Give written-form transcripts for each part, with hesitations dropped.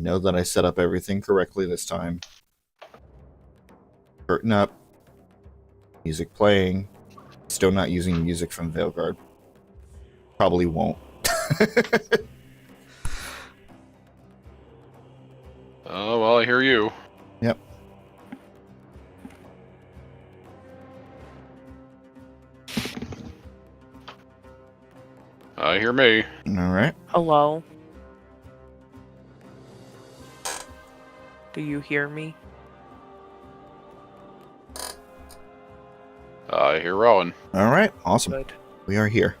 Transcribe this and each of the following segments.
know that I set up everything correctly this time. Curtain up. Music playing. Still not using music from Veilguard. Probably won't. Oh, well, I hear you. Yep. I hear me. Alright. Hello? Do you hear me? I hear Rowan. Alright, awesome. Good. We are here.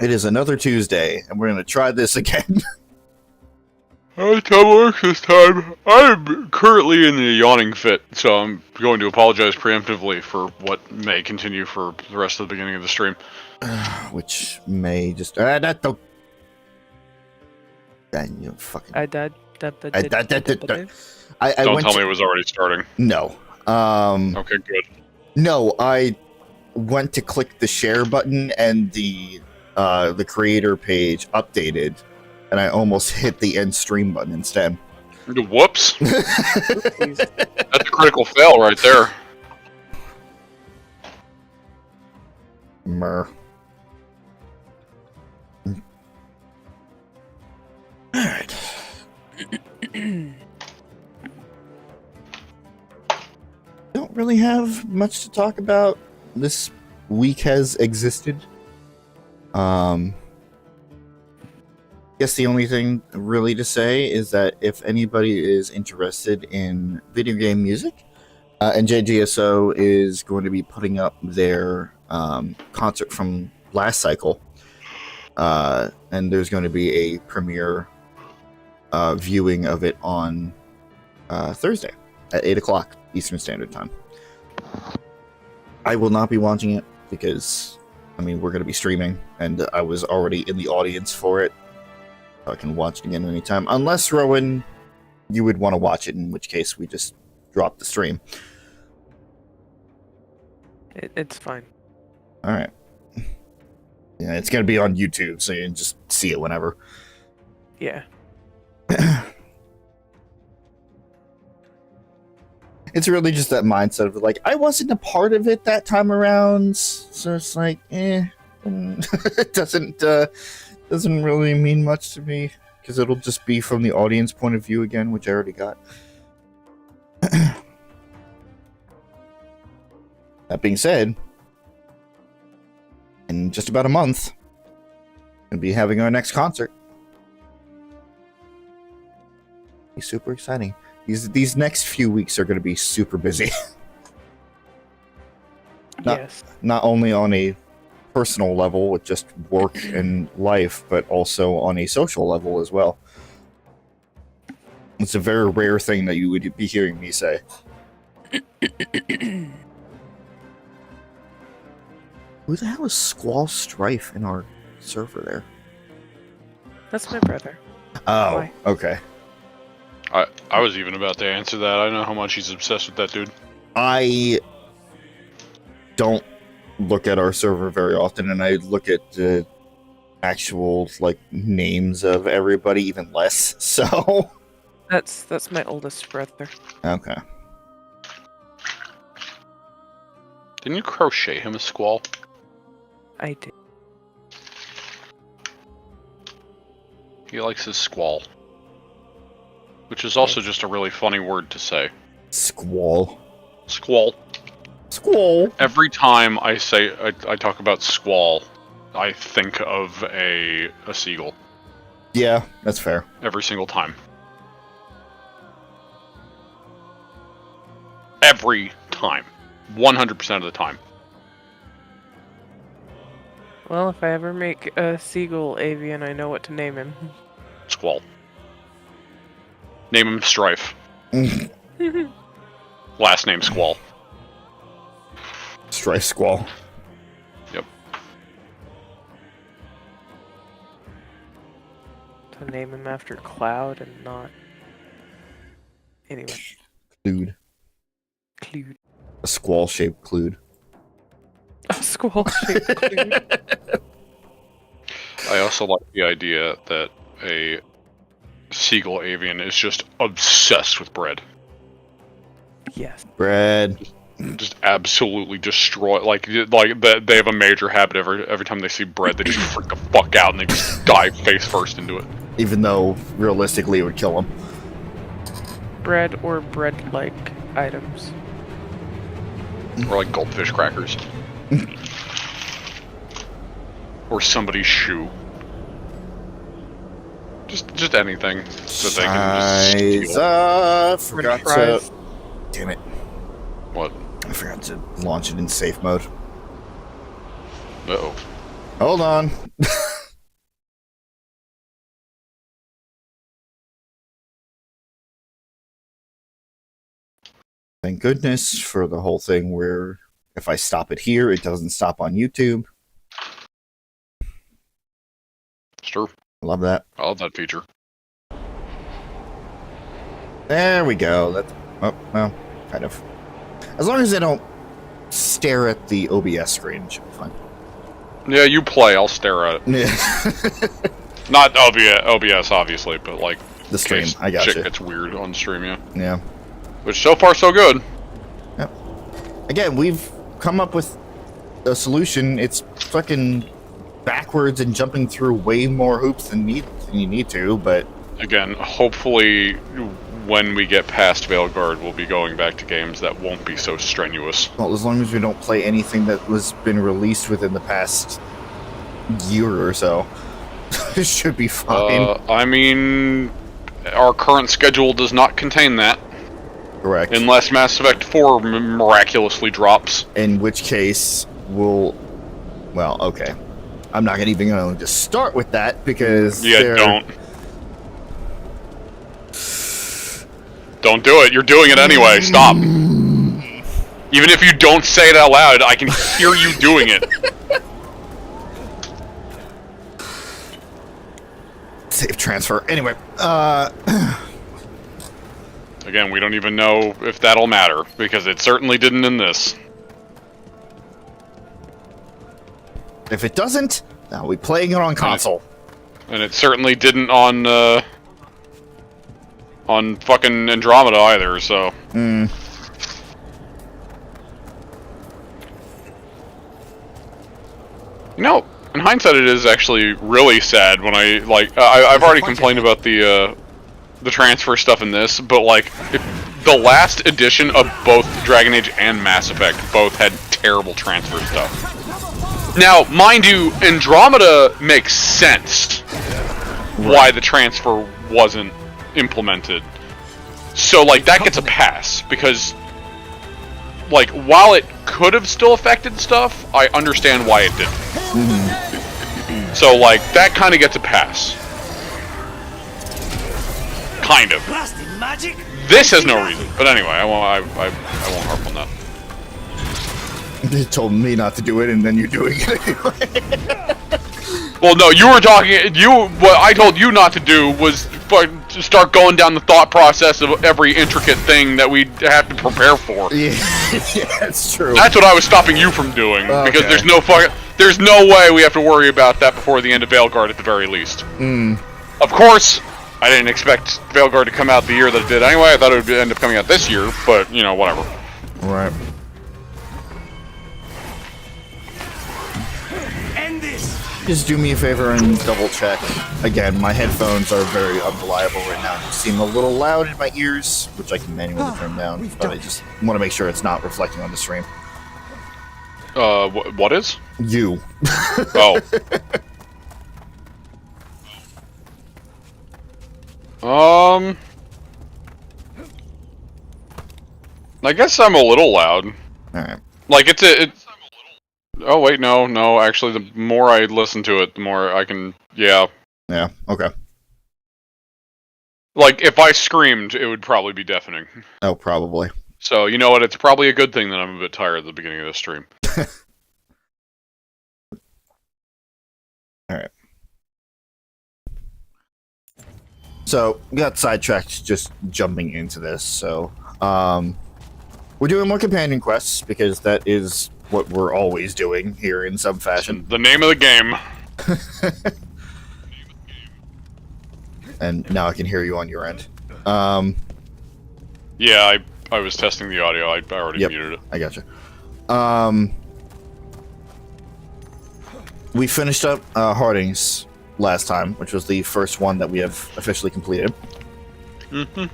It is another Tuesday, and we're going to try this again. It works this time. I'm currently in the yawning fit, so I'm going to apologize preemptively for what may continue for the rest of the beginning of the stream. Which may just... that don't... you fucking... Don't I tell me it was already starting. No. Okay, good. No, I went to click the share button, and the creator page updated, and I almost hit the end stream button instead. Whoops. That's a critical fail right there. Mer. Alright. Don't really have much to talk about. This week has existed. Guess the only thing really to say is that if anybody is interested in video game music, and JGSO is going to be putting up their concert from last cycle, and there's going to be a premiere viewing of it on Thursday at 8 o'clock Eastern Standard Time. I will not be watching it because, I mean, we're going to be streaming, and I was already in the audience for it. I can watch it again anytime. Unless, Rowan, you would want to watch it, in which case we just drop the stream. It's fine. Alright. Yeah, it's going to be on YouTube, so you can just see it whenever. Yeah. It's really just that mindset of like, I wasn't a part of it that time around, so it's like, it doesn't really mean much to me, because it'll just be from the audience point of view again, which I already got. That being said, in just about a month, we'll be having our next concert. Be super exciting. These next few weeks are going to be super busy. Yes. Not only on a personal level with just work and life, but also on a social level as well. It's a very rare thing that you would be hearing me say. Who the hell is Squall Strife in our server there? That's my brother. Oh, Why? okay. I was even about to answer that. I know how much he's obsessed with that dude. I don't look at our server very often, and I look at the actual like names of everybody even less. So That's my oldest brother. okay. Didn't you crochet him a squall? I did. He likes his squall. Which is also just a really funny word to say. Squall. Squall. Squall. Every time I talk about squall, I think of a seagull. Yeah, that's fair. Every single time. Every time. 100% of the time. Well, if I ever make a seagull avian, I know what to name him. Squall. Name him Strife. Last name Squall. Strife Squall. Yep. To name him after Cloud and not... Anyway. Clued. Clued. A squall-shaped clued. A squall-shaped clued. I also like the idea that a seagull avian is just obsessed with bread. Yes. Bread. Just absolutely destroy. Like they have a major habit every time they see bread, they just freak the fuck out and they just dive face first into it. Even though realistically it would kill them. Bread or bread-like items. Or like goldfish crackers. Or somebody's shoe. Just anything that they can just steal. Forgot to. Fries. Damn it. What? I forgot to launch it in safe mode. Uh-oh. Hold on. Thank goodness for the whole thing where if I stop it here, it doesn't stop on YouTube. Sure. I love that. I love that feature. There we go. That's, oh, well, kind of. As long as they don't stare at the OBS screen, it should be fine. Yeah, you play, I'll stare at it. Yeah. Not OBS, obviously, but like... The stream, I got shit you. gets weird on stream, yeah. Yeah. Which so far so good. Yep. Again, we've come up with a solution. It's fucking backwards and jumping through way more hoops than you need to, but... Again, hopefully when we get past Veilguard, we'll be going back to games that won't be so strenuous. Well, as long as we don't play anything that was been released within the past year or so, it should be fine. I mean, our current schedule does not contain that. Correct. Unless Mass Effect 4 miraculously drops. In which case, we'll... Well, okay. I'm not even going to just start with that, because... Yeah, don't. Don't do it. You're doing it anyway. Stop. Even if you don't say it out loud, I can hear you doing it. Save transfer. Anyway, Again, we don't even know if that'll matter, because it certainly didn't in this. if it doesn't, I'll be playing it on console. And it certainly didn't on fucking Andromeda either, so... Hmm. You know, in hindsight, it is actually really sad when I've already complained about the transfer stuff in this, but like, the last edition of both Dragon Age and Mass Effect both had terrible transfer stuff. Now, mind you, Andromeda makes sense why the transfer wasn't implemented. So, like, that gets a pass, because, like, while it could have still affected stuff, I understand why it didn't. Mm-hmm. So, like, that kind of gets a pass. Kind of. This has no reason, but anyway, I won't harp on that. They told me not to do it, and then you're doing it anyway. Well, no, you were talking. What I told you not to do was to start going down the thought process of every intricate thing that we have to prepare for. Yeah, yeah, that's true. That's what I was stopping you from doing, because Okay. there's no way we have to worry about that before the end of Veilguard at the very least. Mm. Of course, I didn't expect Veilguard to come out the year that it did anyway. I thought it would end up coming out this year, but you know, whatever. Right. Just do me a favor and double check. Again, my headphones are very unreliable right now. They seem a little loud in my ears, which I can manually turn down, but I just want to make sure it's not reflecting on the stream. What is? You. Oh. I guess I'm a little loud. Alright. Like, oh, wait, no, actually, the more I listen to it, the more I can, yeah. Yeah, okay. Like, if I screamed, it would probably be deafening. Oh, probably. So, you know what, it's probably a good thing that I'm a bit tired at the beginning of this stream. Alright. So, we got sidetracked just jumping into this, so, we're doing more companion quests, because that is what we're always doing here in some fashion. The name of the game. And now I can hear you on your end. Yeah, I was testing the audio. I already muted it. I gotcha. We finished up Harding's last time, which was the first one that we have officially completed. Mm-hmm.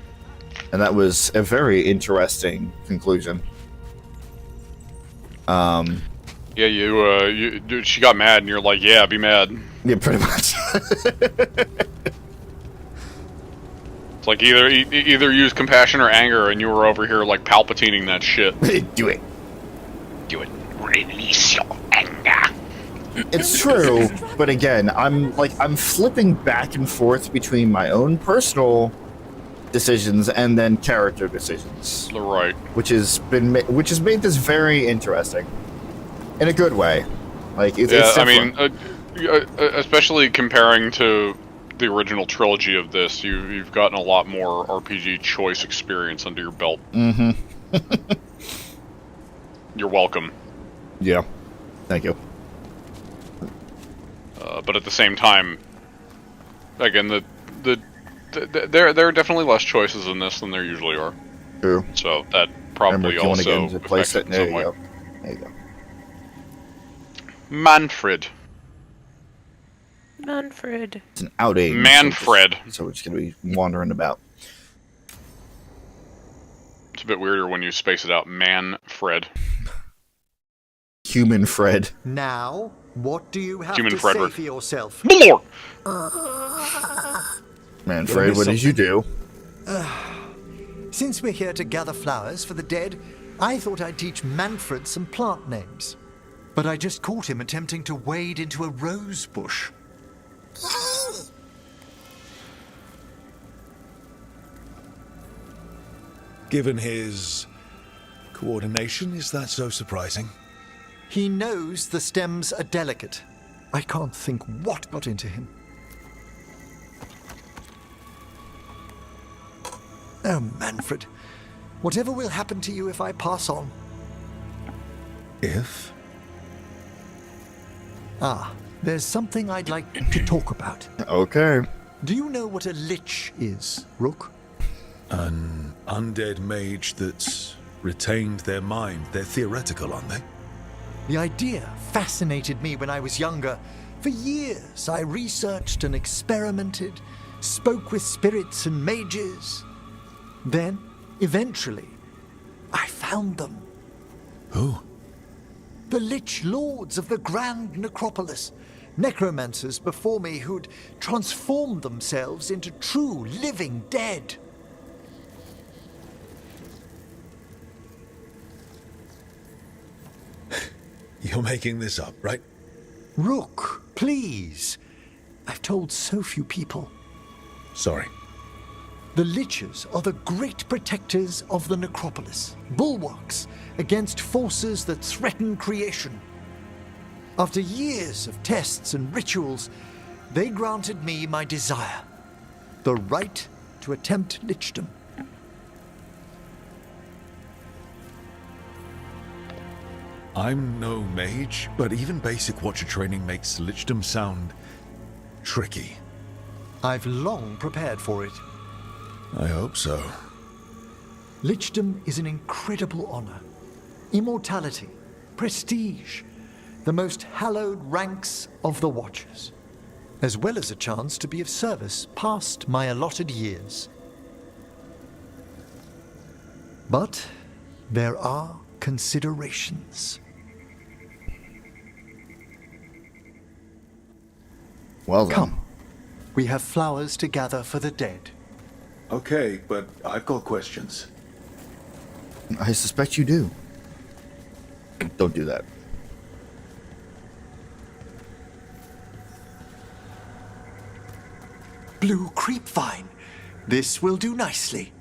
And that was a very interesting conclusion. Yeah, dude, she got mad, and you're like, yeah, be mad. Yeah, pretty much. It's like either use compassion or anger, and you were over here like palpitating that shit. Do it. Do it. Release your anger. It's true, but again, I'm flipping back and forth between my own personal decisions and then character decisions. Right. Which has made this very interesting, in a good way. Like it's I mean, especially comparing to the original trilogy of this, you've gotten a lot more RPG choice experience under your belt. Mm-hmm. You're welcome. Yeah. Thank you. But at the same time, again, there are definitely less choices in this than there usually are. True. So that probably Remember, also into place affects it in there some you way. go. There you go. Manfred. It's an outing. Manfred. So we're just gonna be wandering about. It's a bit weirder when you space it out. Manfred. Human Fred. Now, what do you have Human to Frederick. say for yourself? Lord! Man, Fred, what did you do? Since we're here to gather flowers for the dead, I thought I'd teach Manfred some plant names. But I just caught him attempting to wade into a rose bush. Given his coordination, is that so surprising? He knows the stems are delicate. I can't think what got into him. Oh, Manfred. Whatever will happen to you if I pass on? If? Ah, there's something I'd like to talk about. Okay. Do you know what a lich is, Rook? An undead mage that's retained their mind. They're theoretical, aren't they? The idea fascinated me when I was younger. For years, I researched and experimented, spoke with spirits and mages. Then, eventually, I found them. Who? The Lich Lords of the Grand Necropolis. Necromancers before me who'd transformed themselves into true living dead. You're making this up, right? Rook, please. I've told so few people. Sorry. The Liches are the great protectors of the Necropolis, bulwarks against forces that threaten creation. After years of tests and rituals, they granted me my desire, the right to attempt lichdom. I'm no mage, but even basic watcher training makes lichdom sound tricky. I've long prepared for it. I hope so. Lichdom is an incredible honor. Immortality, prestige, the most hallowed ranks of the Watchers, as well as a chance to be of service past my allotted years. But there are considerations. Well then. Come, we have flowers to gather for the dead. Okay, but I've got questions. I suspect you do. Don't do that. Blue creepvine. This will do nicely.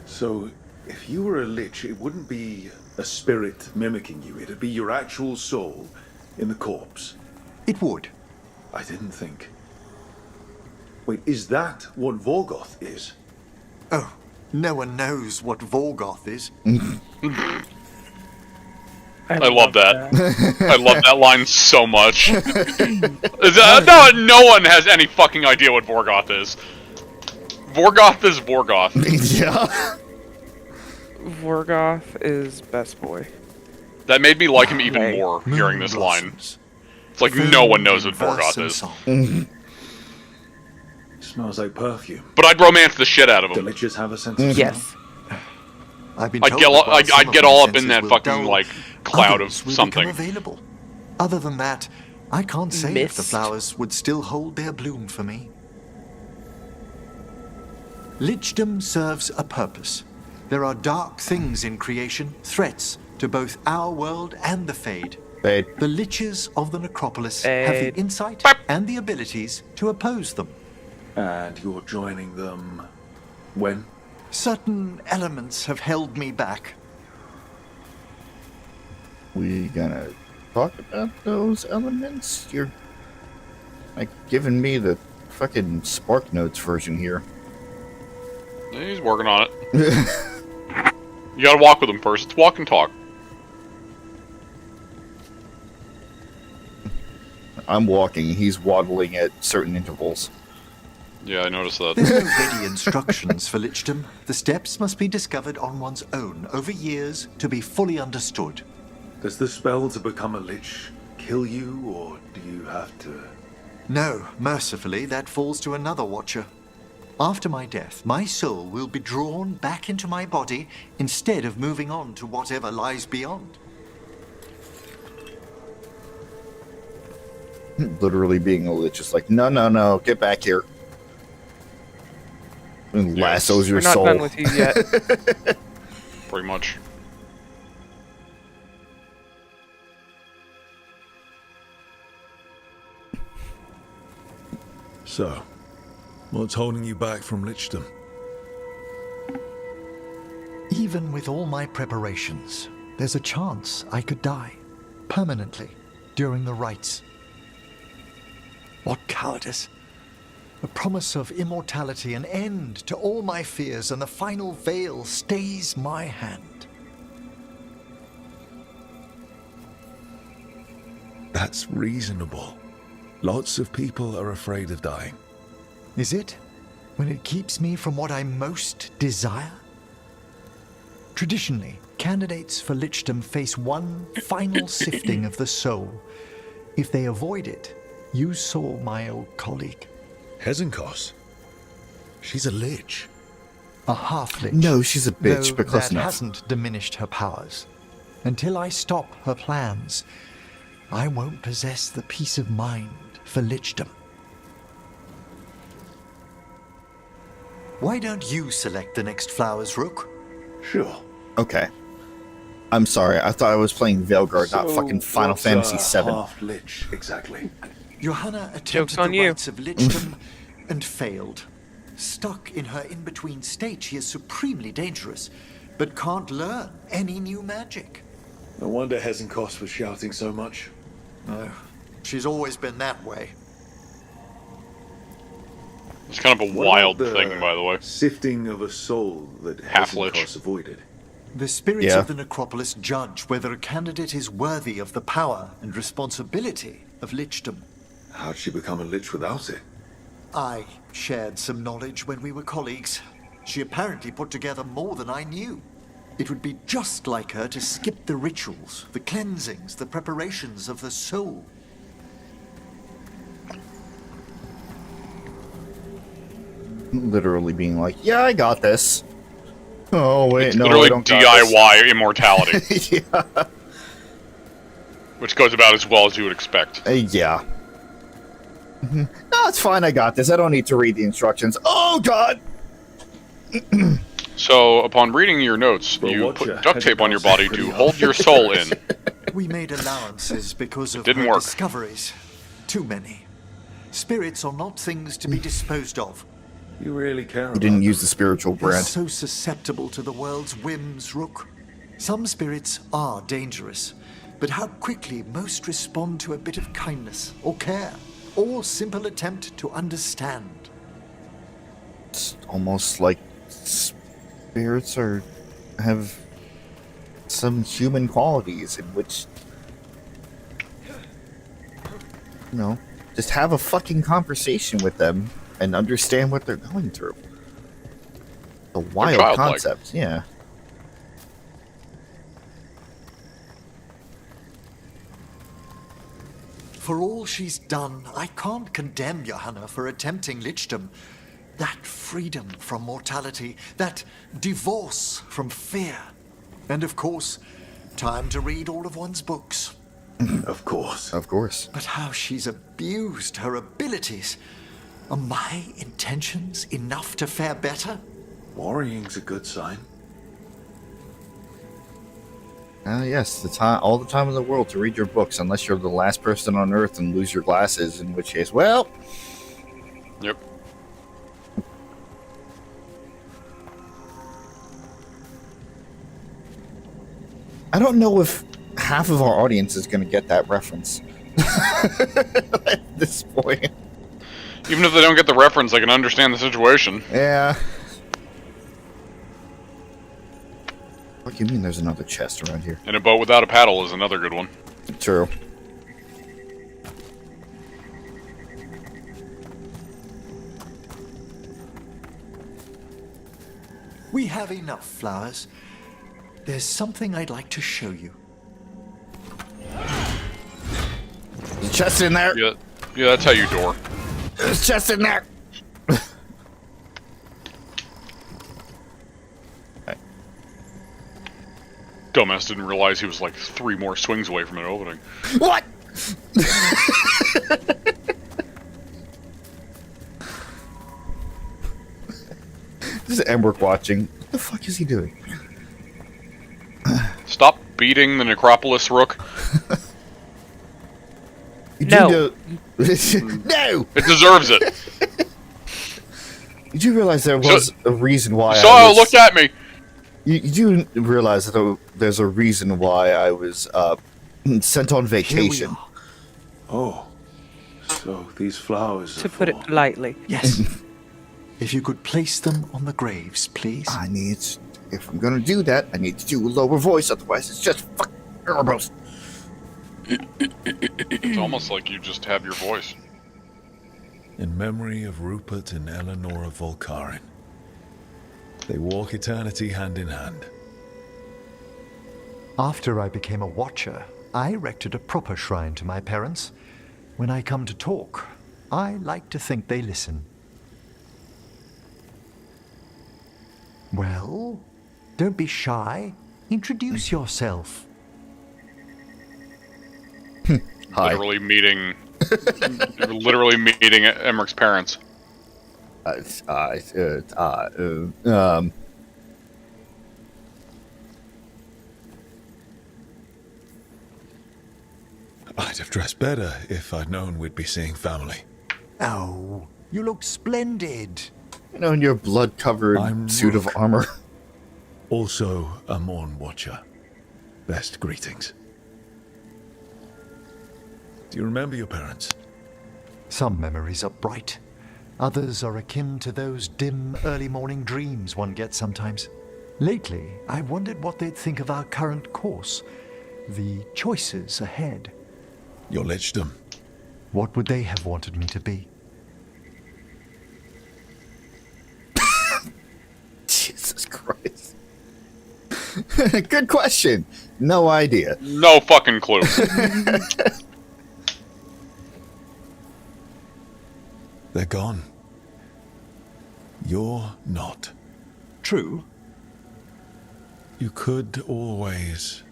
So, if you were a lich, it wouldn't be a spirit mimicking you. It'd be your actual soul in the corpse. It would. I didn't think. Wait, is that what Vorgoth is? Oh, no one knows what Veilguard is. I love that. I love that line so much. No one has any fucking idea what Vorgoth is. Vorgoth is Vorgoth. Yeah. Vorgoth is best boy. That made me like him even Hey. more hearing this line. Blossoms. It's like no one knows what Vorgoth is. Smells like perfume. But I'd romance the shit out of Do him. liches have a sense of smell? Yes. I've been I'd told get, that while some I'd of get my all up in senses that will fucking, dull, like, cloud of others will something. become available. Other than that, I can't say if the Mist. flowers would still hold their bloom for me. Lichdom serves a purpose. There are dark things in creation, threats to both our world and the Fade. Fade. The Liches of the Necropolis have the Fade. insight and the abilities to oppose them. And you're joining them when? Certain elements have held me back. We gonna talk about those elements? You're like giving me the fucking Spark Notes version here. He's working on it. You gotta walk with him first. It's walk and talk. I'm walking, he's waddling at certain intervals. Yeah, I noticed that. There's no ready instructions for Lichdom. The steps must be discovered on one's own over years to be fully understood. Does the spell to become a lich kill you, or do you have to... No, mercifully, that falls to another watcher. After my death, my soul will be drawn back into my body instead of moving on to whatever lies beyond. Literally being a lich, just like, no, get back here. And lassos your We're not soul. done with you yet. Pretty much. So, what's holding you back from lichdom? Even with all my preparations, there's a chance I could die permanently during the rites. What cowardice! A promise of immortality, an end to all my fears, and the final veil stays my hand. That's reasonable. Lots of people are afraid of dying. Is it? When it keeps me from what I most desire? Traditionally, candidates for lichdom face one final sifting of the soul. If they avoid it, you saw my old colleague. Hezenkos? She's a lich. A half-lich. No, she's a bitch, though but close that enough. hasn't diminished her powers. Until I stop her plans, I won't possess the peace of mind for lichdom. Why don't you select the next flowers, Rook? Sure. Okay. I'm sorry, I thought I was playing Veilguard, not So, fucking Final what's Fantasy a VII. half-lich, exactly? Johanna Joke's attempted on the you. rites of lichdom and failed. Stuck in her in-between state, she is supremely dangerous, but can't learn any new magic. No wonder Hezenkos was shouting so much. No, she's always been that way. It's kind of a What wild about the thing, by the way. Sifting of a soul that Half-lich. Hezenkos avoided. The spirits Yeah. of the Necropolis judge whether a candidate is worthy of the power and responsibility of lichdom. How'd she become a lich without it? I shared some knowledge when we were colleagues. She apparently put together more than I knew. It would be just like her to skip the rituals, the cleansings, the preparations of the soul. Literally being like, yeah, I got this. Oh, wait, It's no, I literally don't got this. DIY immortality, Yeah. which goes about as well as you would expect. Yeah. Mhm. No, it's fine, I got this. I don't need to read the instructions. Oh, God! So, upon reading your notes, But you watch put ya, duct tape on your Hezenkos body is pretty to hard hold to your soul in. We made allowances because of didn't her work. discoveries. Too many. Spirits are not things to be disposed of. You really care You about didn't them. use the spiritual They're brand. so susceptible to the world's whims, Rook. Some spirits are dangerous, but how quickly most respond to a bit of kindness or care, or simple attempt to understand. It's almost like spirits have some human qualities in which, you know, just have a fucking conversation with them and understand what they're going through. A wild childlike. concept, yeah. For all she's done, I can't condemn Johanna for attempting lichdom. That freedom from mortality, that divorce from fear. And of course, time to read all of one's books. Of course. Of course. But how she's abused her abilities. Are my intentions enough to fare better? Worrying's a good sign. Yes, all the time in the world to read your books, unless you're the last person on Earth and lose your glasses, in which case, well... Yep. I don't know if half of our audience is going to get that reference. At this point. Even if they don't get the reference, they can understand the situation. Yeah. What do you mean there's another chest around here? And a boat without a paddle is another good one. True. We have enough flowers. There's something I'd like to show you. There's a chest in there. Yeah, that's how you door. There's a chest in there. Dumbass didn't realize he was like 3 more swings away from an opening. What? This is Emerich watching. What the fuck is he doing? Stop beating the Necropolis, Rook. No. No. It deserves it. Did you realize there was a reason why You saw how it looked at me. You do realize that there's a reason why I was sent on Here we vacation. are. Oh, so these flowers are To put it for- politely. Yes. If you could place them on the graves, please. I need, if I'm gonna do that, I need to do a lower voice, otherwise it's just fucking gross. It's almost like you just have your voice. In memory of Rupert and Eleanor of Volcarin. They walk eternity hand in hand. After I became a watcher, I erected a proper shrine to my parents. When I come to talk, I like to think they listen. Well, don't be shy. Introduce yourself. Hi. Literally meeting Emmerich's parents. I'd have dressed better if I'd known we'd be seeing family. Oh, you look splendid. You know, in your blood-covered I'm suit of Rook. armor. Also a Morn Watcher. Best greetings. Do you remember your parents? Some memories are bright. Others are akin to those dim early morning dreams one gets sometimes. Lately, I wondered what they'd think of our current course, the choices ahead. Your lichdom. What would they have wanted me to be? Jesus Christ. Good question. No idea. No fucking clue. They're gone. You're not. True. You could always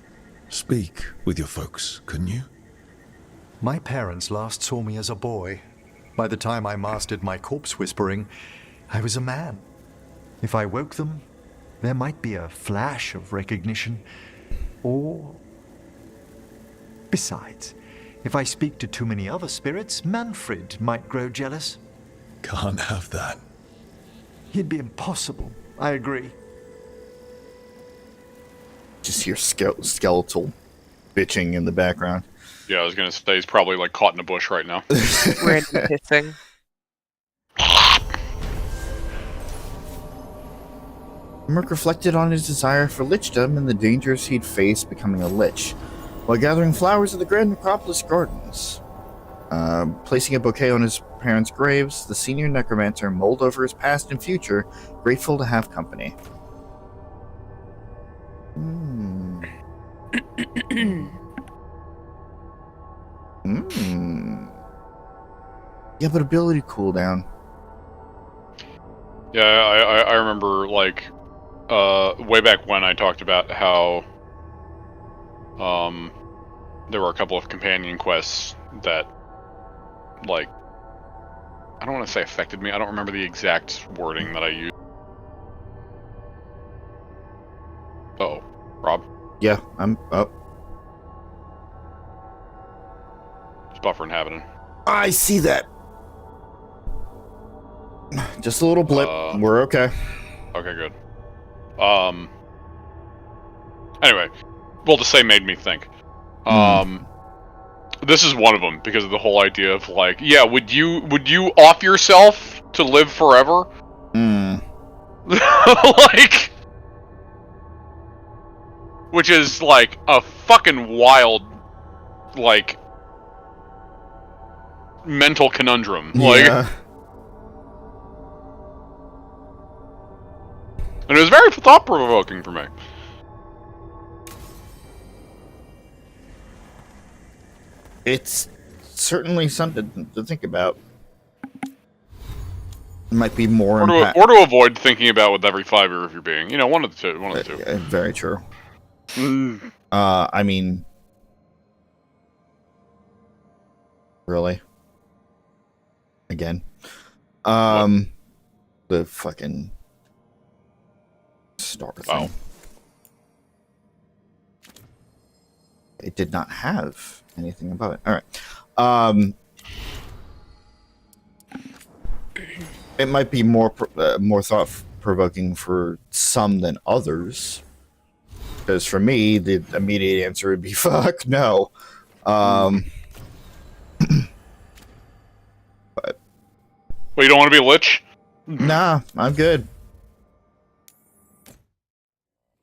speak with your folks, couldn't you? My parents last saw me as a boy. By the time I mastered my corpse whispering, I was a man. If I woke them, there might be a flash of recognition. Or... Besides, if I speak to too many other spirits, Manfred might grow jealous. Can't have that. He'd be impossible. I agree. Just hear skeletal bitching in the background. Yeah, I was gonna say he's probably like caught in a bush right now. Random hissing. Emerich reflected on his desire for lichdom and the dangers he'd face becoming a lich, while gathering flowers at the Grand Necropolis Gardens. Placing a bouquet on his parents' graves, the senior necromancer mulled over his past and future, grateful to have company. Yeah, but ability cooldown. Yeah, I remember, like, way back when I talked about how, there were a couple of companion quests that, like, I don't want to say affected me. I don't remember the exact wording that I used. Uh-oh. Rob? Yeah, I'm up. It's buffering happening. I see that. Just a little blip. We're okay. Okay, good. Anyway, well, to say made me think. This is one of them because of the whole idea of, like, yeah, would you off yourself to live forever? Like, which is like a fucking wild, like, mental conundrum. Like, Yeah. and it was very thought-provoking for me. It's certainly something to think about. It might be more or to avoid thinking about with every fiber of your being. You know, one of the two. Very true. I mean, really? Again? The fucking star thing. Oh. It did not have anything above it. All right. It might be more thought-provoking for some than others. Because for me, the immediate answer would be fuck no. But Well, you don't want to be a lich? nah, I'm good.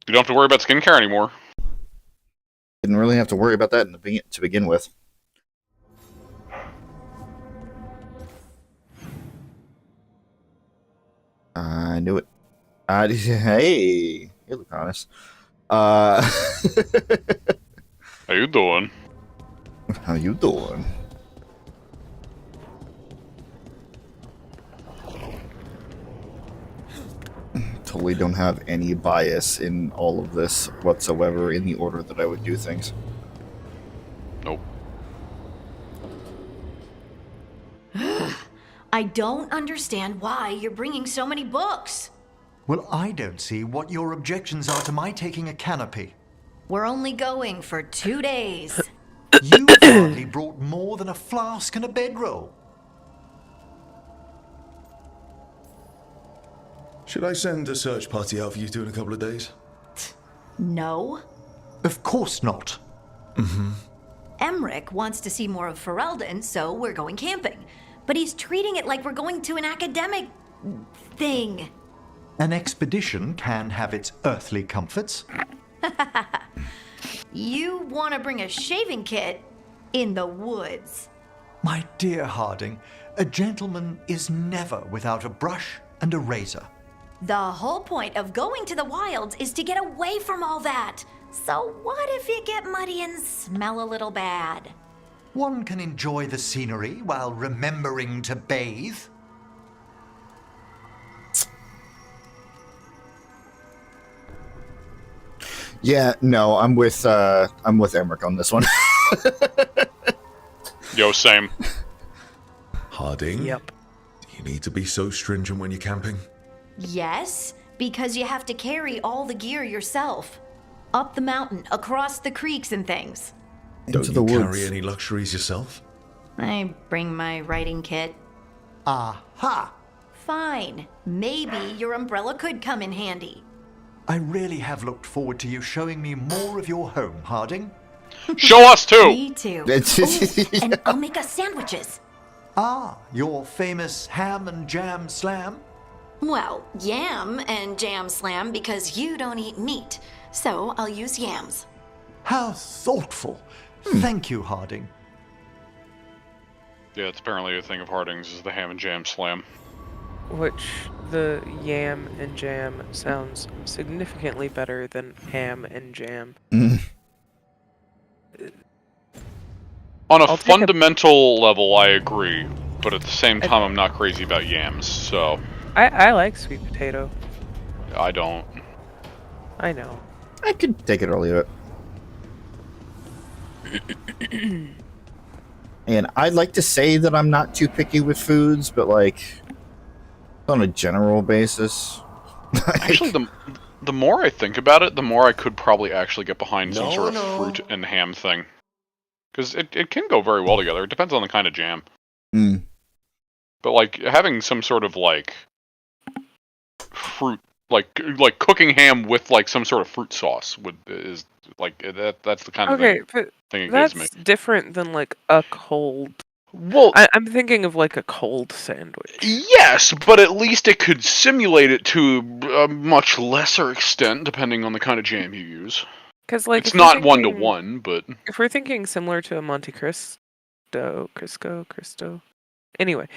You don't have to worry about skincare anymore. Didn't really have to worry about that to begin with. I knew it. Hey, you look honest. How you doing? How you doing? Totally don't have any bias in all of this whatsoever in the order that I would do things. Nope. I don't understand why you're bringing so many books. Well, I don't see what your objections are to my taking a canopy. We're only going for 2 days. You've hardly brought more than a flask and a bedroll. Should I send a search party out for you two in a couple of days? No. Of course not. Emerich wants to see more of Ferelden, so we're going camping. But he's treating it like we're going to an academic thing. An expedition can have its earthly comforts. You want to bring a shaving kit in the woods. My dear Harding, a gentleman is never without a brush and a razor. The whole point of going to the wilds is to get away from all that. So what if you get muddy and smell a little bad? One can enjoy the scenery while remembering to bathe. Yeah, no, I'm with Emerich on this one. Yo, same. Harding? Yep. Do you need to be so stringent when you're camping? Yes, because you have to carry all the gear yourself. Up the mountain, across the creeks and things. Don't Into you the carry woods. any luxuries yourself? I bring my writing kit. Aha! Fine. Maybe your umbrella could come in handy. I really have looked forward to you showing me more of your home, Harding. Show us too! Me too. It's- Ooh, and I'll make us sandwiches. Ah, your famous ham and jam slam? Well, yam and jam slam because you don't eat meat. So I'll use yams. How thoughtful. Thank you, Harding. Yeah, it's apparently a thing of Harding's is the ham and jam slam. Which the yam and jam sounds significantly better than ham and jam. On a I'll take a- fundamental level, I agree, but at the same time, I'm not crazy about yams, so I like sweet potato. I don't. I know. I could take it or leave it. And I'd like to say that I'm not too picky with foods, but like on a general basis. Actually, the more I think about it, the more I could probably actually get behind some sort of fruit and ham thing. Because it can go very well together. It depends on the kind of jam. Mm. But like having some sort of like fruit, like cooking ham with like some sort of fruit sauce is like that's the kind of Okay, thing but it gives that's me. different than like a cold. Well, I'm thinking of like a cold sandwich. yes, but at least it could simulate it to a much lesser extent, depending on the kind of jam you use. Because like It's not one-to-one, but if we're thinking similar to a Monte Cristo. Anyway,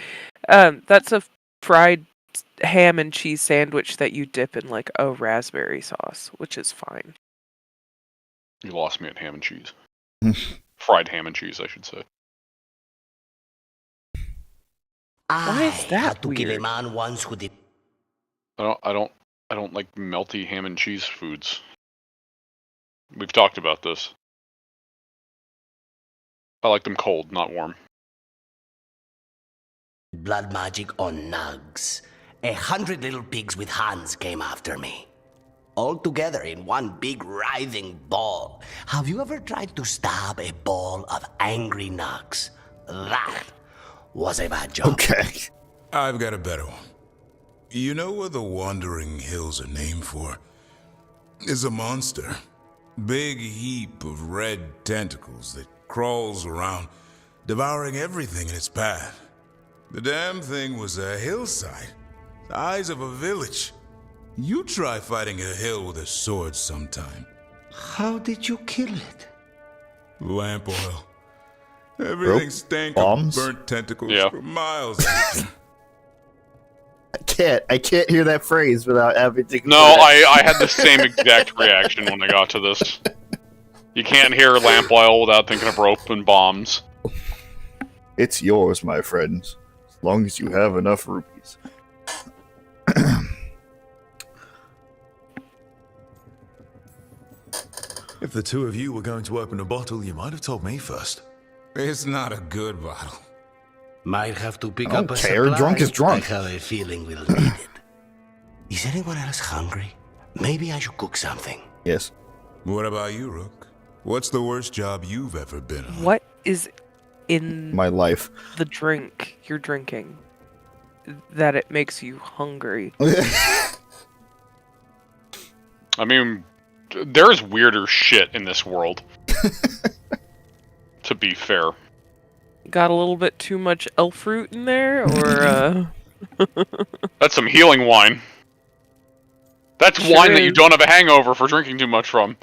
that's a fried ham and cheese sandwich that you dip in like a raspberry sauce, which is fine. you lost me at ham and cheese. Fried ham and cheese, I should say. Why is that had to kill a weird? man once who did. I don't like melty ham and cheese foods. We've talked about this. I like them cold, not warm. Blood magic on nugs. 100 little pigs with hands came after me. All together in one big writhing ball. Have you ever tried to stab a ball of angry nugs? That was a bad job. Okay. I've got a better one. You know what the Wandering Hills are named for? It's a monster. Big heap of red tentacles that crawls around, devouring everything in its path. The damn thing was a hillside, the size of a village. You try fighting a hill with a sword sometime. How did you kill it? Lamp oil. Everything stank bombs? of burnt tentacles Yeah. for miles. I can't hear that phrase without having to. No, I had the same exact reaction when I got to this. You can't hear lamp oil without thinking of rope and bombs. It's yours, my friends, as long as you have enough rupees. If the two of you were going to open a bottle, you might have told me first. It's not a good bottle. Might have to pick I up don't a care. supply. Drunk is drunk. I have a feeling we'll need it. Is anyone else hungry? Maybe I should cook something. Yes. What about you, Rook? What's the worst job you've ever been on? What is in My life. the drink you're drinking that it makes you hungry? I mean, there's weirder shit in this world. To be fair. Got a little bit too much elf fruit in there, or That's some healing wine. That's Sure wine that you is. don't have a hangover for drinking too much from.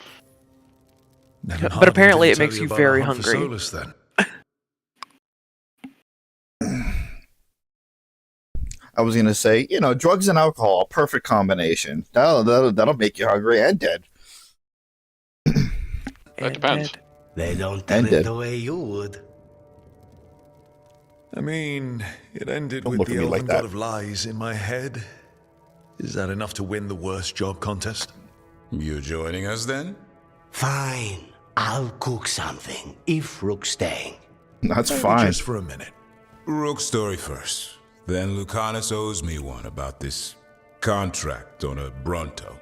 Never But apparently didn't it makes tell you about very our hunt for hungry. Solus, then. I was gonna say, drugs and alcohol, perfect combination. That'll make you hungry and dead. and depends. dead. They don't tell And it dead. the way you would. I mean, it ended Don't with look the at me Elven like that. God of Lies in my head. Is that enough to win the worst job contest? You joining us then? Fine. I'll cook something if Rook's staying. That's Maybe fine. Just for a minute. Rook's story first. Then Lucanus owes me one about this contract on a Bronto.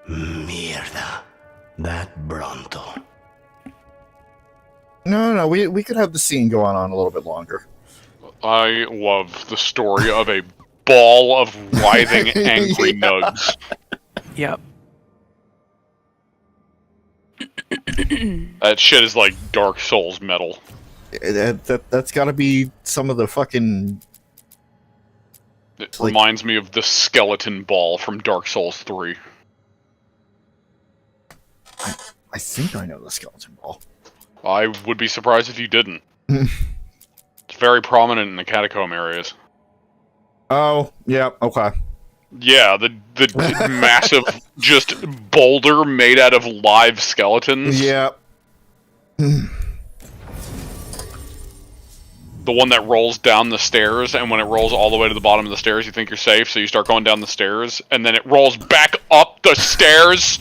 Mierda. That Bronto. No, we could have the scene go on a little bit longer. I love the story of a ball of writhing, angry Yeah. nugs. Yep. That shit is like Dark Souls metal. That's got to be some of the fucking It reminds me of the skeleton ball from Dark Souls 3. I think I know the skeleton ball. I would be surprised if you didn't. It's very prominent in the catacomb areas. Oh, yeah, okay. Yeah, the massive just boulder made out of live skeletons. Yeah. The one that rolls down the stairs, and when it rolls all the way to the bottom of the stairs, you think you're safe, so you start going down the stairs, and then it rolls back up the stairs.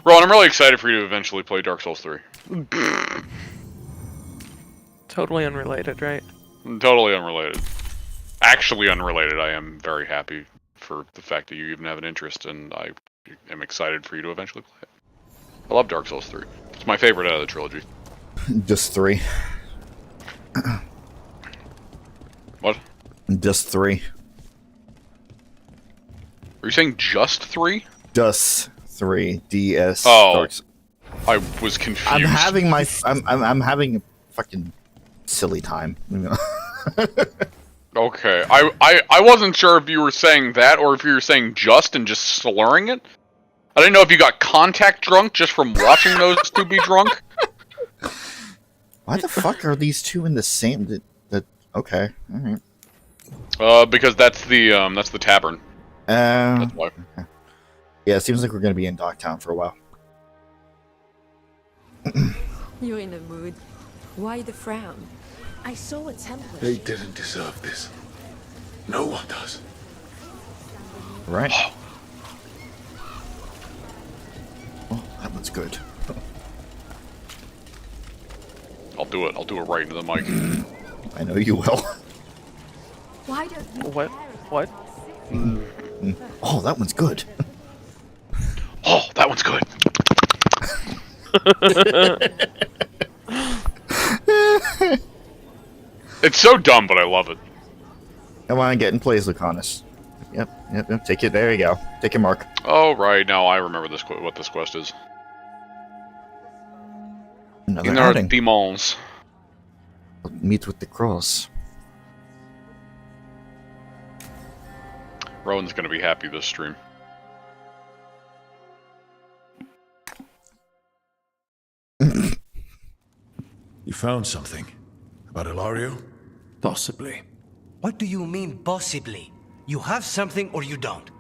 Rowan, I'm really excited for you to eventually play Dark Souls 3. Totally unrelated, right? Totally unrelated. Actually unrelated. I am very happy for the fact that you even have an interest, and I am excited for you to eventually play it. I love Dark Souls 3. It's my favorite out of the trilogy. Just 3. What? Just 3. Are you saying just 3? Just 3. DS. Oh. I was confused. I'm having my... I'm having a fucking silly time. Okay. I wasn't sure if you were saying that, or if you were saying just and just slurring it. I didn't know if you got contact drunk just from watching those two be drunk. Why the fuck are these two in the same... Okay. Alright. Because that's the tavern. That's why. Okay. Yeah, it seems like we're gonna be in Dogtown for a while. You're in a mood. Why the frown? I saw a template. They didn't deserve this. No one does. Right. Oh, that one's good. I'll do it. I'll do it right into the mic. I know you will. Why don't you What? Oh, that one's good. Oh, that one's good. It's so dumb, but I love it. Come on, get in place, Lucanus. Yep. Take it. There you go. Take your mark. Oh, right. Now I remember this what this quest is. Another Inner outing. demons. Meet with the cross. Rowan's gonna be happy this stream. You found something about Ilario? Possibly. What do you mean, possibly? You have something or you don't?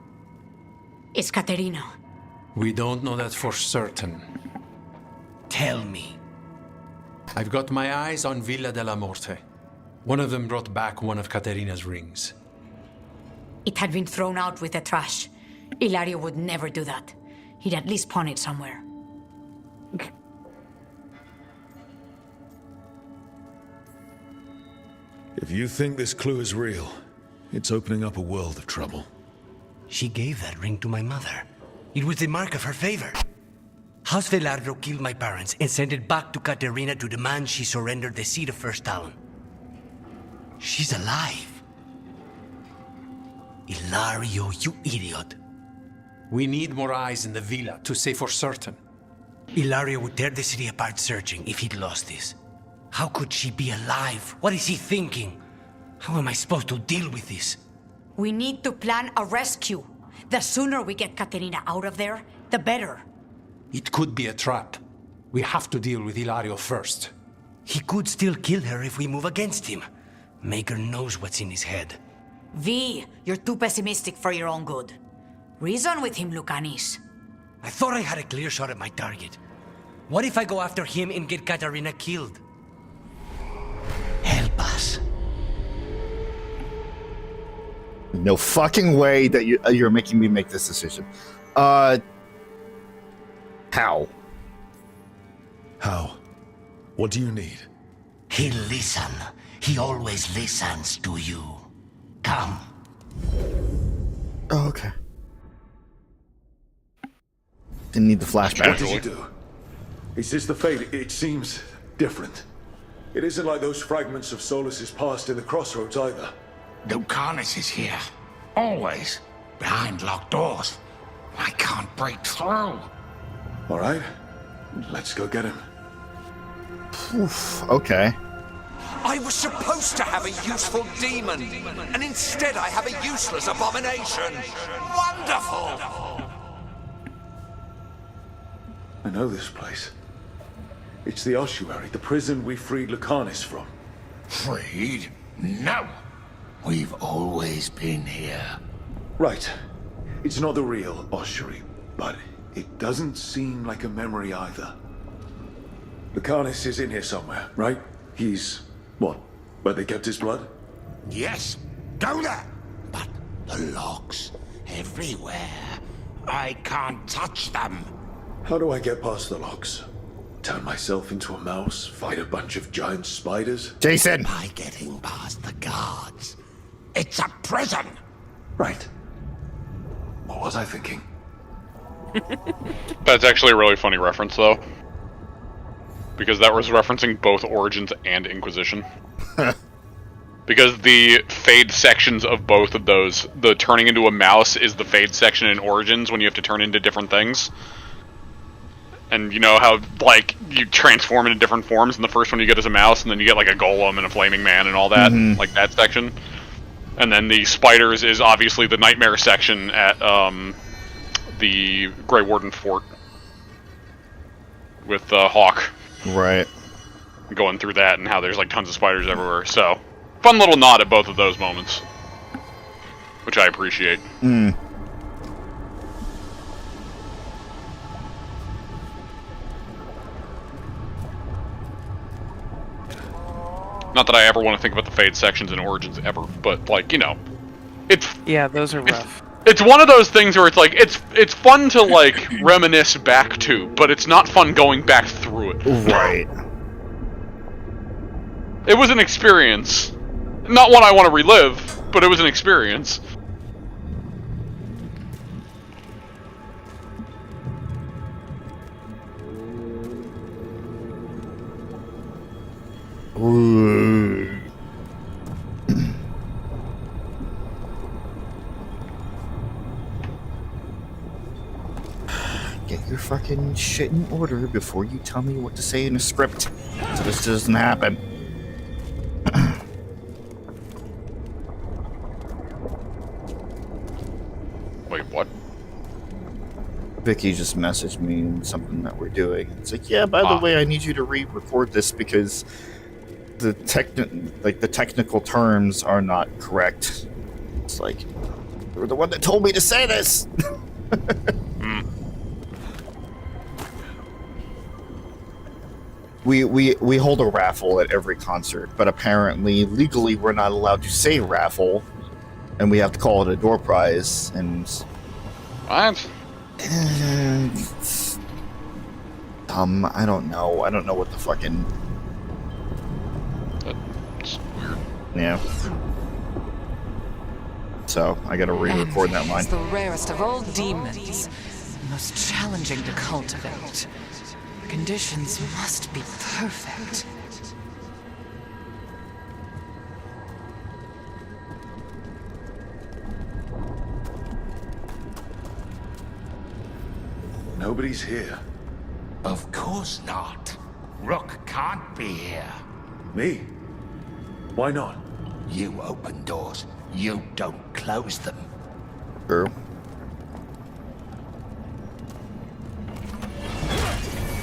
It's Caterina. We don't know that for certain. Tell me. I've got my eyes on Villa della Morte. One of them brought back one of Caterina's rings. It had been thrown out with the trash. Ilario would never do that. He'd at least pawn it somewhere. If you think this clue is real, it's opening up a world of trouble. She gave that ring to my mother. It was the mark of her favor. House Velardo killed my parents and sent it back to Caterina to demand she surrender the seat of First Talon. She's alive. Ilario, you idiot. We need more eyes in the villa to say for certain. Ilario would tear the city apart searching if he'd lost this. How could she be alive? What is he thinking? How am I supposed to deal with this? We need to plan a rescue. The sooner we get Caterina out of there, the better. It could be a trap. We have to deal with Ilario first. He could still kill her if we move against him. Maker knows what's in his head. V, you're too pessimistic for your own good. Reason with him, Lucanis. I thought I had a clear shot at my target. What if I go after him and get Caterina killed? Help us. No fucking way that you're making me make this decision. How? How? What do you need? He'll listen. He always listens to you. Come. Oh, okay. Didn't need the flashback. What did you do? Is this the fate? It seems different. It isn't like those fragments of Solus's past in the crossroads either. Lucanus is here. Always. Behind locked doors. I can't break through. All right. Let's go get him. Oof, okay. I was supposed to have a useful demon, and instead I have a useless abomination. Wonderful! I know this place. It's the ossuary, the prison we freed Lucanus from. Freed? No. We've always been here. Right. It's not the real ossuary, but it doesn't seem like a memory either. Lucanus is in here somewhere, right? He's... what? Where they kept his blood? Yes. Go there. But the locks everywhere. I can't touch them. How do I get past the locks? Turn myself into a mouse? Fight a bunch of giant spiders? Jason! By getting past the guards. It's a prison! Right. What was I thinking? That's actually a really funny reference, though. Because that was referencing both Origins and Inquisition. Because the fade sections of both of those, the turning into a mouse is the fade section in Origins when you have to turn into different things. And you know how, like, you transform into different forms, and the first one you get is a mouse, and then you get, like, a golem and a flaming man and all that, like that section. And then the spiders is obviously the nightmare section at, the Grey Warden Fort. With, Hawk. Right. Going through that, and how there's, like, tons of spiders everywhere, so... Fun little nod at both of those moments. Which I appreciate. Not that I ever want to think about the Fade sections in Origins ever, but, like, you know, it's... Yeah, those are rough. It's one of those things where it's like, it's fun to, like, reminisce back to, but it's not fun going back through it. Right. It was an experience. Not one I want to relive, but it was an experience. Ooh. Get your fucking shit in order before you tell me what to say in a script, so this doesn't happen. Wait, what? Vicky just messaged me something that we're doing. It's like, yeah, by the way, I need you to re-record this because the technical terms are not correct. It's like, you're the one that told me to say this. We hold a raffle at every concert, but apparently legally we're not allowed to say raffle, and we have to call it a door prize. And what? I don't know. I don't know what the fucking. That's weird. Yeah. So I gotta re-record that line. It's the rarest of all demons, most challenging to cultivate. Conditions must be perfect. Nobody's here. Of course not. Rook can't be here. Me? Why not? You open doors. You don't close them. True.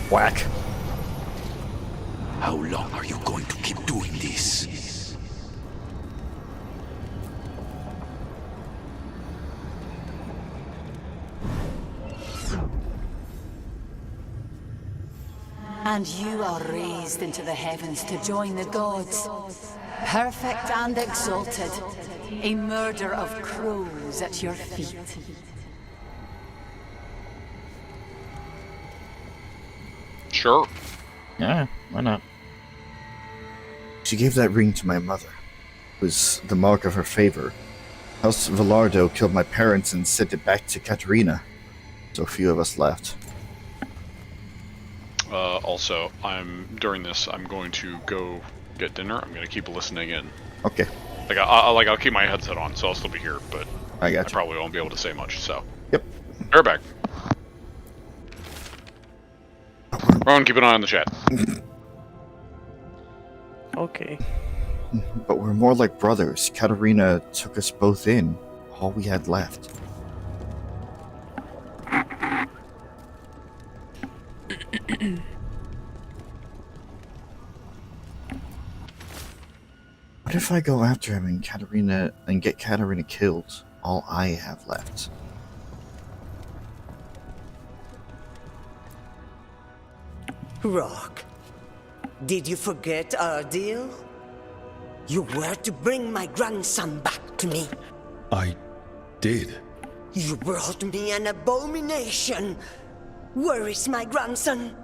Whack. How long are you going to keep doing this? And you are raised into the heavens to join the gods. Perfect and exalted. A murder of crows at your feet. Sure. Yeah, why not? She gave that ring to my mother. It was the mark of her favor. House Veilguard killed my parents and sent it back to Katerina. So few of us left. Also, during this, I'm going to go get dinner. I'm going to keep listening in. Okay. Like, I'll keep my headset on, so I'll still be here, but I probably won't be able to say much, so. Yep. We're back. Rowan, keep an eye on the chat. Okay. But we're more like brothers. Katarina took us both in. All we had left. What if I go after him and get Katarina killed? All I have left. Rock, did you forget our deal? You were to bring my grandson back to me. I did. You brought me an abomination. Where is my grandson?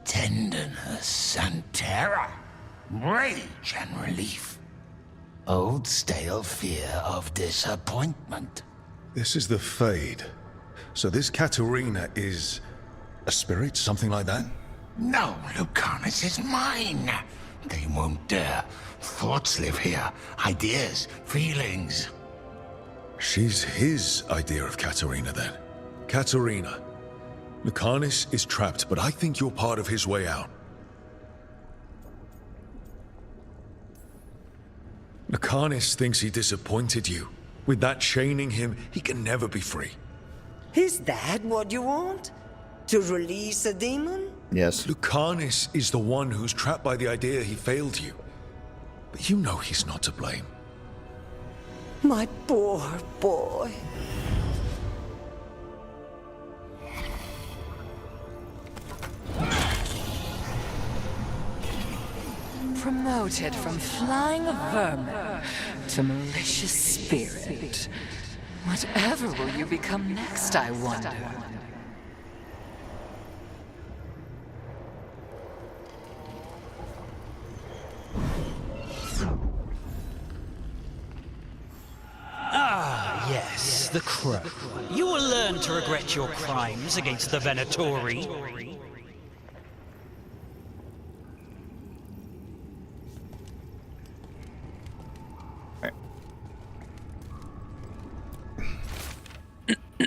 Tenderness and terror, rage and relief. Old stale fear of disappointment. This is the Fade. So this Katarina is a spirit, something like that? No, Lucanus is mine. They won't dare. Thoughts live here. Ideas, feelings. She's his idea of Katarina, then. Katarina. Lucanus is trapped, but I think you're part of his way out. Lucanus thinks he disappointed you. With that chaining him, he can never be free. Is that what you want? To release a demon? Yes. Lucanus is the one who's trapped by the idea he failed you. But you know he's not to blame. My poor boy. Promoted from flying vermin to malicious spirit. Whatever will you become next, I wonder? Ah, yes, the Crow. You will learn to regret your crimes against the Venetori.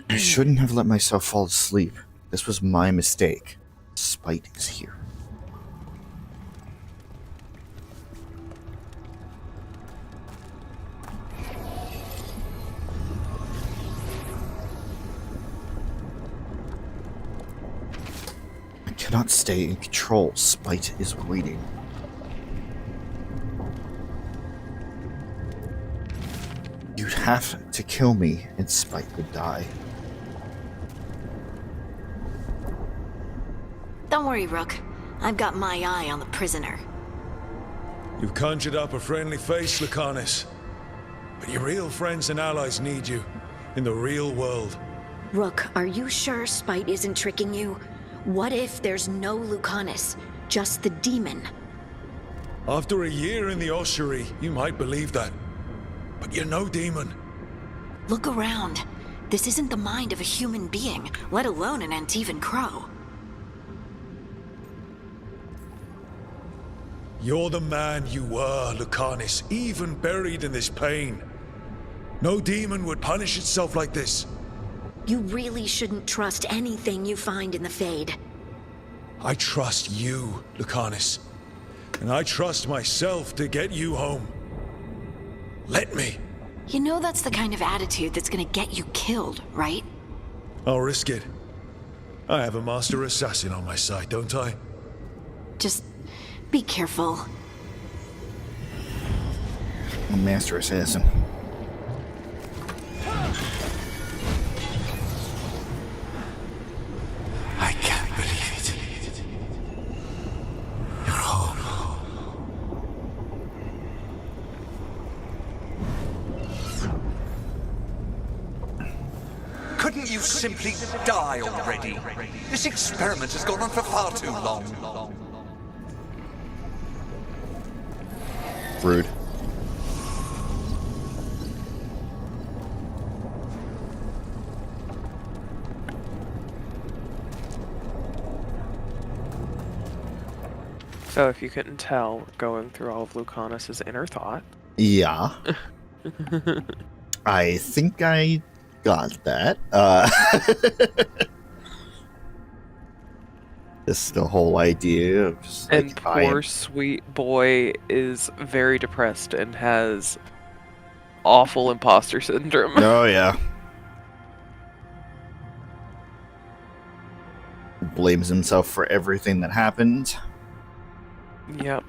I shouldn't have let myself fall asleep. This was my mistake. Spite is here. I cannot stay in control. Spite is waiting. You'd have to kill me and Spite would die. Don't worry, Rook. I've got my eye on the prisoner. You've conjured up a friendly face, Lucanus. But your real friends and allies need you in the real world. Rook, are you sure Spite isn't tricking you? What if there's no Lucanus, just the demon? After a year in the ossuary, you might believe that. But you're no demon. Look around. This isn't the mind of a human being, let alone an Antivan Crow. You're the man you were, Lucanus, even buried in this pain. No demon would punish itself like this. You really shouldn't trust anything you find in the Fade. I trust you, Lucanus. And I trust myself to get you home. Let me. You know that's the kind of attitude that's gonna get you killed, right? I'll risk it. I have a master assassin on my side, don't I? Just be careful. Master assassin. I can't believe it. You're home. Couldn't you simply die already? This experiment has gone on for far too long. Rude. So if you couldn't tell, we're going through all of Lucanus's inner thought. Yeah. I think I got that. This the whole idea of just, And like, poor sweet boy is very depressed and has awful imposter syndrome. Oh yeah. Blames himself for everything that happened. Yep.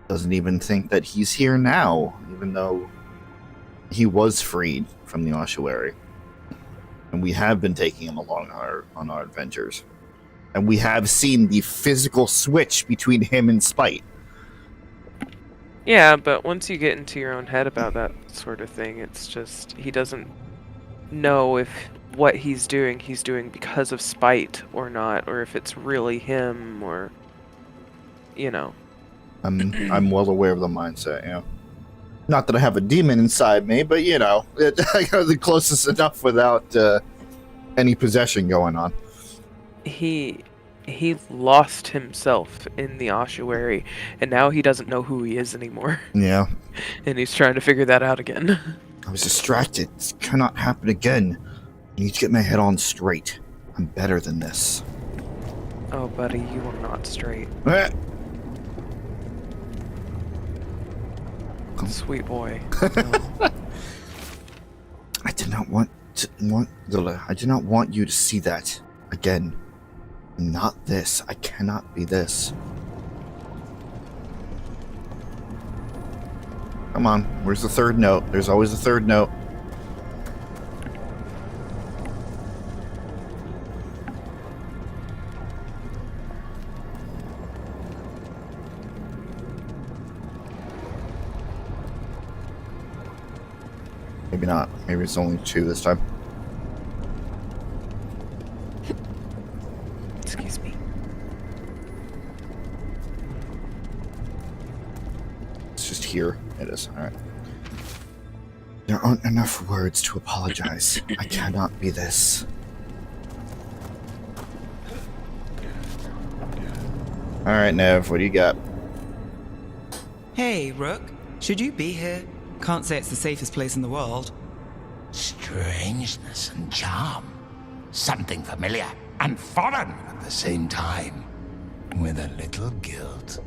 Doesn't even think that he's here now, even though he was freed from the ossuary. And we have been taking him along on our adventures. And we have seen the physical switch between him and Spite. Yeah, but once you get into your own head about that sort of thing, it's just he doesn't know if what he's doing because of spite or not, or if it's really him, or I'm well aware of the mindset, yeah. Not that I have a demon inside me, but I got the closest enough without any possession going on. He lost himself in the ossuary, and now he doesn't know who he is anymore. Yeah. And he's trying to figure that out again. I was distracted. This cannot happen again. I need to get my head on straight. I'm better than this. Oh, buddy, you are not straight. Sweet boy. I did not want you to see that again. I'm not this. I cannot be this. Come on. Where's the third note? There's always a third note. Maybe not. Maybe it's only 2 this time. Excuse me. It's just here. It is. Alright. There aren't enough words to apologize. I cannot be this. Alright, Nev, what do you got? Hey, Rook. Should you be here? Can't say it's the safest place in the world. Strangeness and charm. Something familiar and foreign at the same time. With a little guilt.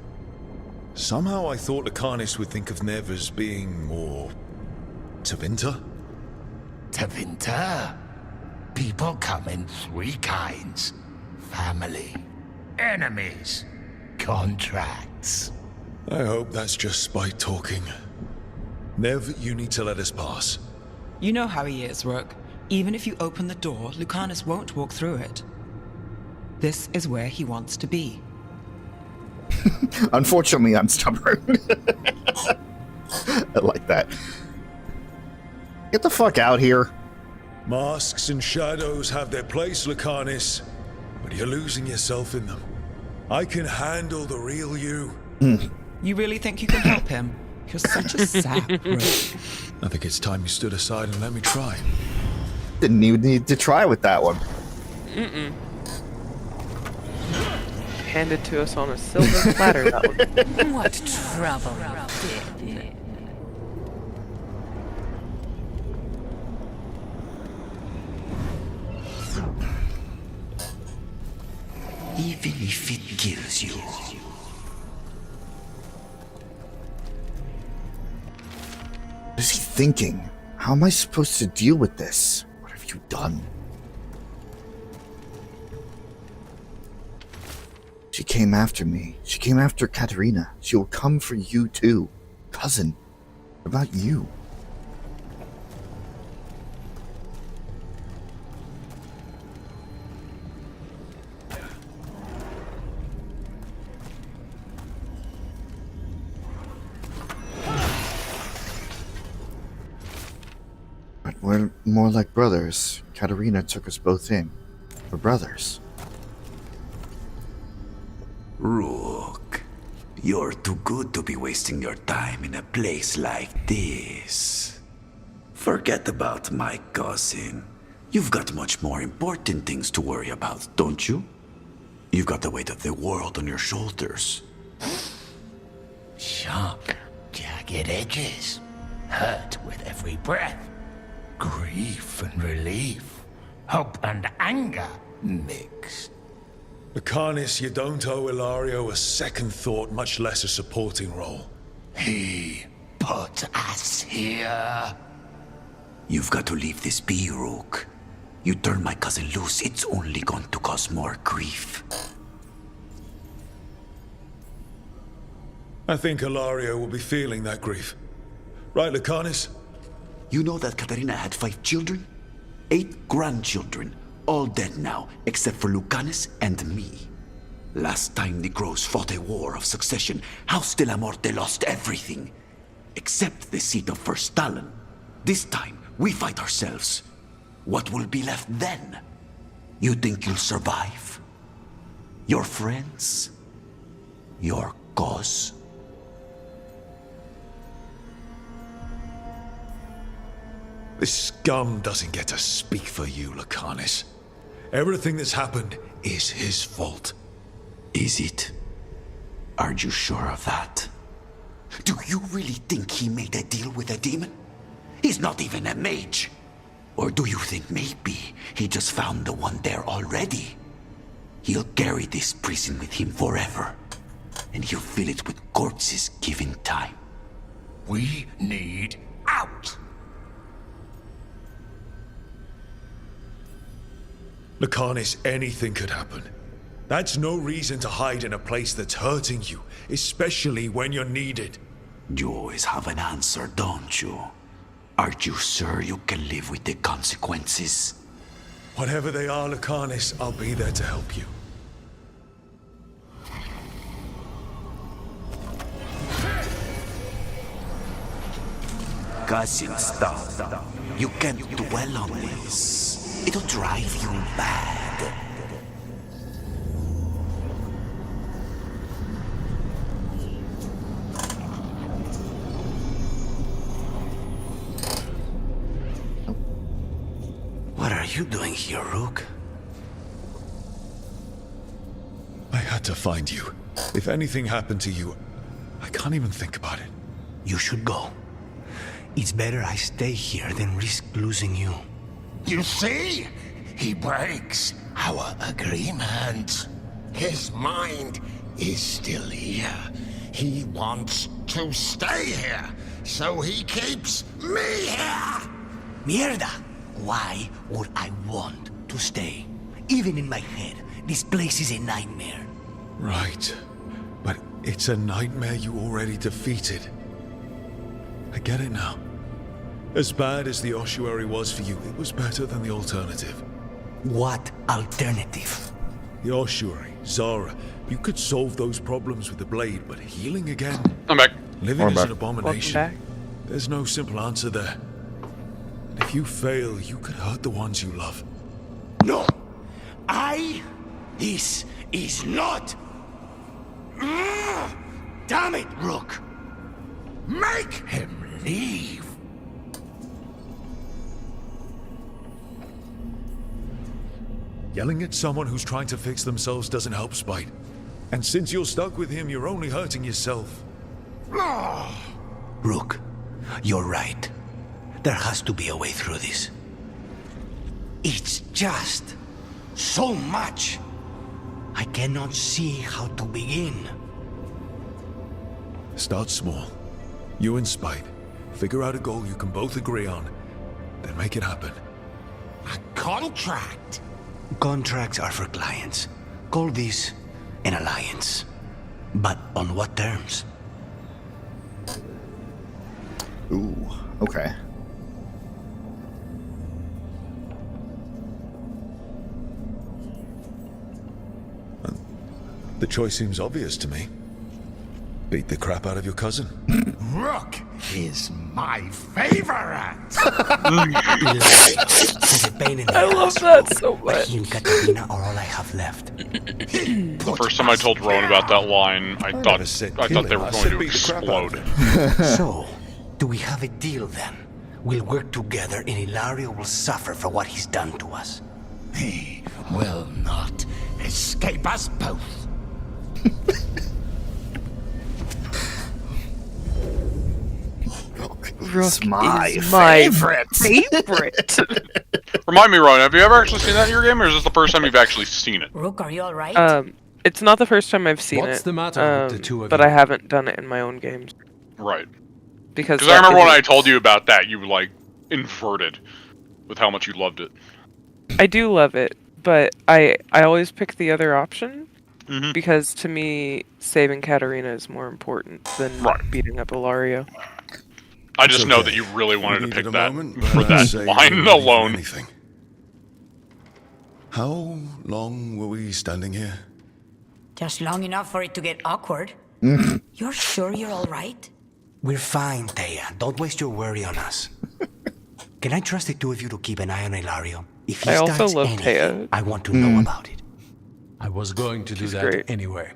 Somehow I thought Lucanus would think of Nev as being more... Tevinter? Tevinter? People come in 3 kinds. Family. Enemies. Contracts. I hope that's just Spite talking. Nev, you need to let us pass. You know how he is, Rook. Even if you open the door, Lucanus won't walk through it. This is where he wants to be. Unfortunately, I'm stubborn. I like that. Get the fuck out here. Masks and shadows have their place, Lucanus, but you're losing yourself in them. I can handle the real you. You really think you can help him? You're such a sap, Rook. I think it's time you stood aside and let me try. Didn't even need to try with that one. Handed to us on a silver platter, that one. What trouble did. Even if it kills you. What is he thinking? How am I supposed to deal with this? What have you done? She came after me. She came after Katerina. She will come for you too. Cousin, what about you? But we're more like brothers. Katerina took us both in. We're brothers. Rook, you're too good to be wasting your time in a place like this. Forget about my cousin. You've got much more important things to worry about, don't you? You've got the weight of the world on your shoulders. Sharp, jagged edges. Hurt with every breath. Grief and relief. Hope and anger mixed. Lucanus, you don't owe Ilario a second thought, much less a supporting role. He put us here. You've got to leave this be, Rook. You turn my cousin loose, it's only going to cause more grief. I think Ilario will be feeling that grief. Right, Lucanus? You know that Katerina had 5 children? 8 grandchildren. All dead now, except for Lucanus and me. Last time the Grows fought a war of succession, House de la Morte lost everything. Except the seat of First Stalin. This time, we fight ourselves. What will be left then? You think you'll survive? Your friends? Your cause? This scum doesn't get to speak for you, Lucanus. Everything that's happened is his fault. Is it? Are you sure of that? Do you really think he made a deal with a demon? He's not even a mage. Or do you think maybe he just found the one there already? He'll carry this prison with him forever. And he'll fill it with corpses given time. We need out! Lucanus, anything could happen. That's no reason to hide in a place that's hurting you, especially when you're needed. You always have an answer, don't you? Are you sure you can live with the consequences? Whatever they are, Lucanus, I'll be there to help you. Cousin, stop. You can't dwell on this. It'll drive you mad. What are you doing here, Rook? I had to find you. If anything happened to you, I can't even think about it. You should go. It's better I stay here than risk losing you. You see? He breaks our agreement. His mind is still here. He wants to stay here, so he keeps me here! Mierda! Why would I want to stay? Even in my head, this place is a nightmare. Right. But it's a nightmare you already defeated. I get it now. As bad as the ossuary was for you, it was better than the alternative. What alternative? The ossuary, Zara. You could solve those problems with the blade, but healing again? I'm back. Living is an abomination. There's no simple answer there. If you fail, you could hurt the ones you love. No! This is not... Damn it, Rook! Make him leave! Yelling at someone who's trying to fix themselves doesn't help Spite. And since you're stuck with him, you're only hurting yourself. Rook, you're right. There has to be a way through this. It's just so much. I cannot see how to begin. Start small. You and Spite. Figure out a goal you can both agree on. Then make it happen. A contract? Contracts are for clients. Call this an alliance. But on what terms? Ooh, okay. The choice seems obvious to me. Beat the crap out of your cousin. Rook is my favorite! I love that so much. He and Katerina are all I have left. The first time I told Rowan about that line, I thought they were going to explode. So, do we have a deal then? We'll work together and Ilario will suffer for what he's done to us. He will not escape us both. Rook my is favorite. my favorite. Remind me, Ron, have you ever actually seen that in your game, or is this the first time you've actually seen it? Rook, are you alright? It's not the first time I've seen it. What's the matter with the two of but you? I haven't done it in my own games. Right. Because I remember when I told you about that, you were like inverted with how much you loved it. I do love it, but I always pick the other option because to me, saving Katarina is more important than beating up Ilario. I just know that you really wanted to pick that for that line alone. Anything. How long were we standing here? Just long enough for it to get awkward. You're sure you're alright? We're fine, Thea. Don't waste your worry on us. Can I trust the two of you to keep an eye on Ilario? If he I also starts love anything, Thea. I want to know about it. I was going to do that great. anyway.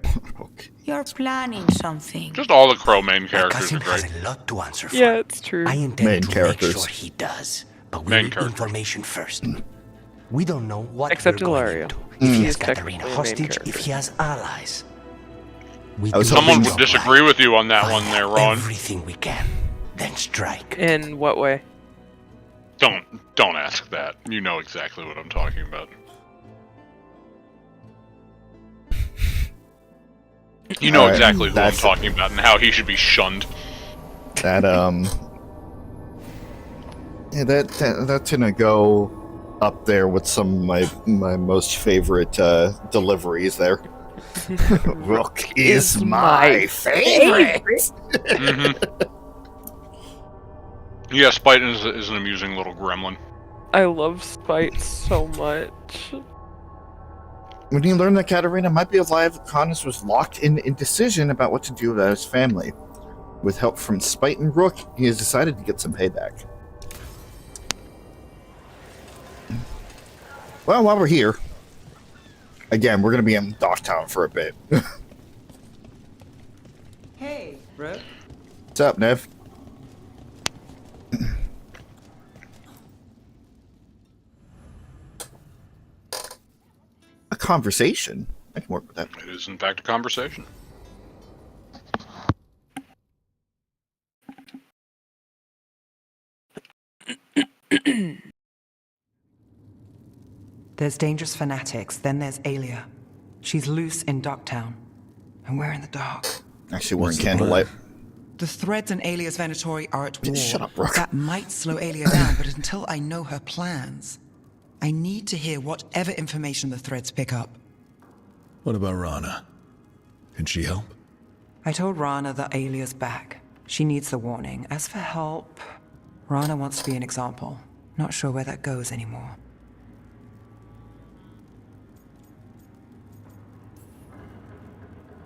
You're planning something. Just all the Crow main characters Cousin are great. has a lot to answer for. Yeah, it's true. I intend Main to characters. make sure he does. But we Main need characters. information first. We don't know what Except we're going Ilario. into. If he He has is Katarina technically a main hostage, character. if he has allies. We I was do Someone our would job disagree right. with you on that one Find there, out Ron. Everything we can, then strike. In what way? Don't ask that. You know exactly what I'm talking about. You know Alright, exactly who I'm that's- talking about and how he should be shunned. That yeah, that's gonna go up there with some of my most favorite deliveries there. Rook is my favorite. Yeah, Spite is an amusing little gremlin. I love Spite so much. When he learned that Katarina might be alive, Connus was locked in indecision about what to do about his family. With help from Spite and Rook, he has decided to get some payback. Well, while we're here, again, we're going to be in Dogtown for a bit. Hey, Rook. What's up, Nev? A conversation? I can work with that. It is, in fact, a conversation. There's dangerous fanatics, then there's Alia. She's loose in Docktown, and we're in the dark. Actually, we're in candlelight. The threads in Alia's Venetori are at war. Shut up, Rook. That might slow Alia down, but until I know her plans, I need to hear whatever information the threads pick up. What about Rana? Can she help? I told Rana that Alia's back. She needs the warning. As for help, Rana wants to be an example. Not sure where that goes anymore.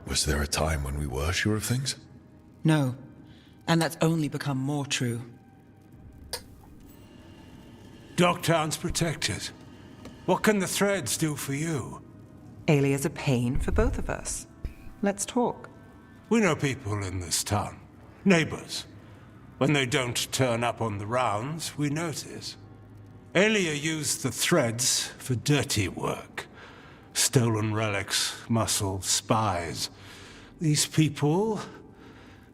Was there a time when we were sure of things? No, and that's only become more true. Docktown's protected. What can the threads do for you? Alia's a pain for both of us. Let's talk. We know people in this town. Neighbors. When they don't turn up on the rounds, we notice. Alia used the threads for dirty work. Stolen relics, muscle, spies. These people,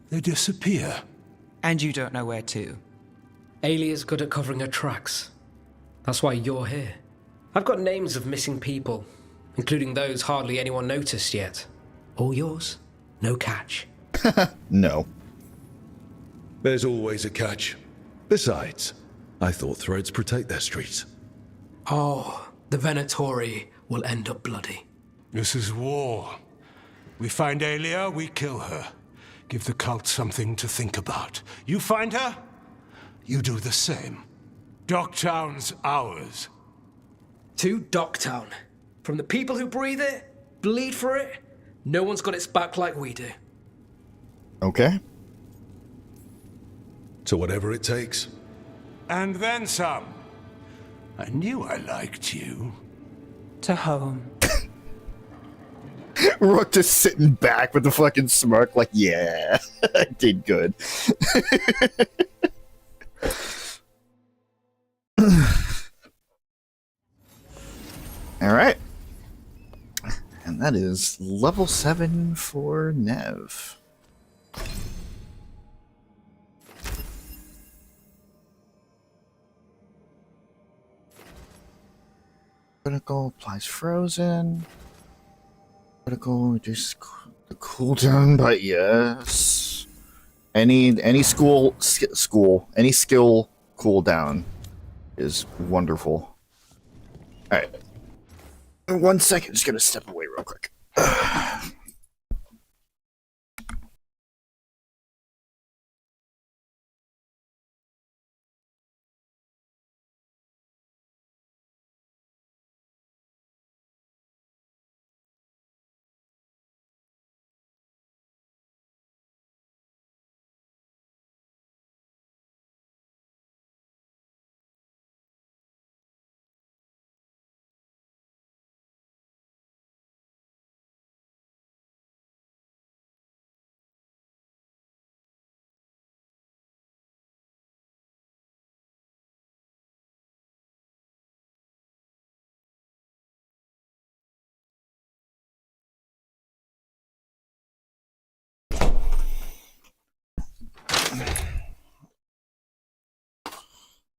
they disappear. And you don't know where to. Alia's good at covering her tracks. That's why you're here. I've got names of missing people, including those hardly anyone noticed yet. All yours, no catch. No. There's always a catch. Besides, I thought threads protect their streets. Oh, the Venetori will end up bloody. This is war. We find Alia, we kill her. Give the cult something to think about. You find her, you do the same. Docktown's ours. To Docktown. From the people who breathe it, bleed for it, no one's got its back like we do. Okay. To whatever it takes. And then some. I knew I liked you. To home. Rook just sitting back with the fucking smirk like, yeah, I did good. Alright. And that is level 7 for Nev. Critical applies frozen. Critical reduces the cooldown, but yes. Any skill cooldown is wonderful. Alright. 1 second, just gonna step away real quick.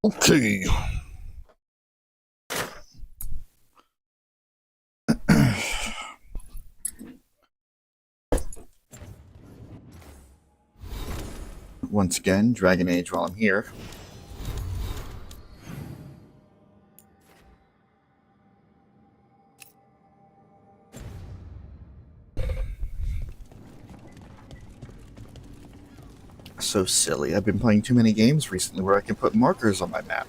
Okay. Once again, Dragon Age while I'm here. So silly. I've been playing too many games recently where I can put markers on my map.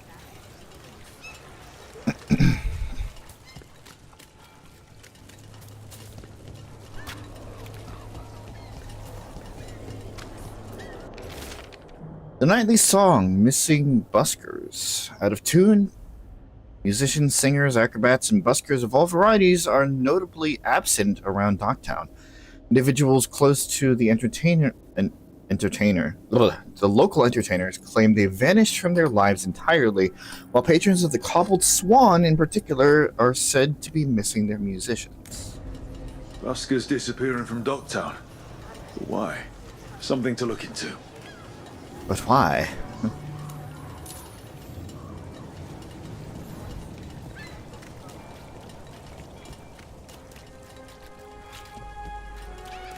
The nightly song, Missing Buskers. Out of tune, musicians, singers, acrobats, and buskers of all varieties are notably absent around Docktown. Individuals close to the the local entertainers claim they vanished from their lives entirely, while patrons of the Cobbled Swan in particular are said to be missing their musicians. Buskers disappearing from Docktown. But why? Something to look into. But why?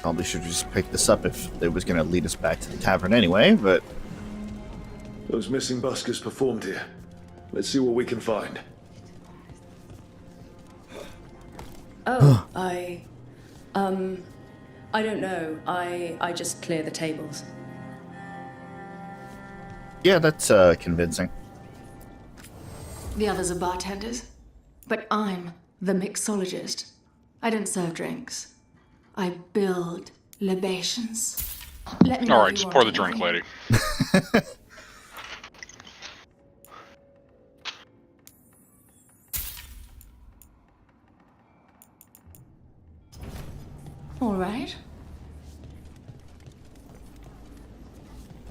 Probably should have just picked this up if it was going to lead us back to the tavern anyway, but... Those missing buskers performed here. Let's see what we can find. Oh, I don't know. I just clear the tables. Yeah, that's convincing. The others are bartenders, but I'm the mixologist. I don't serve drinks. I build libations. Let me know. Alright, just pour the drink, lady. All right.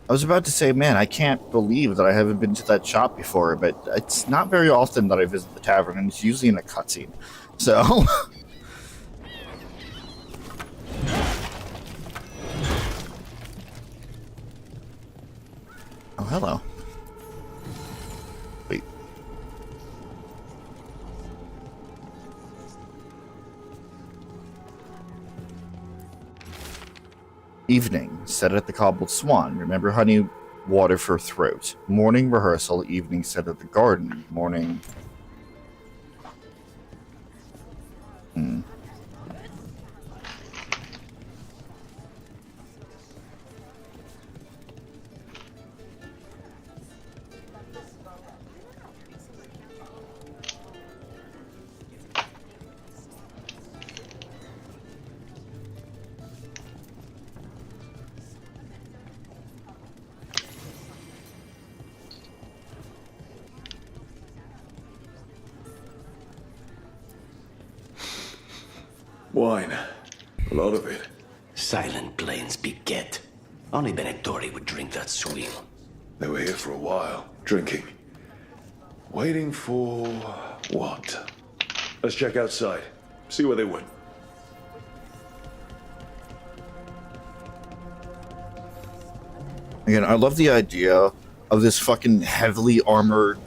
I was about to say, man, I can't believe that I haven't been to that shop before, but it's not very often that I visit the tavern, and it's usually in a cutscene. So... Oh, hello. Wait. Evening, set at the Cobbled Swan. Remember honey, water for throat. Morning rehearsal, evening set at the garden. Morning... Wine. A lot of it. Silent plains beget. Only Venetori would drink that swill. They were here for a while, drinking. Waiting for... what? Let's check outside. See where they went. Again, I love the idea of this fucking heavily armored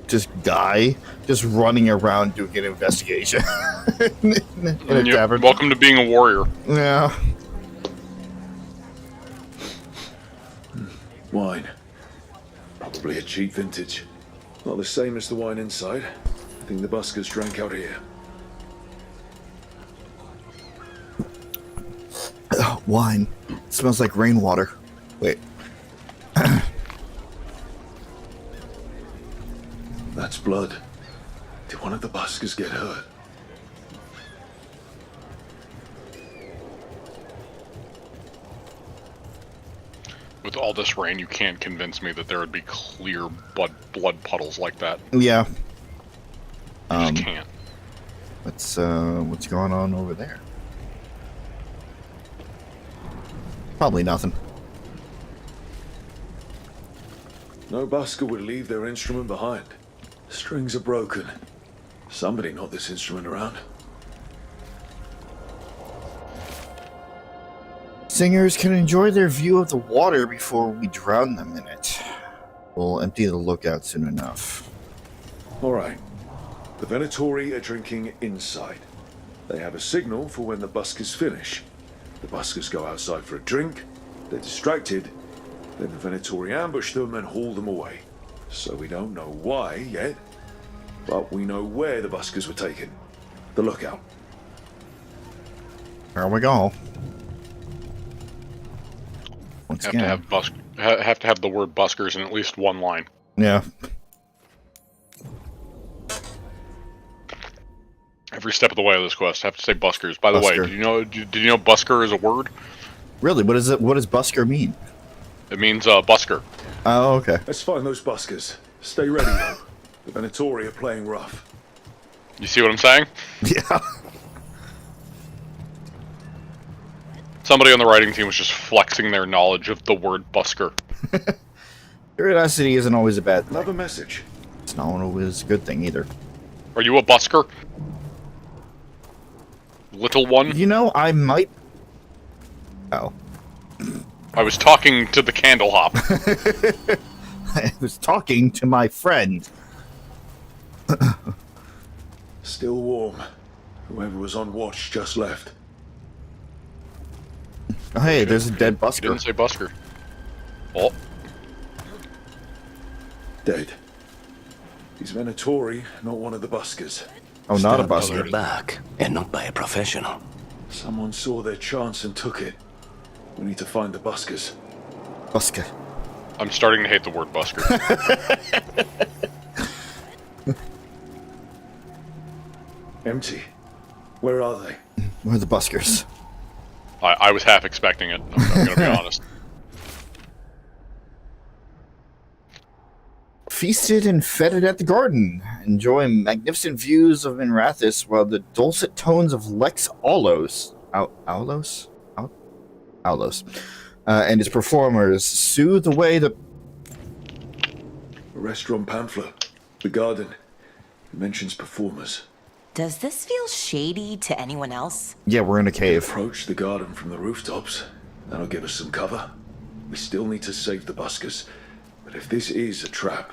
just guy just running around doing an investigation in a tavern. Welcome to being a warrior. Yeah. Wine. Probably a cheap vintage. Not the same as the wine inside. I think the buskers drank out here. Wine. It smells like rainwater. Wait. That's blood. Did one of the buskers get hurt? With all this rain, you can't convince me that there would be clear blood puddles like that. Yeah. You just can't. What's going on over there? Probably nothing. No busker would leave their instrument behind. Strings are broken. Somebody knocked this instrument around. Singers can enjoy their view of the water before we drown them in it. We'll empty the lookout soon enough. Alright. The Venetori are drinking inside. They have a signal for when the buskers finish. The buskers go outside for a drink, they're distracted, then the Venetori ambush them and haul them away. So we don't know why yet, but we know where the buskers were taken. The lookout. Here we go. Once Have again. to have the word buskers in at least one line. Yeah. Every step of the way of this quest, have to say buskers. By the way, Busker. did you know busker is a word? Really? What is it? What does busker mean? It means busker. Oh, okay. Let's find those buskers. Stay ready though. The Venetori are playing rough. You see what I'm saying? Yeah. Somebody on the writing team was just flexing their knowledge of the word busker. Curiosity isn't always a bad thing. Another message. It's not always a good thing either. Are you a busker? Little one? You know, I might... Oh. I was talking to the candle hop. I was talking to my friend. Still warm. Whoever was on watch just left. Oh, hey, there's a dead busker. You didn't say busker. Oh. Dead. He's Venetori, not one of the buskers. Oh, not a Stabbed on busker. your back, and not by a professional. Someone saw their chance and took it. We need to find the buskers. Busker. I'm starting to hate the word busker. Empty. Where are they? Where are the buskers? I was half expecting it. I'm gonna be honest. Feasted and feted at the garden, enjoying magnificent views of Minrathis while the dulcet tones of Lex Aulos and his performers soothe away the... A restaurant pamphlet. The garden. It mentions performers. Does this feel shady to anyone else? Yeah, we're in a cave. Approach the garden from the rooftops. That'll give us some cover. We still need to save the buskers. But if this is a trap,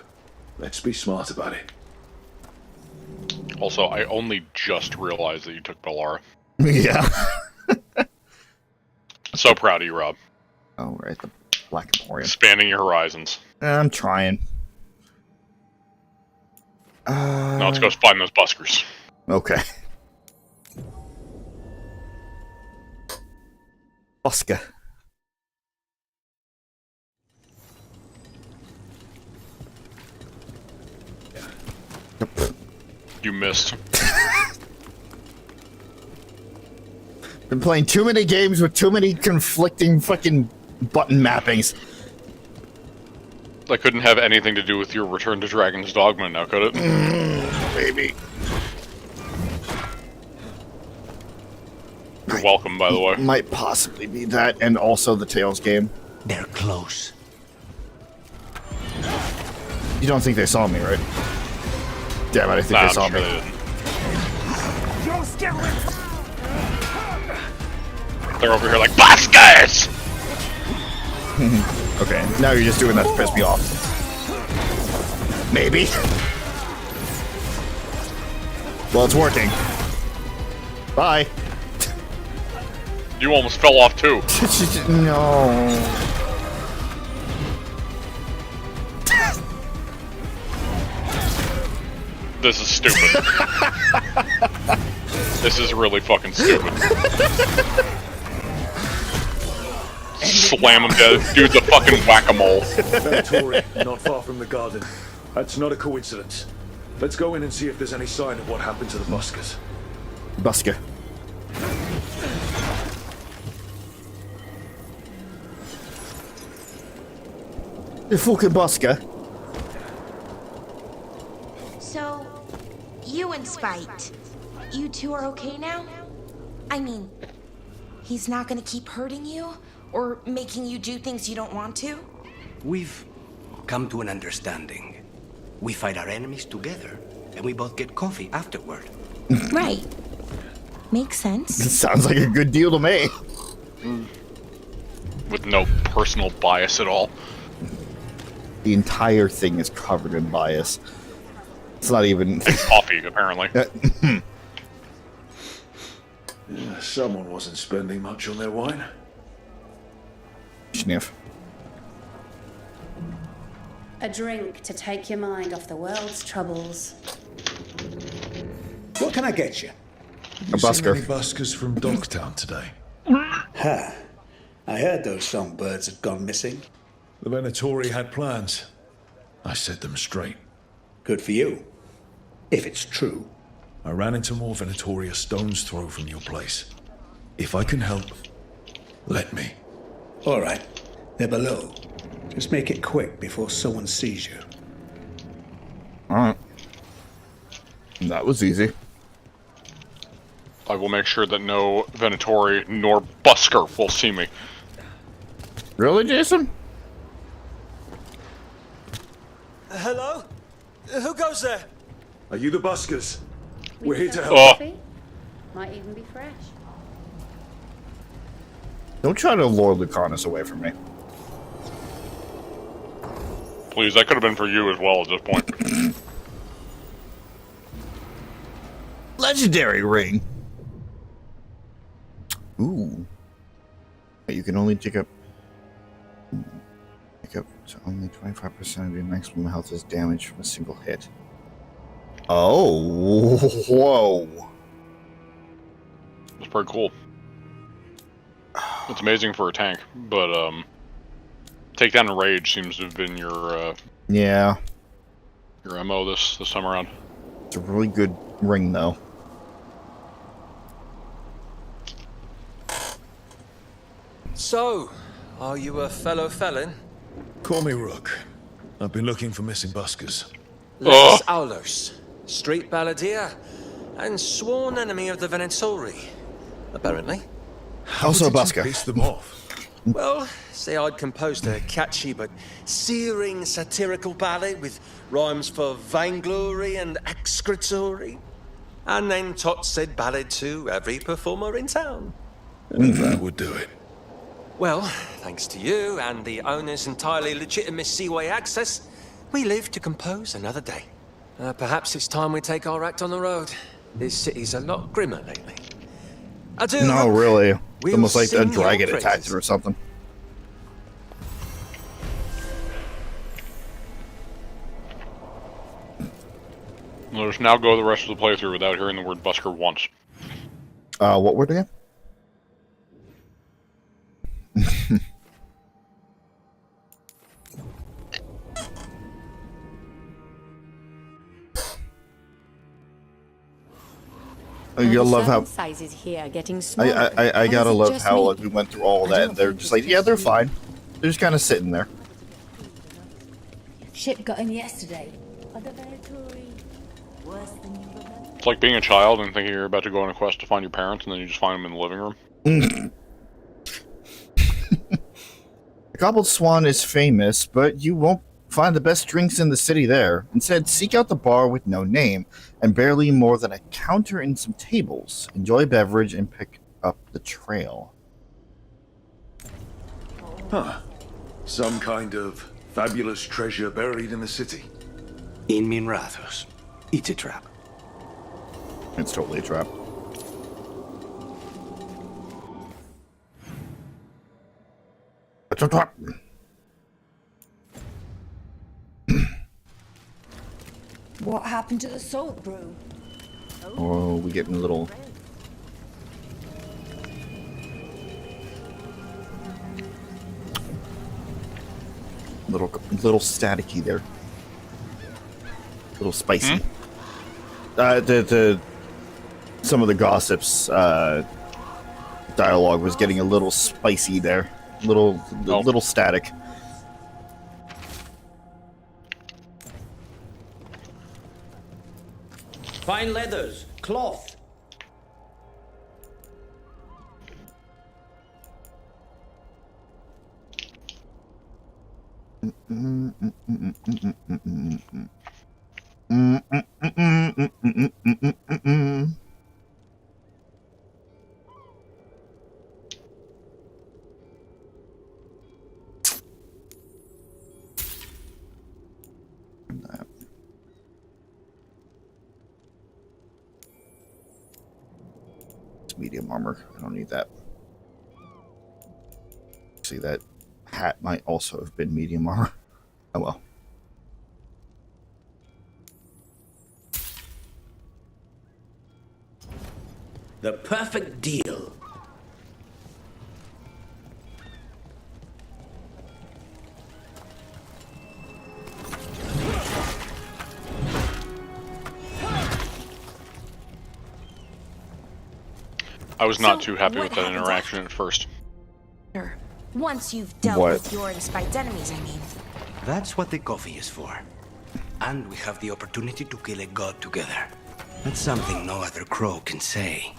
let's be smart about it. Also, I only just realized that you took Bellara. Yeah. So proud of you, Rob. Oh, right, the Black Emporium. Expanding your horizons. I'm trying. Now let's go find those buskers. Okay. Busker. You missed. Been playing too many games with too many conflicting fucking button mappings. That couldn't have anything to do with your Return to Dragon's Dogma, now could it? Maybe. You're welcome, by the way. Might possibly be that, and also the Tales game. They're close. You don't think they saw me, right? Damn it, I think they saw me. They're over here like, buskers! Okay, now you're just doing that to piss me off. Maybe. Well, it's working. Bye. You almost fell off too. No. This is stupid. This is really fucking stupid. Slam him dead. Dude's a fucking whack-a-mole. Venetori, not far from the garden. That's not a coincidence. Let's go in and see if there's any sign of what happened to the buskers. Busker. The fucking busker. So, you and Spite, you two are okay now? I mean, he's not gonna keep hurting you? Or making you do things you don't want to? We've come to an understanding. We fight our enemies together, and we both get coffee afterward. Right. Makes sense. Sounds like a good deal to me. With no personal bias at all. The entire thing is covered in bias. It's not even... coffee, apparently. Yeah, someone wasn't spending much on their wine. Sniff. A drink to take your mind off the world's troubles. What can I get you? You seen any buskers from Dogtown today? Ha! I heard those songbirds had gone missing. The Venetori had plans. I set them straight. Good for you. If it's true. I ran into more Venetori a stone's throw from your place. If I can help, let me. All right. They're below. Just make it quick before someone sees you. Alright. That was easy. I will make sure that no Venetori nor busker will see me. Really, Jason? Hello? Who goes there? Are you the buskers? We're here to Oh. help. Might even be fresh. Don't try to lure Lucanus away from me. Please, that could have been for you as well at this point. Legendary ring. Ooh. You can only take up to only 25% of your maximum health is damaged from a single hit. Oh, whoa. That's pretty cool. It's amazing for a tank, but takedown and rage seems to have been your Yeah. your MO this time around. It's a really good ring though. So, are you a fellow felon? Call me Rook. I've been looking for missing buskers. Lex Aulos, street balladeer, and sworn enemy of the Venetori, apparently. Also a busker. Piss them off. Well, say I'd composed a catchy but searing satirical ballad with rhymes for vainglory and excretory, and then tot said ballad to every performer in town. And that would do it. Well, thanks to you and the owner's entirely legitimate seaway access, we live to compose another day. Perhaps it's time we take our act on the road. This city's a lot grimmer lately. No, really. It's We'll almost like a sing your dragon praises. attacked it or something. Let us now go the rest of the playthrough without hearing the word busker once. What word again? You'll love how sizes here getting smaller. I gotta Or is it love just how me? like we went through all that and they're just like, yeah, they're fine. They're just kind of sitting there. Ship got in yesterday. Are the Venetori worse than you remember? It's like being a child and thinking you're about to go on a quest to find your parents and then you just find them in the living room. The Gobbled Swan is famous, but you won't find the best drinks in the city there. Instead, seek out the bar with no name and barely more than a counter and some tables. Enjoy a beverage and pick up the trail. Huh. Some kind of fabulous treasure buried in the city. In Minrathos. It's a trap. It's totally a trap. It's a trap. What happened to the salt brew? Oh, we getting a little. Little staticky there. Little spicy. Some of the gossips dialogue was getting a little spicy there. Little static. Fine leathers, cloth. It's medium armor. I don't need that. See, that hat might also have been medium armor. Oh well. The perfect deal. I was not too happy with that interaction at first. Once you've dealt with your and Spite's enemies, I mean. That's what the coffee is for. And we have the opportunity to kill a god together. That's something no other crow can say.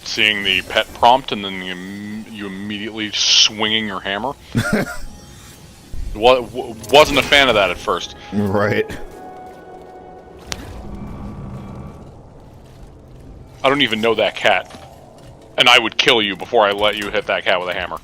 Seeing the pet prompt and then you immediately swinging your hammer. Wasn't a fan of that at first. Right. I don't even know that cat. And I would kill you before I let you hit that cat with a hammer.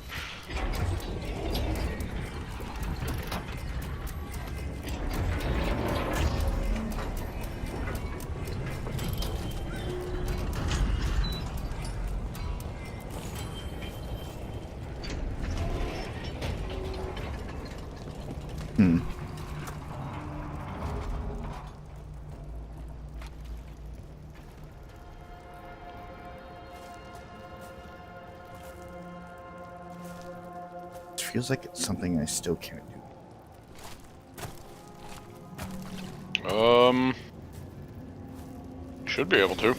Feels like it's something I still can't do. Should be able to.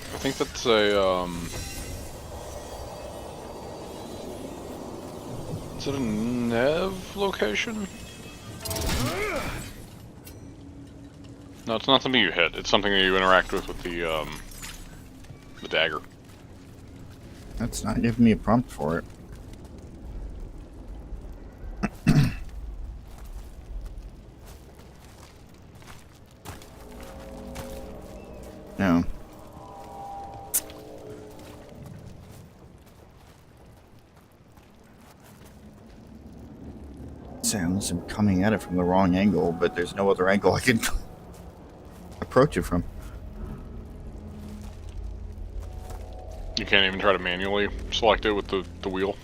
I think that's a, is it a Nev location? No, it's not something you hit. It's something that you interact with the dagger. That's not giving me a prompt for it. No. Sounds I'm coming at it from the wrong angle, but there's no other angle I can approach it from. You can't even try to manually select it with the wheel.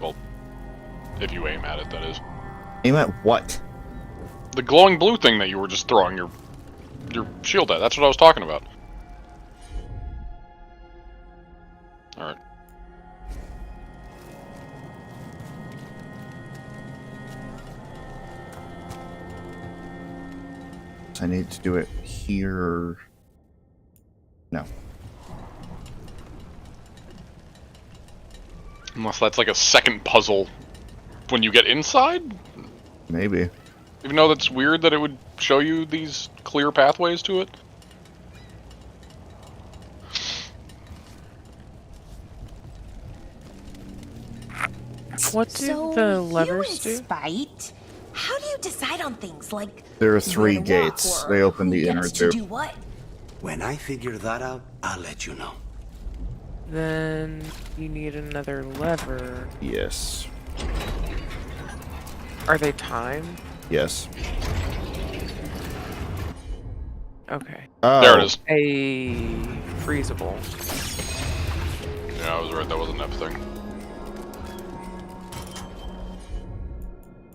Well, if you aim at it, that is. Aim at what? The glowing blue thing that you were just throwing your shield at. That's what I was talking about. Alright. I need to do it here. No. Unless that's like a second puzzle when you get inside? Maybe. Even though that's weird that it would show you these clear pathways to it. What do the levers do? Spite? How do you decide on things like There are 3 where to walk gates. or They open who the inner gets to two. do what? When I figure that out, I'll let you know. Then you need another lever. Yes. Are they timed? Yes. Okay. Oh. There it is. A freezable. Yeah, I was right. That was an F thing.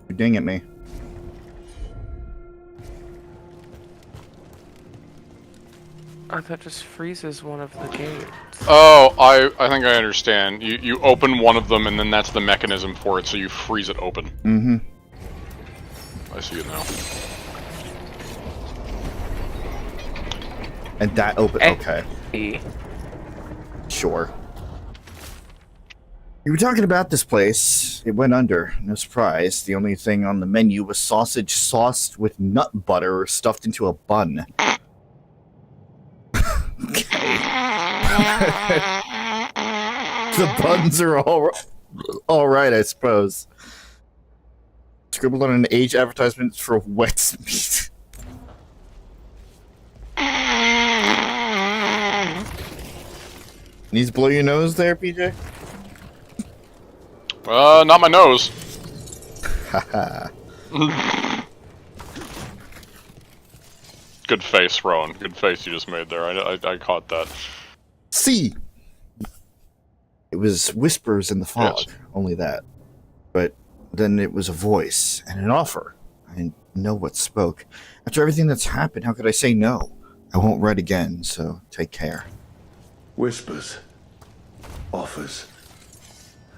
You're ding at me. I thought just freezes one of the gates. Oh, I think I understand. You open one of them, and then that's the mechanism for it, so you freeze it open. Mm-hmm. I see it now. And that open. Okay. Sure. You were talking about this place. It went under. No surprise. The only thing on the menu was sausage sauced with nut butter stuffed into a bun. The buns are all right, I suppose. Scribbled on an age advertisement for wet meat. Needs to blow your nose there, PJ? Not my nose. Haha. Good face, Rowan. Good face you just made there. I caught that. See! It was whispers in the fog, Yes. only that. But then it was a voice and an offer. I know what spoke. After everything that's happened, how could I say no? I won't write again, so take care. Whispers. Offers.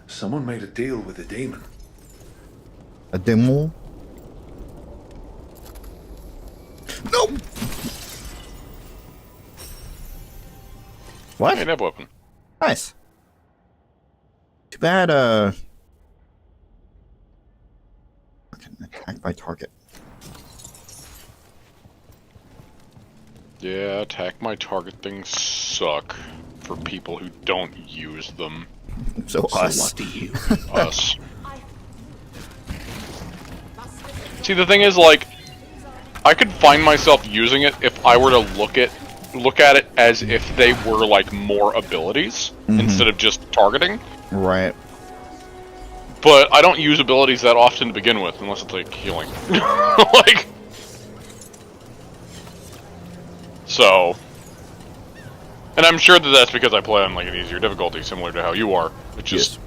Someone made a deal with a demon. A demon? No! What? Hey, nib weapon. Nice. Too bad, fucking attack by target. Yeah, attack my target things suck for people who don't use them. So us. what do you? Us. See, the thing is, like, I could find myself using it if I were to look at it as if they were like more abilities instead of just targeting. Right. But I don't use abilities that often to begin with, unless it's like healing. Like, so, and I'm sure that that's because I play on like an easier difficulty, similar to how you are. It's just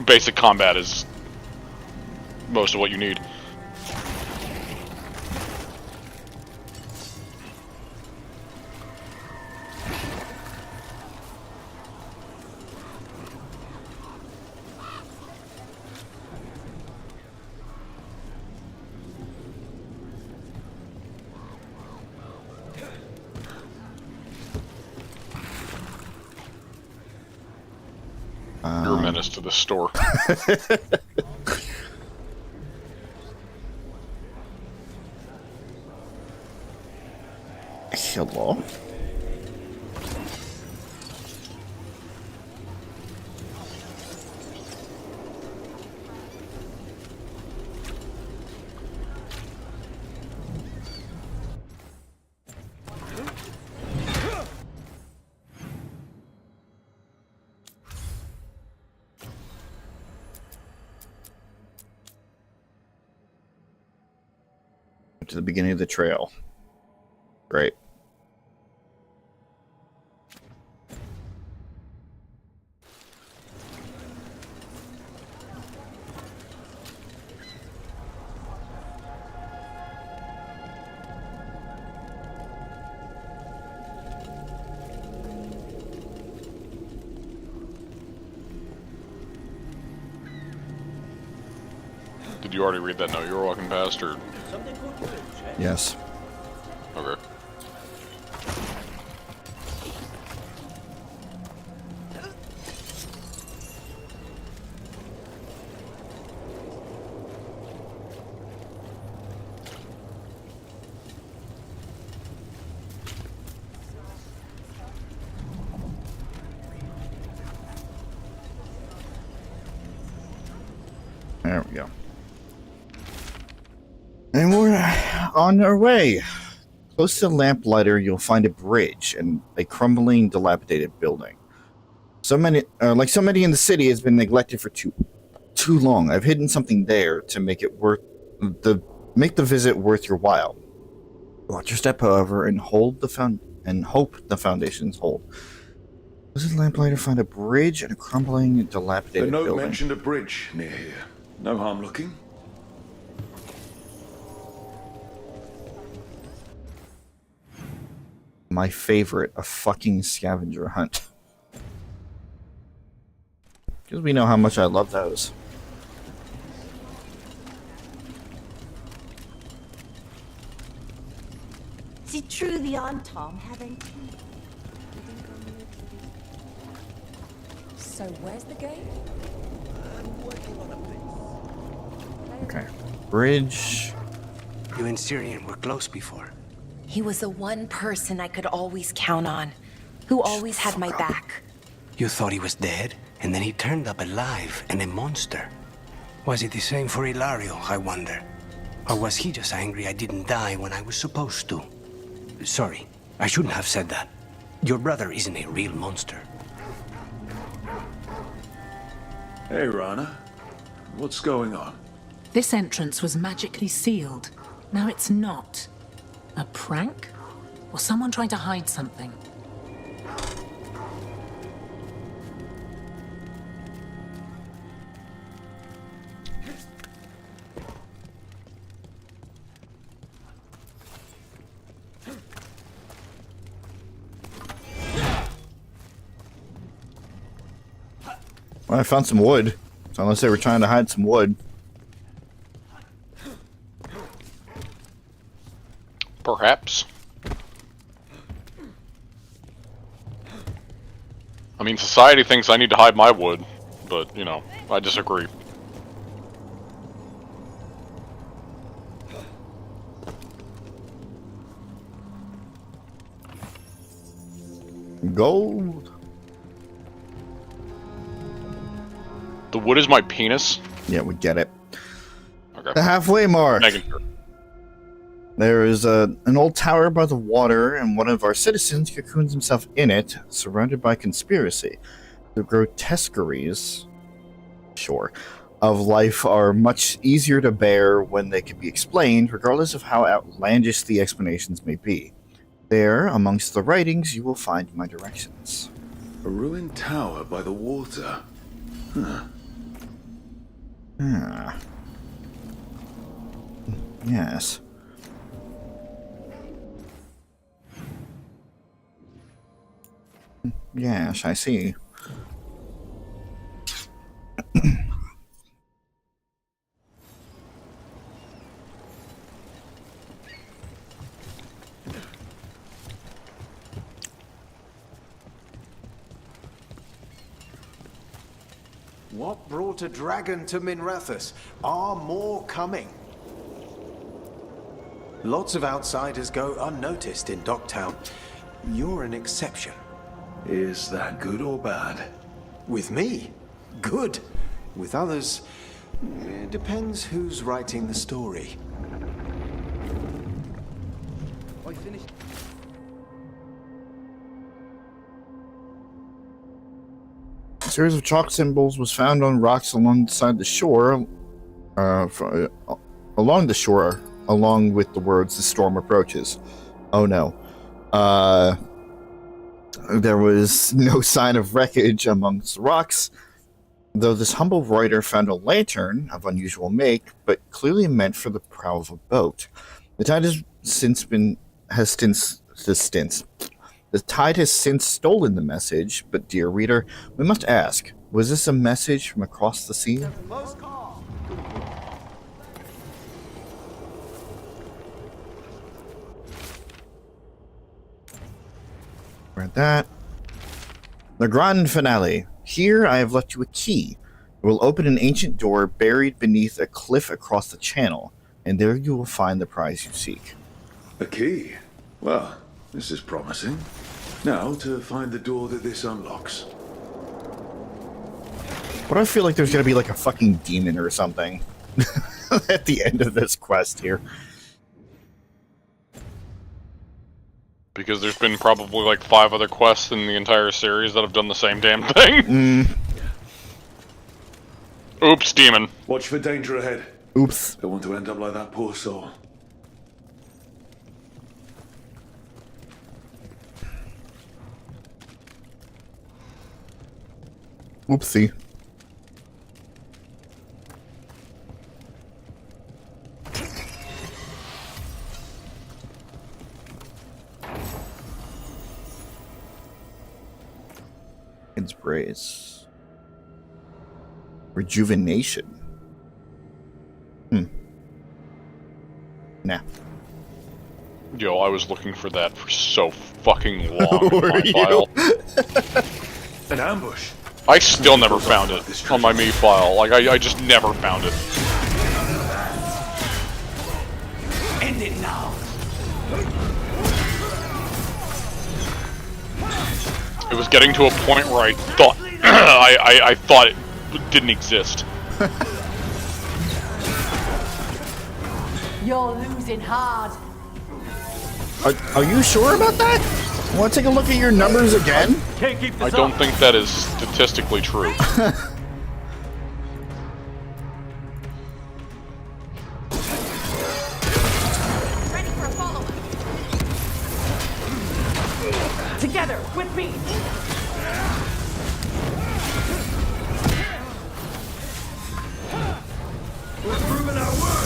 basic combat is most of what you need. You're a menace to the store. Hello? To the beginning of the trail. Great. Did you already read that note you were walking past, or? Yes. Okay. There we go. And we're on our way. Close to the lamplighter, you'll find a bridge and a crumbling, dilapidated building. Like so many in the city, has been neglected for too long. I've hidden something there to make it make the visit worth your while. Watch your step, however, and hope the foundations hold. Does the lamplighter find a bridge and a crumbling, dilapidated The note building? mentioned a bridge near here. No harm looking. My favorite, a fucking scavenger hunt. Because we know how much I love those. Sie truly on Tom, haven't you? So where's the gate? Okay. Bridge. You and Syrian were close before. He was the one person I could always count on, who always had my back. You thought he was dead, and then he turned up alive and a monster. Was it the same for Ilario, I wonder? Or was he just angry I didn't die when I was supposed to? Sorry, I shouldn't have said that. Your brother isn't a real monster. Hey, Rana. What's going on? This entrance was magically sealed. Now it's not. A prank? Or someone trying to hide something? Well, I found some wood. So unless they were trying to hide some wood. Perhaps. I mean, society thinks I need to hide my wood, but, you know, I disagree. Gold. The wood is my penis? Yeah, we get it. Okay. The halfway mark. Making sure. There is an old tower by the water, and one of our citizens cocoons himself in it, surrounded by conspiracy. The grotesqueries, sure, of life are much easier to bear when they can be explained, regardless of how outlandish the explanations may be. There, amongst the writings, you will find my directions. A ruined tower by the water. Huh. Ah. Yes. Yes, I see. What brought a dragon to Minrathous? Are more coming? Lots of outsiders go unnoticed in Docktown. You're an exception. Is that good or bad? With me? Good. With others, it depends who's writing the story. I finished. A series of chalk symbols was found on rocks alongside the shore, along with the words, "The storm approaches." Oh no. There was no sign of wreckage amongst the rocks, though this humble writer found a lantern of unusual make, but clearly meant for the prow of a boat. The tide has since stolen the message, but dear reader, we must ask, was this a message from across the sea? Read that. The grand finale. Here I have left you a key. It will open an ancient door buried beneath a cliff across the channel, and there you will find the prize you seek. A key? Well, this is promising. Now to find the door that this unlocks. But I feel like there's gonna be like a fucking demon or something at the end of this quest here. Because there's been probably like 5 other quests in the entire series that have done the same damn thing. Oops, demon. Watch for danger ahead. Oops. Don't want to end up like that poor soul. Oopsie. It's brace. Rejuvenation. Nah. Yo, I was looking for that for so fucking long in my file. An ambush. I still never found it on my me file. Like, I just never found it. End it now. It was getting to a point where I thought I thought it didn't exist. You're losing hard. Are you sure about that? Want to take a look at your numbers again? I don't think that is statistically true. Together, with me. We're proving our worth.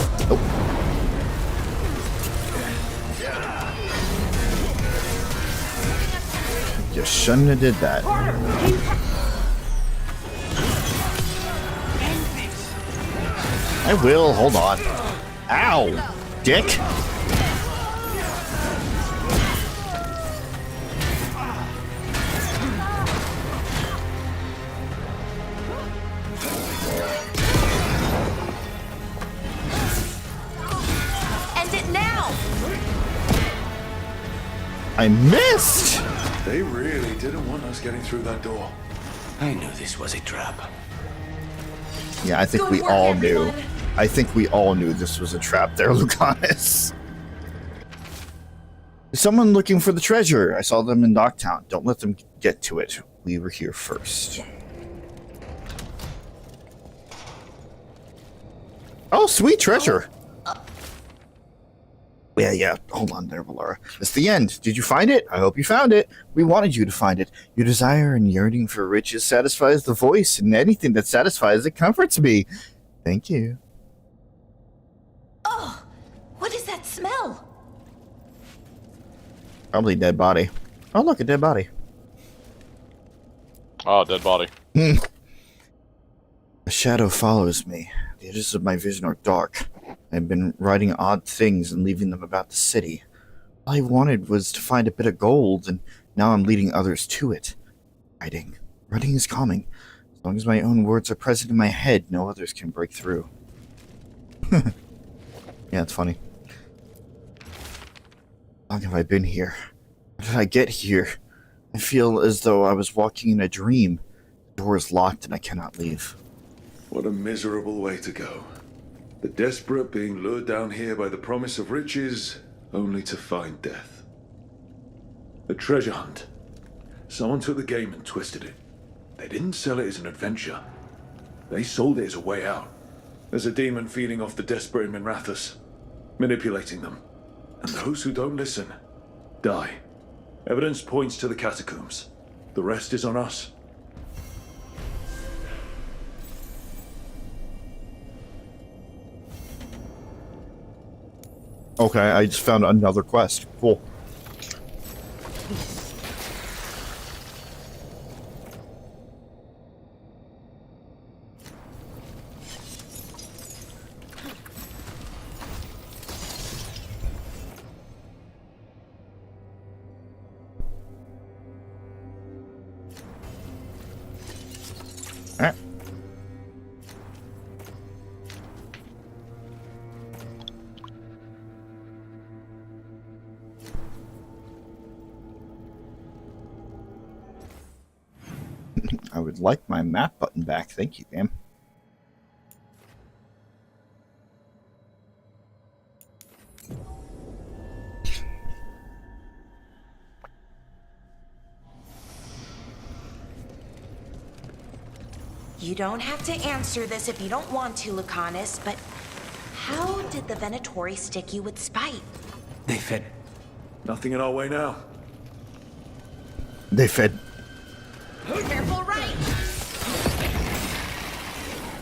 You shouldn't have did that. I will. Hold on. Ow, dick. End it now! I missed. They really didn't want us getting through that door. I knew this was a trap. Yeah, I think we all knew. I think we all knew this was a trap there, Lucanus. Is someone looking for the treasure? I saw them in Docktown. Don't let them get to it. We were here first. Oh, sweet treasure. Yeah. Hold on there, Valora. It's the end. Did you find it? I hope you found it. We wanted you to find it. Your desire and yearning for riches satisfies the voice, and anything that satisfies it comforts me. Thank you. Oh, what is that smell? Probably dead body. Oh, look, a dead body. Ah, dead body. A shadow follows me. The edges of my vision are dark. I've been writing odd things and leaving them about the city. All I wanted was to find a bit of gold, and now I'm leading others to it. Writing. Writing is calming. As long as my own words are present in my head, no others can break through. Yeah, it's funny. How long have I been here? How did I get here? I feel as though I was walking in a dream. The door is locked and I cannot leave. What a miserable way to go. The desperate being lured down here by the promise of riches, only to find death. A treasure hunt. Someone took the game and twisted it. They didn't sell it as an adventure. They sold it as a way out. As a demon feeding off the desperate in Minrathous, manipulating them. And those who don't listen, die. Evidence points to the catacombs. The rest is on us. Okay, I just found another quest. Cool. Alright. would like my map button back. Thank you, game. You don't have to answer this if you don't want to, Lucanus, but how did the Venetori stick you with spite? They fed. Nothing in our way now. They fed. Careful, right?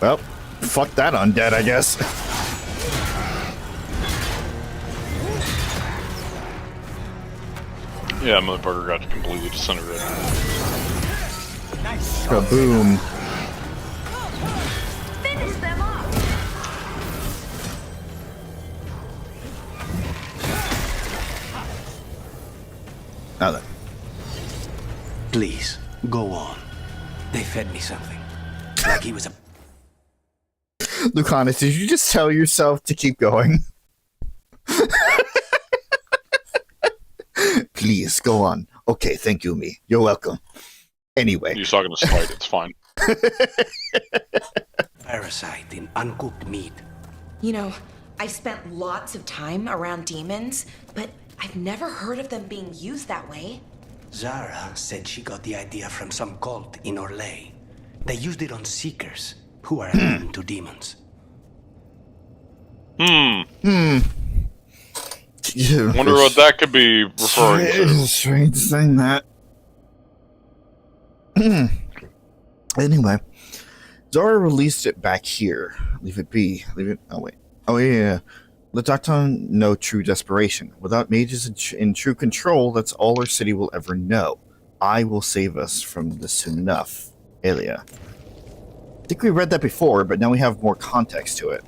Well, fuck that undead, I guess. Yeah, motherfucker got completely disintegrated. Kaboom. Finish them off. Now then. Please, go on. They fed me something. Like he was a... Lucanus, did you just tell yourself to keep going? Please, go on. Okay, thank you, me. You're welcome. Anyway. He's talking to Spite, it's fine. Parasite in uncooked meat. You know, I've spent lots of time around demons, but I've never heard of them being used that way. Zara said she got the idea from some cult in Orlais. They used it on seekers, who are immune to demons. Yeah. Wonder what that could be referring to. Strange saying that. Anyway, Zara released it back here. Leave it be. Leave it. Oh wait. Oh yeah. Let Docton know true desperation. Without mages in true control, that's all our city will ever know. I will save us from this soon enough. Elia. I think we read that before, but now we have more context to it.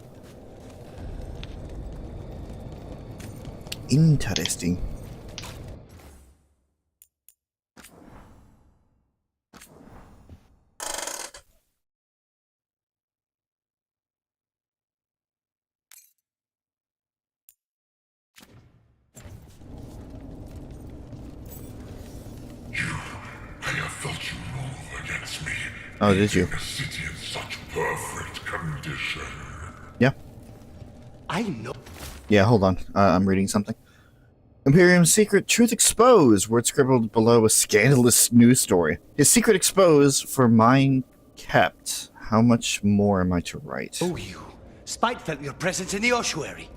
Interesting. I have felt you move against me. Oh, did you? The city in such perfect condition. Yeah. I know. Yeah, hold on. I'm reading something. Imperium's secret truth exposed. Word scribbled below a scandalous news story. His secret exposed for mine kept. How much more am I to write? Oh, you. Spite felt your presence in the ossuary.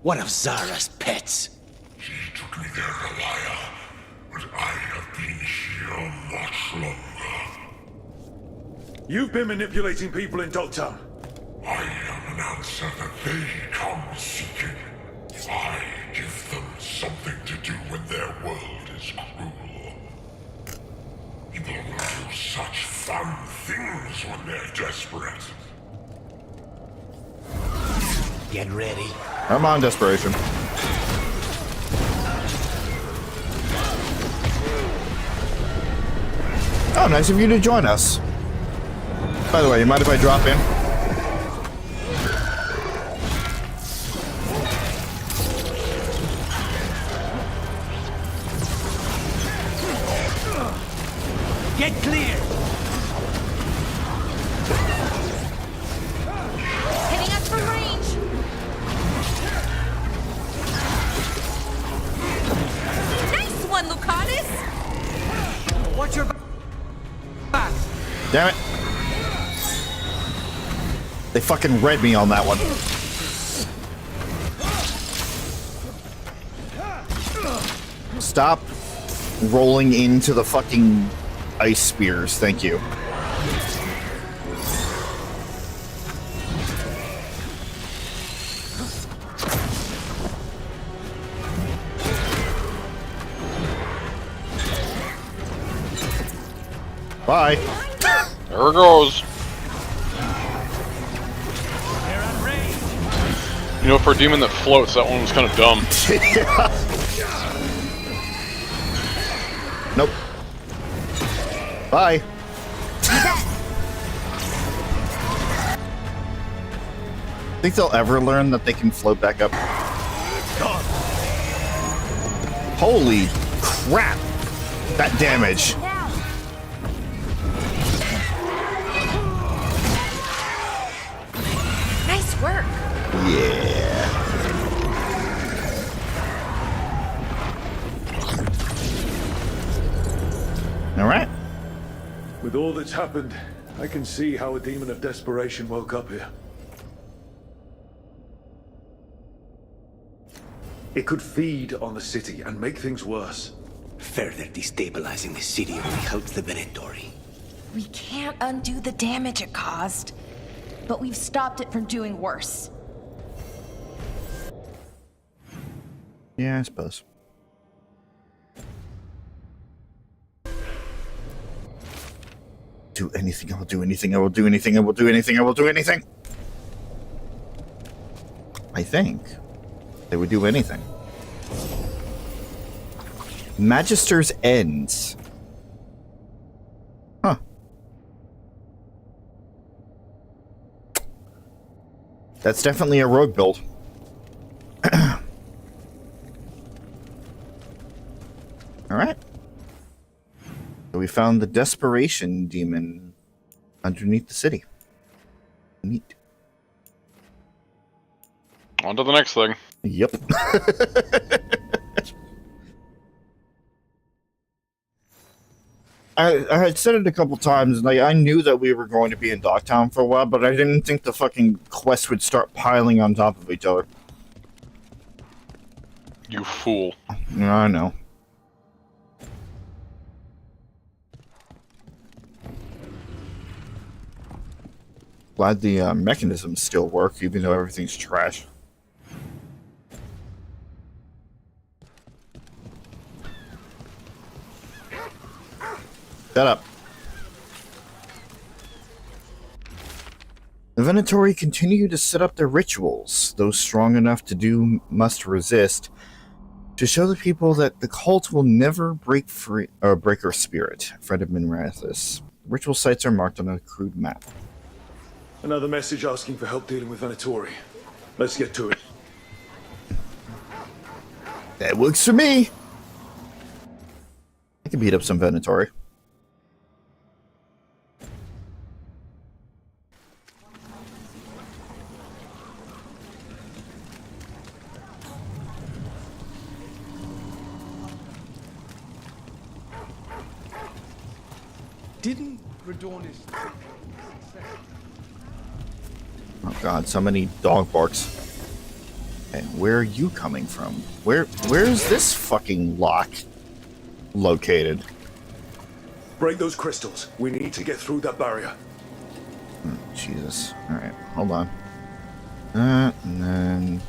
One of Zara's pets. She took me there, Elia, but I have been here much longer. You've been manipulating people in Dogtown. I am an answer that they come seeking. I give them something to do when their world is cruel. People will do such fun things when they're desperate. Get ready. I'm on desperation. Oh, nice of you to join us. By the way, you mind if I drop in? Get clear! Hitting us from range! Nice one, Lucanus! Watch your back! Damn it. They fucking read me on that one. Stop rolling into the fucking ice spears. Thank you. Bye. There it goes. You know, for a demon that floats, that one was kind of dumb. Nope. Bye. Think they'll ever learn that they can float back up? Holy crap! That damage. Yeah. All right. With all that's happened, I can see how a demon of desperation woke up here. It could feed on the city and make things worse. Further destabilizing the city only helps the Venetori. We can't undo the damage it caused, but we've stopped it from doing worse. Yeah, I suppose. Do anything, I will do anything, I will do anything, I will do anything, I will do anything. I think they would do anything. Magister's Ends. Huh. That's definitely a rogue build. Alright. So we found the Desperation Demon underneath the city. Neat. On to the next thing. Yep. I had said it a couple times, and I knew that we were going to be in Dogtown for a while, but I didn't think the fucking quests would start piling on top of each other. You fool. I know. Glad the mechanisms still work, even though everything's trash. Shut up. The Venetori continue to set up their rituals. Those strong enough to do must resist, to show the people that the cult will never break free or break our spirit. Fred of Minrathis. Ritual sites are marked on a crude map. Another message asking for help dealing with Venetori. Let's get to it. That works for me. I can beat up some Venetori. Didn't Radornis... Oh god, so many dog barks. And where are you coming from? Where is this fucking lock located? Break those crystals. We need to get through that barrier. Oh, Jesus. Alright, hold on. That, and then...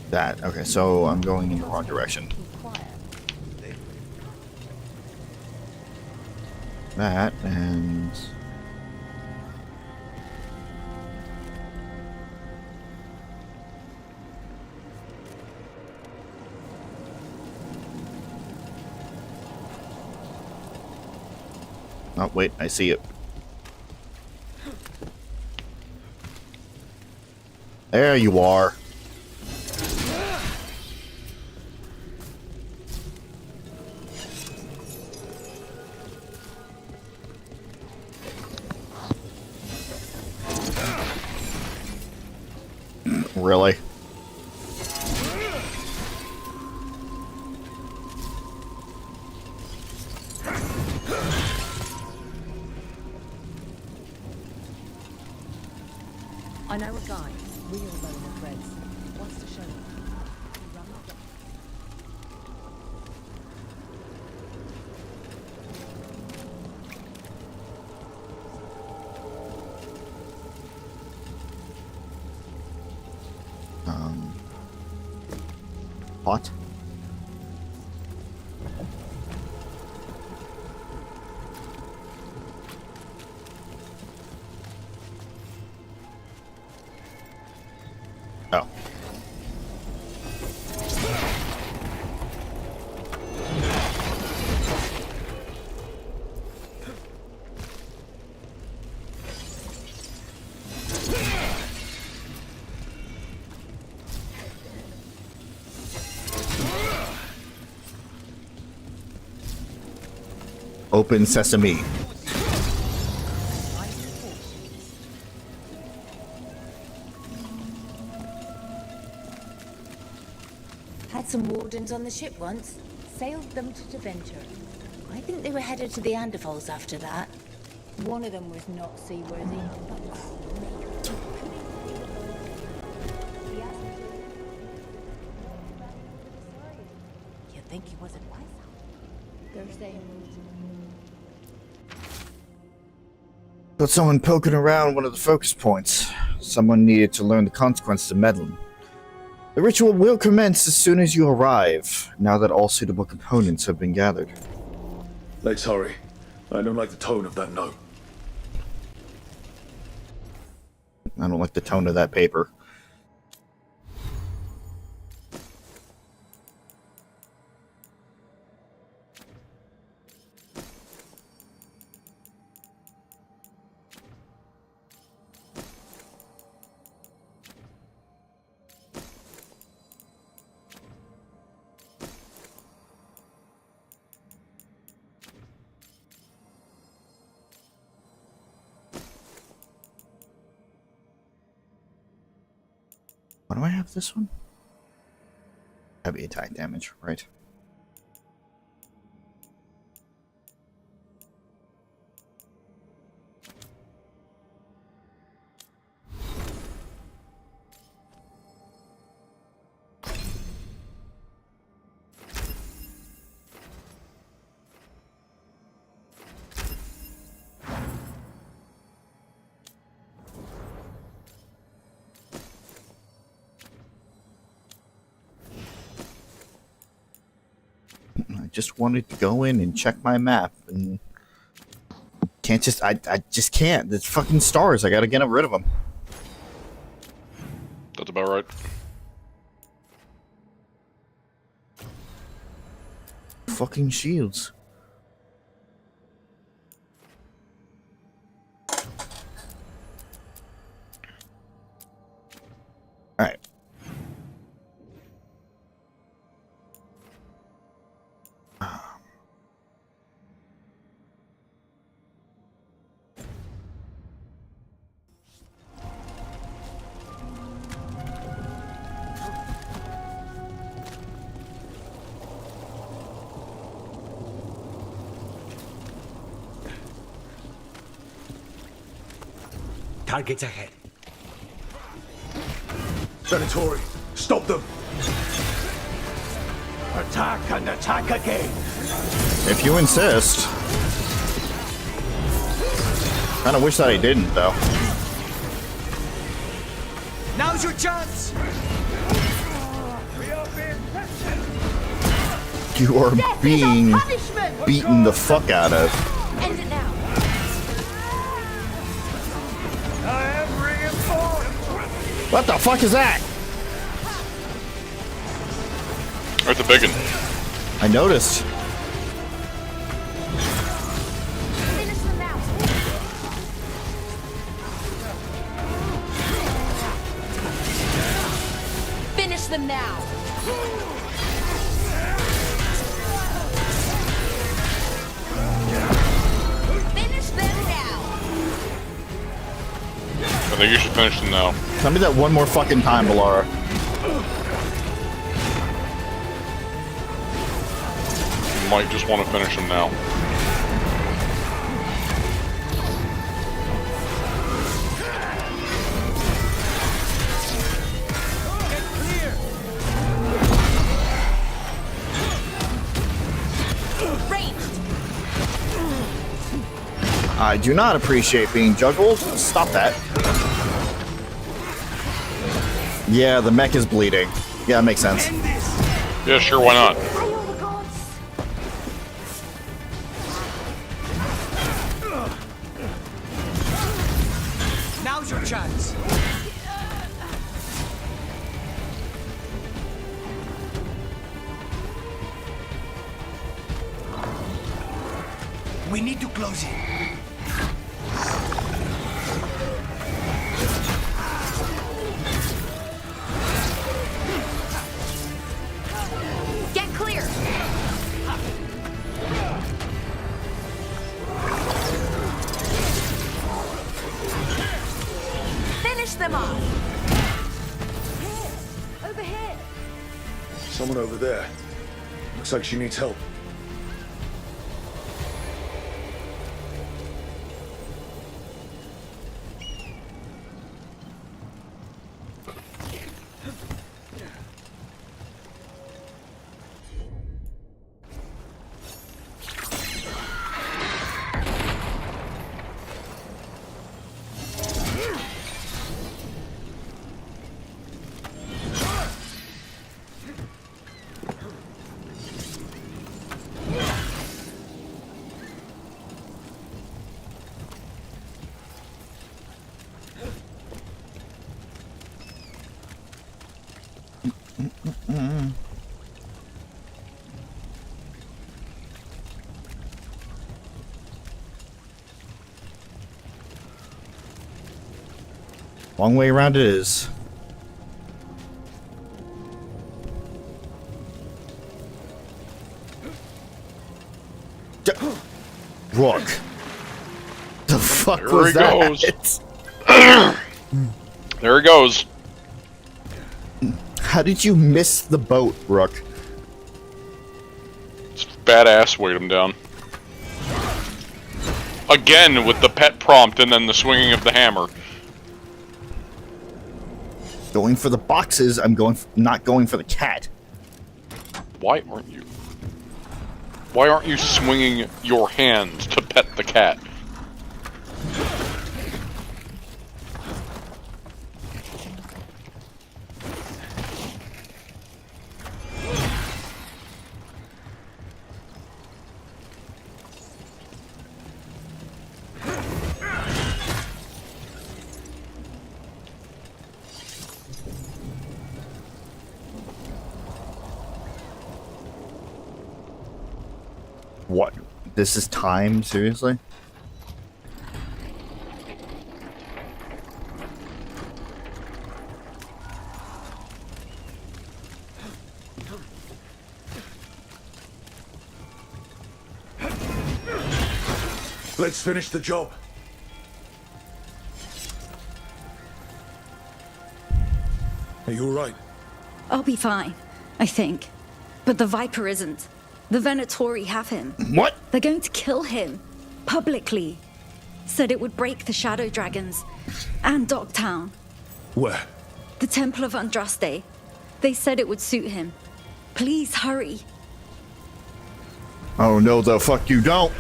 that. Okay, so I'm going in the wrong direction. That, and... oh, wait, I see it. There you are. Really? I know a guy, real loner threads, wants to show you. What? Oh. Open sesame. Had some wardens on the ship once. Sailed them to Deventure. I think they were headed to the Anderfalls after that. One of them was not seaworthy. You think he was a wise? They're saying. Got someone poking around one of the focus points. Someone needed to learn the consequences of meddling. The ritual will commence as soon as you arrive, now that all suitable components have been gathered. Let's hurry. I don't like the tone of that note. I don't like the tone of that paper. Why do I have this one? Heavy attack damage, right? Just wanted to go in and check my map and can't just I just can't. There's fucking stars. I gotta get rid of them. That's about right. Fucking shields. Alright. Targets ahead. Venetori, stop them! Attack and attack again! If you insist. Kinda wish that I didn't, though. Now's your chance! You are being beaten the fuck out of. End it now. What the fuck is that? Right, the biggin. I noticed. Finish them now. Finish them now. I think you should finish them now. Tell me that one more fucking time, Balara. You might just want to finish them now. I do not appreciate being juggled. Stop that. Yeah, the mech is bleeding. Yeah, that makes sense. Yeah, sure, why not? Now's your chance. We need to close it. Get clear. Finish them off. Over here. Someone over there. Looks like she needs help. Long way around it is. Rook. The fuck There was he that? goes. There he goes. How did you miss the boat, Rook? Just badass weighed him down. Again with the pet prompt and then the swinging of the hammer. Going for the boxes, I'm not going for the cat. Why aren't you? Why aren't you swinging your hand to pet the cat? What? This is time? Seriously? Let's finish the job. Are you alright? I'll be fine, I think. But the Viper isn't. The Venetori have him. What? They're going to kill him. Publicly. Said it would break the Shadow Dragons. And Dogtown. Where? The Temple of Andraste. They said it would suit him. Please hurry. Oh no, the fuck you don't.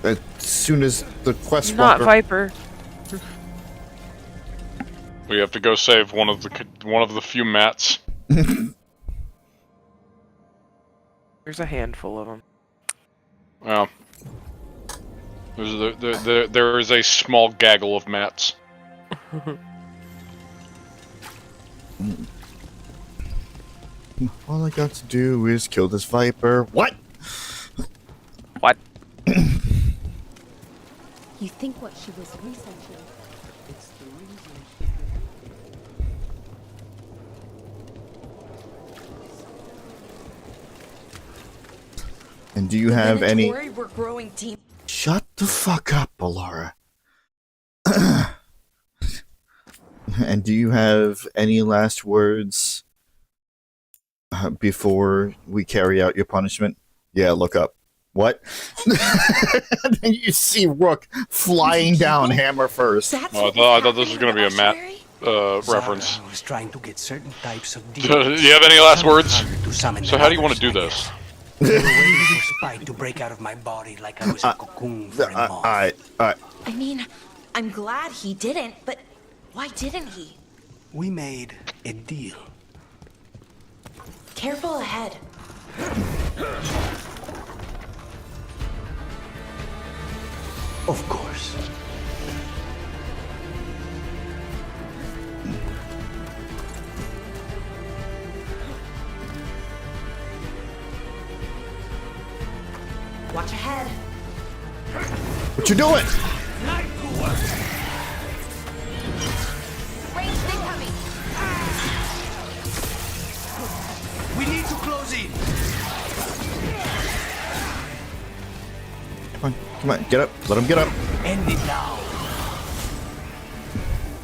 As soon as the quest Not walker... Viper. We have to go save one of the few mats. There's a handful of them. Well, there is a small gaggle of mats. All I got to do is kill this Viper. What? What? You think what she was researching? It's the reason And do you have any... Venetori were growing team. Shut the fuck up, Alara. And do you have any last words before we carry out your punishment? Yeah, look up. What? And then you see Rook flying down hammer first. I thought this was going to be a Matt reference. I was trying to get certain types of Do you have any last words? So how do you want to do this? They were waiting for Spike to break out of my body like I was a cocoon for a moth. I mean, I'm glad he didn't, but why didn't he? We made a deal. Careful ahead. Of course. Watch ahead. What you doing? Range incoming. We need to close in. Come on, get up. Let him get up. End it now.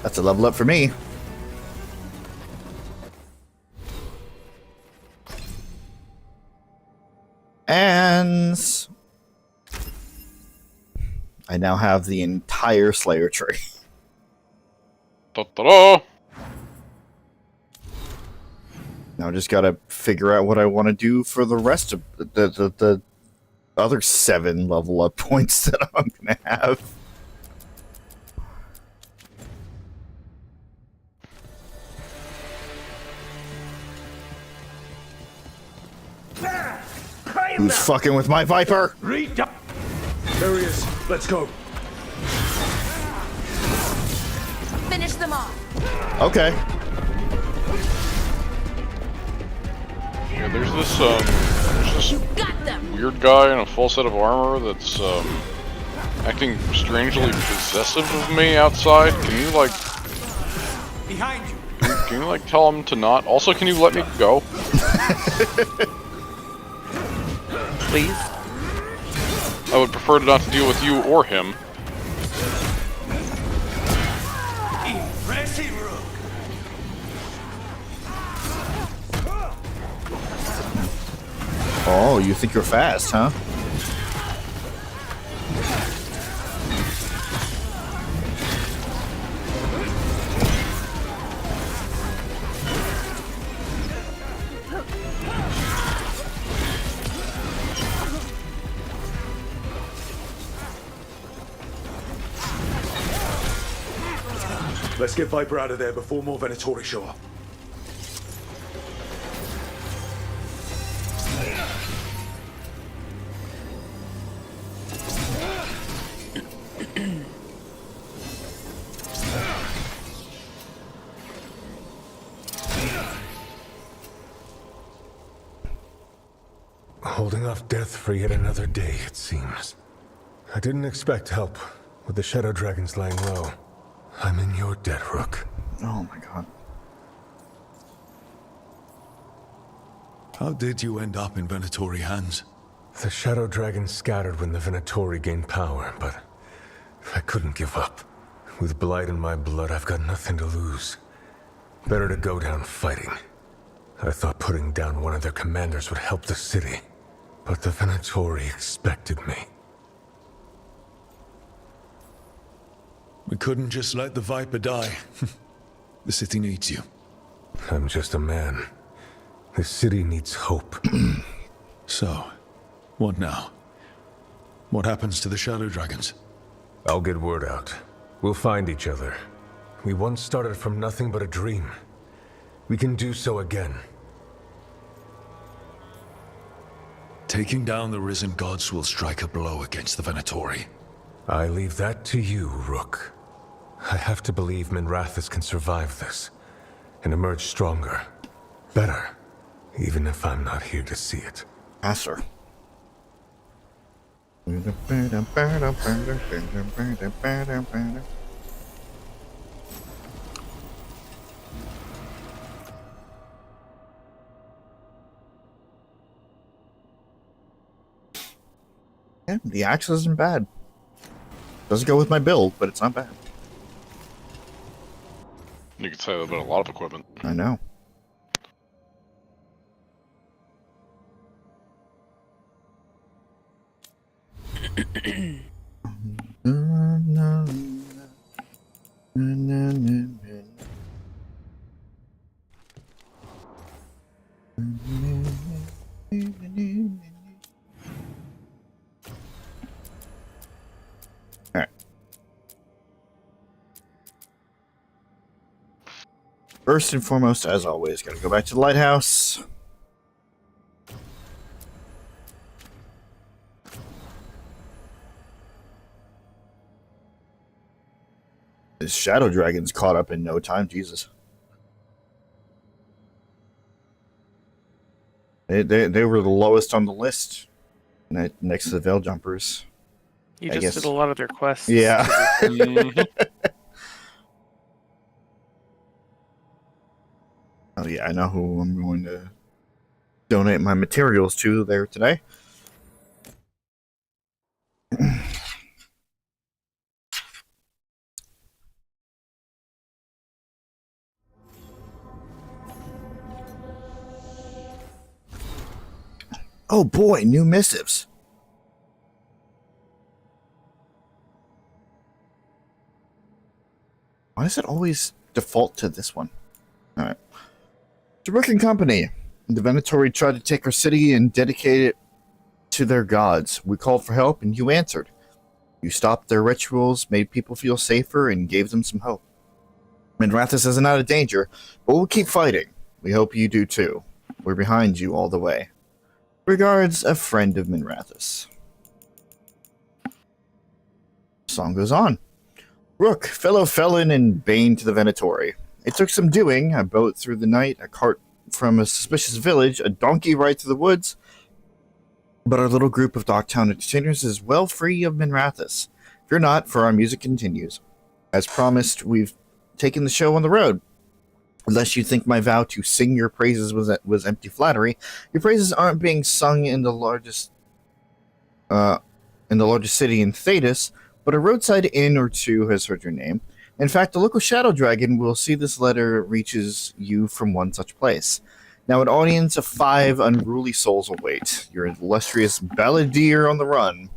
That's a level up for me. hands. I now have the entire Slayer tree. Ta-da-da! Now I just gotta figure out what I want to do for the rest of the other 7 level up points that I'm gonna have. Who's fucking with my Viper? There he is. Let's go. Finish them off. Okay. Yeah, there's this weird guy in a full set of armor that's acting strangely possessive of me outside. Can you like Behind you. can you like tell him to not? Also, can you let me go? Please. I would prefer to not to deal with you or him. Oh, you think you're fast, huh? Let's get Viper out of there before more Venetori show up. Holding off death for yet another day, it seems. I didn't expect help, with the Shadow Dragons laying low. I'm in your debt, Rook. Oh my god. How did you end up in Venetori hands? The Shadow Dragons scattered when the Venetori gained power, but I couldn't give up. With blight in my blood, I've got nothing to lose. Better to go down fighting. I thought putting down one of their commanders would help the city, but the Venetori expected me. We couldn't just let the Viper die. The city needs you. I'm just a man. The city needs hope. So, what now? What happens to the Shadow Dragons? I'll get word out. We'll find each other. We once started from nothing but a dream. We can do so again. Taking down the risen gods will strike a blow against the Venetori. I leave that to you, Rook. I have to believe Minrathis can survive this and emerge stronger, better, even if I'm not here to see it. Answer. Yeah, the axe isn't bad. Doesn't go with my build, but it's not bad. You could say that about a lot of equipment. I know. Alright. First and foremost, as always, gotta go back to the lighthouse. This Shadow Dragon's caught up in no time, Jesus. They were the lowest on the list, next to the Veil Jumpers. You just did a lot of their quests. Yeah. Oh yeah, I know who I'm going to donate my materials to there today. Oh boy, new missives. Why does it always default to this one? Alright. To Rook and Company. The Venetori tried to take our city and dedicate it to their gods. We called for help and you answered. You stopped their rituals, made people feel safer, and gave them some hope. Minrathous isn't out of danger, but we'll keep fighting. We hope you do too. We're behind you all the way. Regards, a friend of Minrathous. Song goes on. Rook, fellow felon and bane to the Venetori. It took some doing, a boat through the night, a cart from a suspicious village, a donkey ride through the woods, but our little group of Docktown entertainers is well free of Minrathous. Fear not, for our music continues. As promised, we've taken the show on the road. Unless you think my vow to sing your praises was empty flattery, your praises aren't being sung in the largest city in Thedas, but a roadside inn or two has heard your name. In fact, the local shadow dragon will see this letter reaches you from one such place. Now an audience of 5 unruly souls await. Your illustrious balladeer on the run,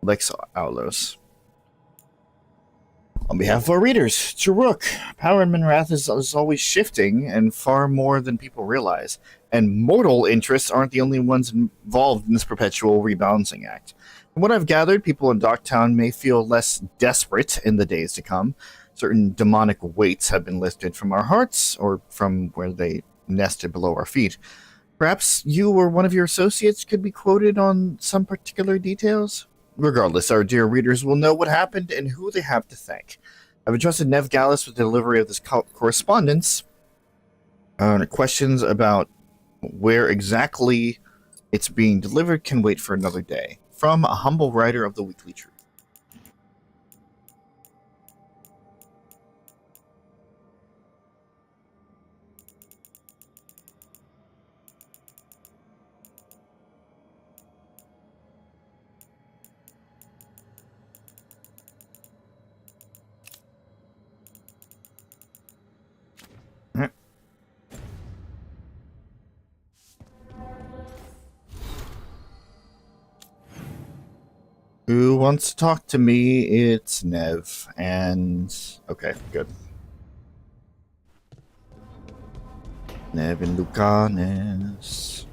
Lex Aulos. On behalf of our readers, to Rook, power in Minrathous is always shifting, and far more than people realize. And mortal interests aren't the only ones involved in this perpetual rebalancing act. From what I've gathered, people in Docktown may feel less desperate in the days to come. Certain demonic weights have been lifted from our hearts, or from where they nested below our feet. Perhaps you or one of your associates could be quoted on some particular details? Regardless, our dear readers will know what happened and who they have to thank. I've entrusted Nev Gallus with the delivery of this correspondence. Questions about where exactly it's being delivered can wait for another day. From a humble writer of the Weekly Truth. Who wants to talk to me? It's Nev, and... okay, good. Nev and Lucanes.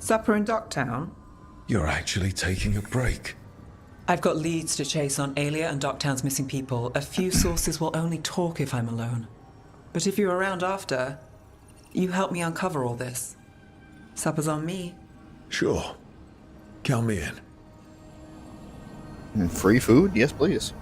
Supper in Docktown? You're actually taking a break. I've got leads to chase on Alia and Docktown's missing people. A few sources will only talk if I'm alone. But if you're around after, you help me uncover all this. Supper's on me. Sure. Count me in. And free food? Yes, please.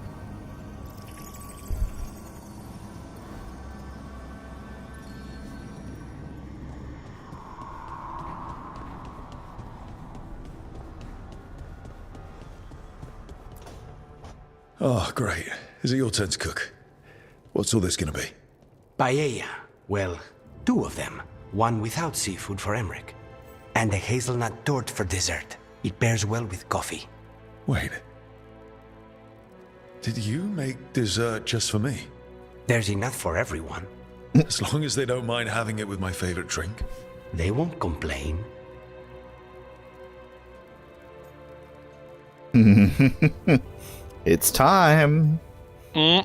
Oh, great. Is it your turn to cook? What's all this gonna be? Paella. Well, 2 of them. One without seafood for Emerich. And a hazelnut torte for dessert. It pairs well with coffee. Wait. Did you make dessert just for me? There's enough for everyone. As long as they don't mind having it with my favorite drink. They won't complain. It's time. You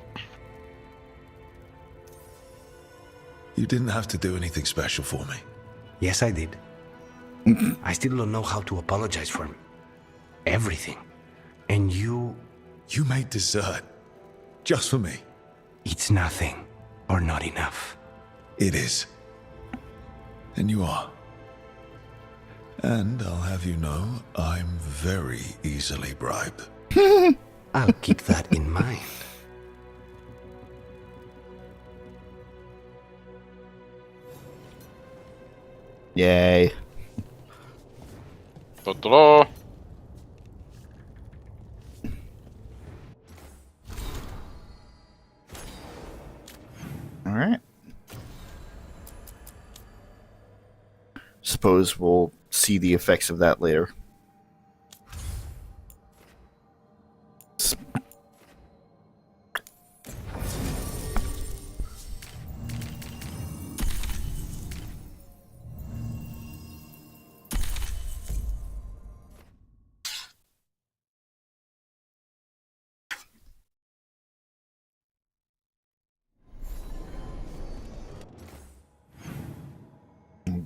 didn't have to do anything special for me. Yes, I did. I still don't know how to apologize for everything. And you... You made dessert. Just for me. It's nothing. Or not enough. It is. And you are. And I'll have you know, I'm very easily bribed. I'll keep that in mind. Yay. Ta-da! All right. Suppose we'll see the effects of that later.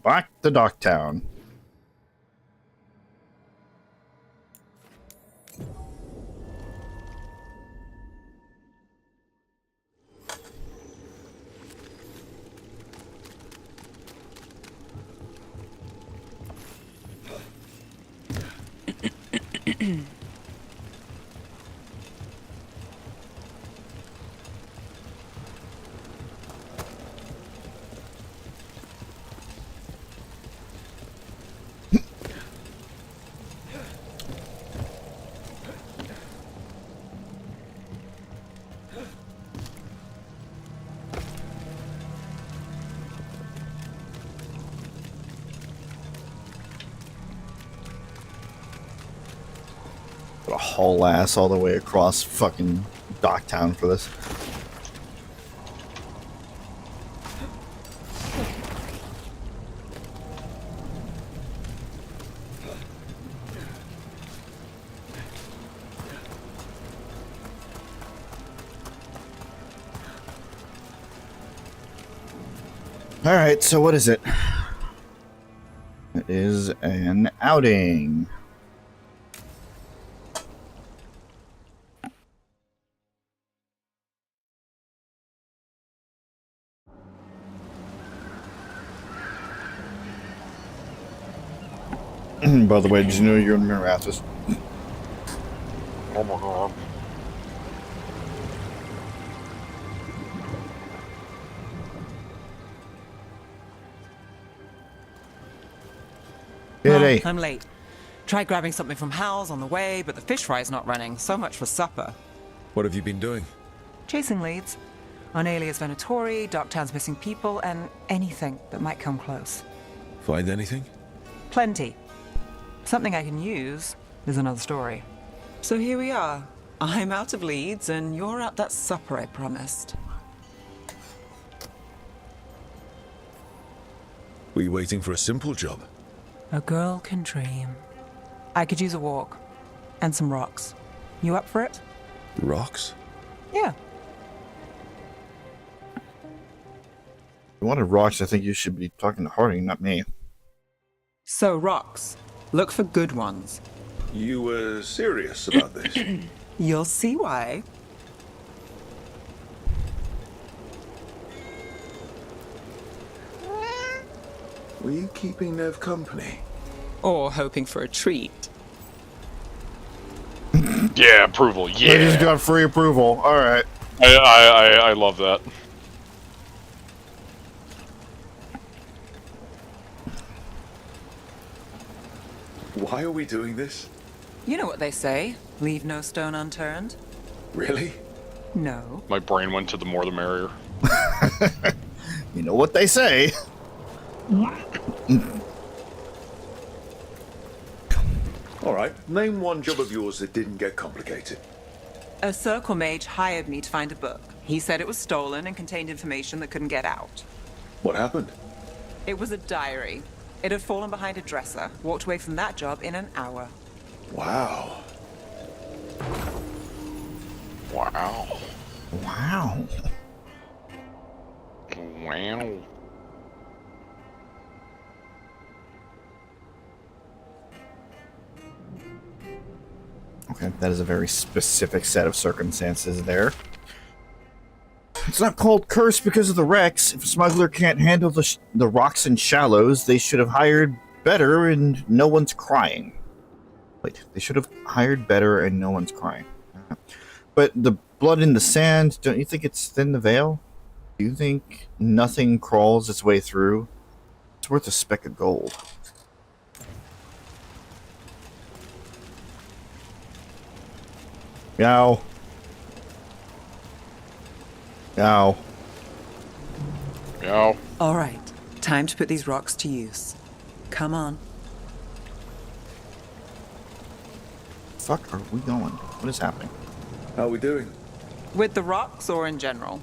Back to Docktown. A haul ass all the way across fucking Docktown for this. All right, so what is it? It is an outing. By the way, did you know you're in Mirathis? Oh my god. Hey. I'm late. Tried grabbing something from Hal's on the way, but the fish fry's not running. So much for supper. What have you been doing? Chasing leads. On alias Venetori, Docktown's missing people, and anything that might come close. Find anything? Plenty. Something I can use is another story. So here we are. I'm out of leads, and you're at that supper I promised. Were you waiting for a simple job? A girl can dream. I could use a walk. And some rocks. You up for it? Rocks? Yeah. If you wanted rocks, I think you should be talking to Harding, not me. So, rocks. Look for good ones. You were serious about this? You'll see why. Were you keeping Nev company? Or hoping for a treat. Yeah, approval. Yeah. I just got free approval. All right. I love that. Why are we doing this? You know what they say. Leave no stone unturned. Really? No. My brain went to the more the merrier. You know what they say. All right, name one job of yours that didn't get complicated. A circle mage hired me to find a book. He said it was stolen and contained information that couldn't get out. What happened? It was a diary. It had fallen behind a dresser. Walked away from that job in an hour. Wow. Wow. Wow. Wow. Okay, that is a very specific set of circumstances there. It's not called curse because of the wrecks. If a smuggler can't handle the rocks and shallows, they should have hired better and no one's crying. Wait, they should have hired better and no one's crying. But the blood in the sand, don't you think it's thin the veil? Do you think nothing crawls its way through? It's worth a speck of gold. Meow. Meow. Yeah. All right, time to put these rocks to use. Come on. Fuck are we going? What is happening? How are we doing? With the rocks or in general?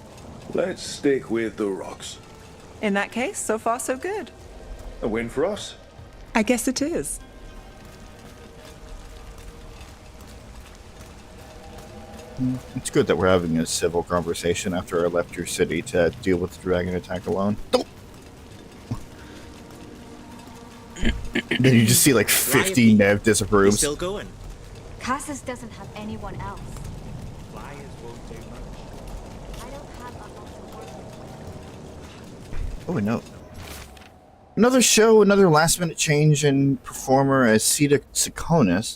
Let's stick with the rocks. In that case, so far so good. A win for us? I guess it is. It's good that we're having a civil conversation after I left your city to deal with the dragon attack alone. Then you just see like 50 Nev disapproves. Still going. Casas doesn't have anyone else. Flyers won't do much. I don't have a lot to work with. Oh, no. Another show, another last-minute change in performer as Siconia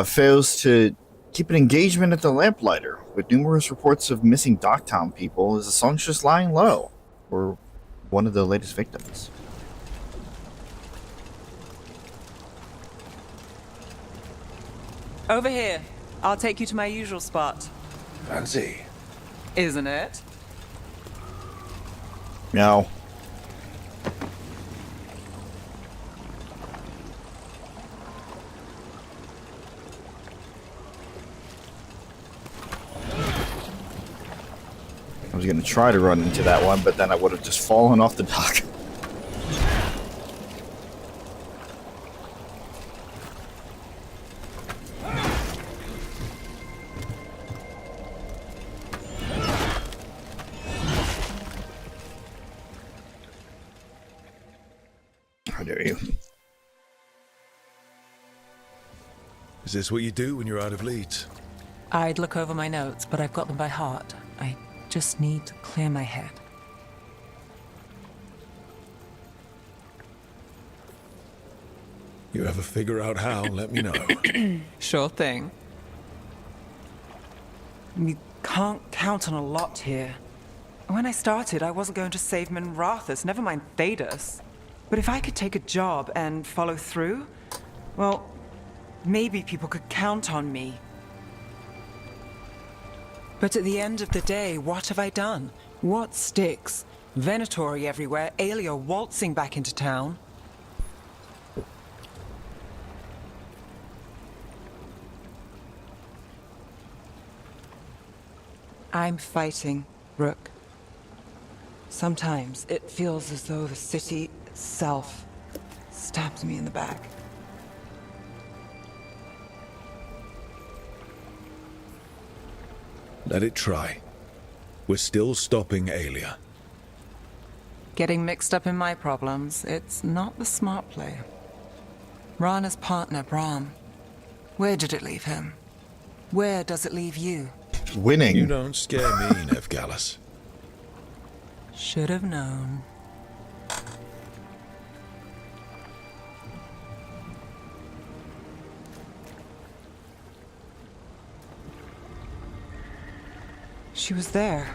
fails to keep an engagement at the Lamplighter, with numerous reports of missing Docktown people as the song's just lying low, or one of the latest victims. Over here. I'll take you to my usual spot. Fancy. Isn't it? Meow. I was going to try to run into that one, but then I would have just fallen off the dock. How dare you? Is this what you do when you're out of leads? I'd look over my notes, but I've got them by heart. I just need to clear my head. You ever figure out how, let me know. Sure thing. You can't count on a lot here. When I started, I wasn't going to save Minrathus, never mind Thedas. But if I could take a job and follow through, well, maybe people could count on me. But at the end of the day, what have I done? What sticks? Venetori everywhere, Aelia waltzing back into town. I'm fighting, Rook. Sometimes it feels as though the city itself stabs me in the back. Let it try. We're still stopping Aelia. Getting mixed up in my problems, it's not the smart play. Rana's partner, Brahm. Where did it leave him? Where does it leave you? Winning. You don't scare me, Nevgalis. Should have known. She was there.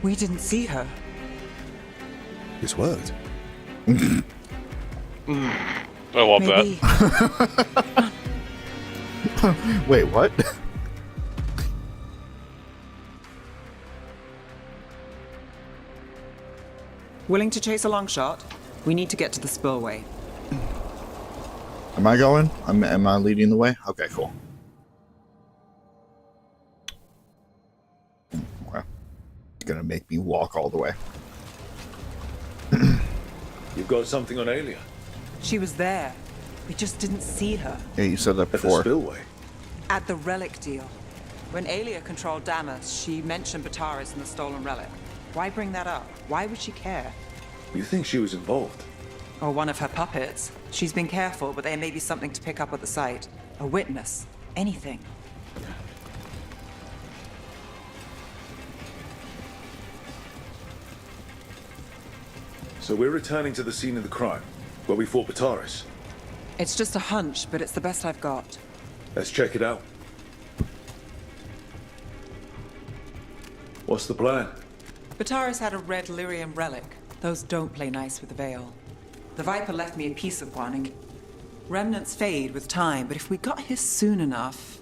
We didn't see her. It's worked. I love Maybe. that. Wait, what? Willing to chase a long shot? We need to get to the spillway. Am I going? Am I leading the way? Okay, cool. Okay. It's gonna make me walk all the way. You've got something on Aelia. She was there. We just didn't see her. Yeah, you said that At the before. spillway. At the relic deal. When Aelia controlled Damas, she mentioned Bataris and the stolen relic. Why bring that up? Why would she care? You think she was involved? Or one of her puppets. She's been careful, but there may be something to pick up at the site. A witness. Anything. So we're returning to the scene of the crime, where we fought Bataris. It's just a hunch, but it's the best I've got. Let's check it out. What's the plan? Bataris had a red lyrium relic. Those don't play nice with the Veil. The Viper left me a piece of one, and remnants fade with time, but if we got here soon enough...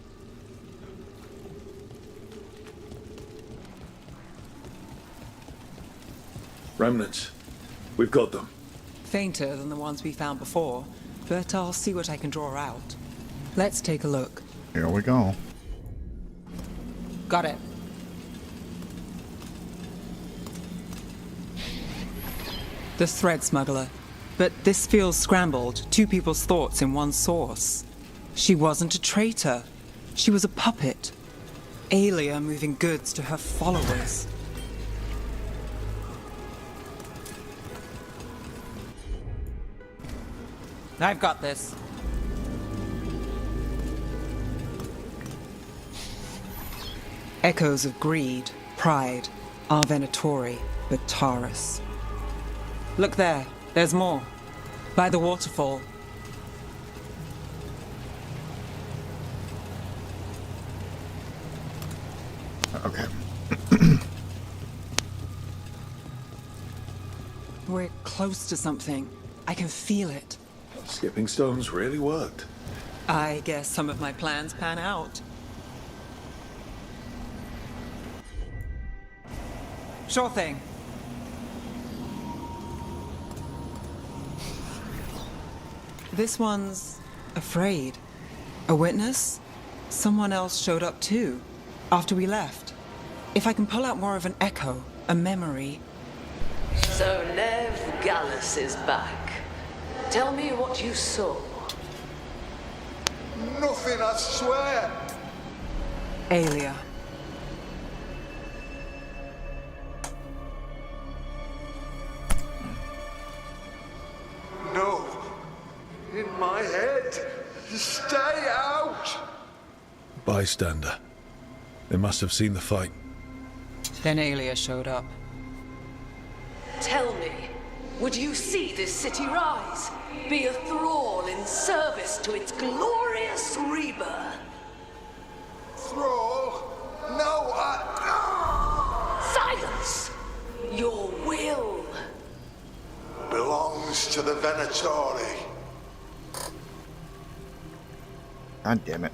Remnants. We've got them. Fainter than the ones we found before, but I'll see what I can draw out. Let's take a look. Here we go. Got it. The thread smuggler. But this feels scrambled. Two people's thoughts in one source. She wasn't a traitor. She was a puppet. Aelia moving goods to her followers. I've got this. Echoes of greed, pride, our Venetori, but Taurus. Look there, there's more. By the waterfall. Okay. We're close to something. I can feel it. Skipping stones really worked. I guess some of my plans pan out. Sure thing. This one's afraid. A witness? Someone else showed up too, after we left. If I can pull out more of an echo, a memory. So Nev Gallus is back. Tell me what you saw. Nothing, I swear. Aelia. No. In my head. Stay out. Bystander. They must have seen the fight. Then Aelia showed up. Tell me, would you see this city rise? Be a thrall in service to its glorious rebirth? Thrall? No, Silence! Your will belongs to the Venetori. God damn it.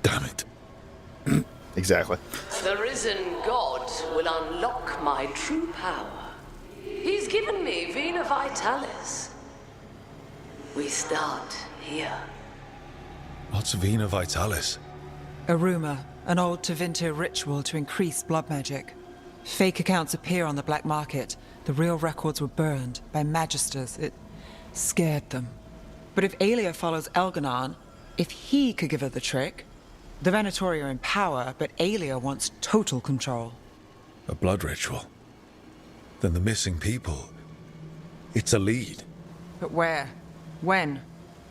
Damn it. Exactly. The risen god will unlock my true power. He's given me Vena Vitalis. We start here. What's Vena Vitalis? A rumor, an old Tevinter ritual to increase blood magic. Fake accounts appear on the black market. The real records were burned by magisters. It scared them. But if Aelia follows Elganon, if he could give her the trick, the Venetori are in power, but Aelia wants total control. A blood ritual. Then the missing people. It's a lead. But where? When?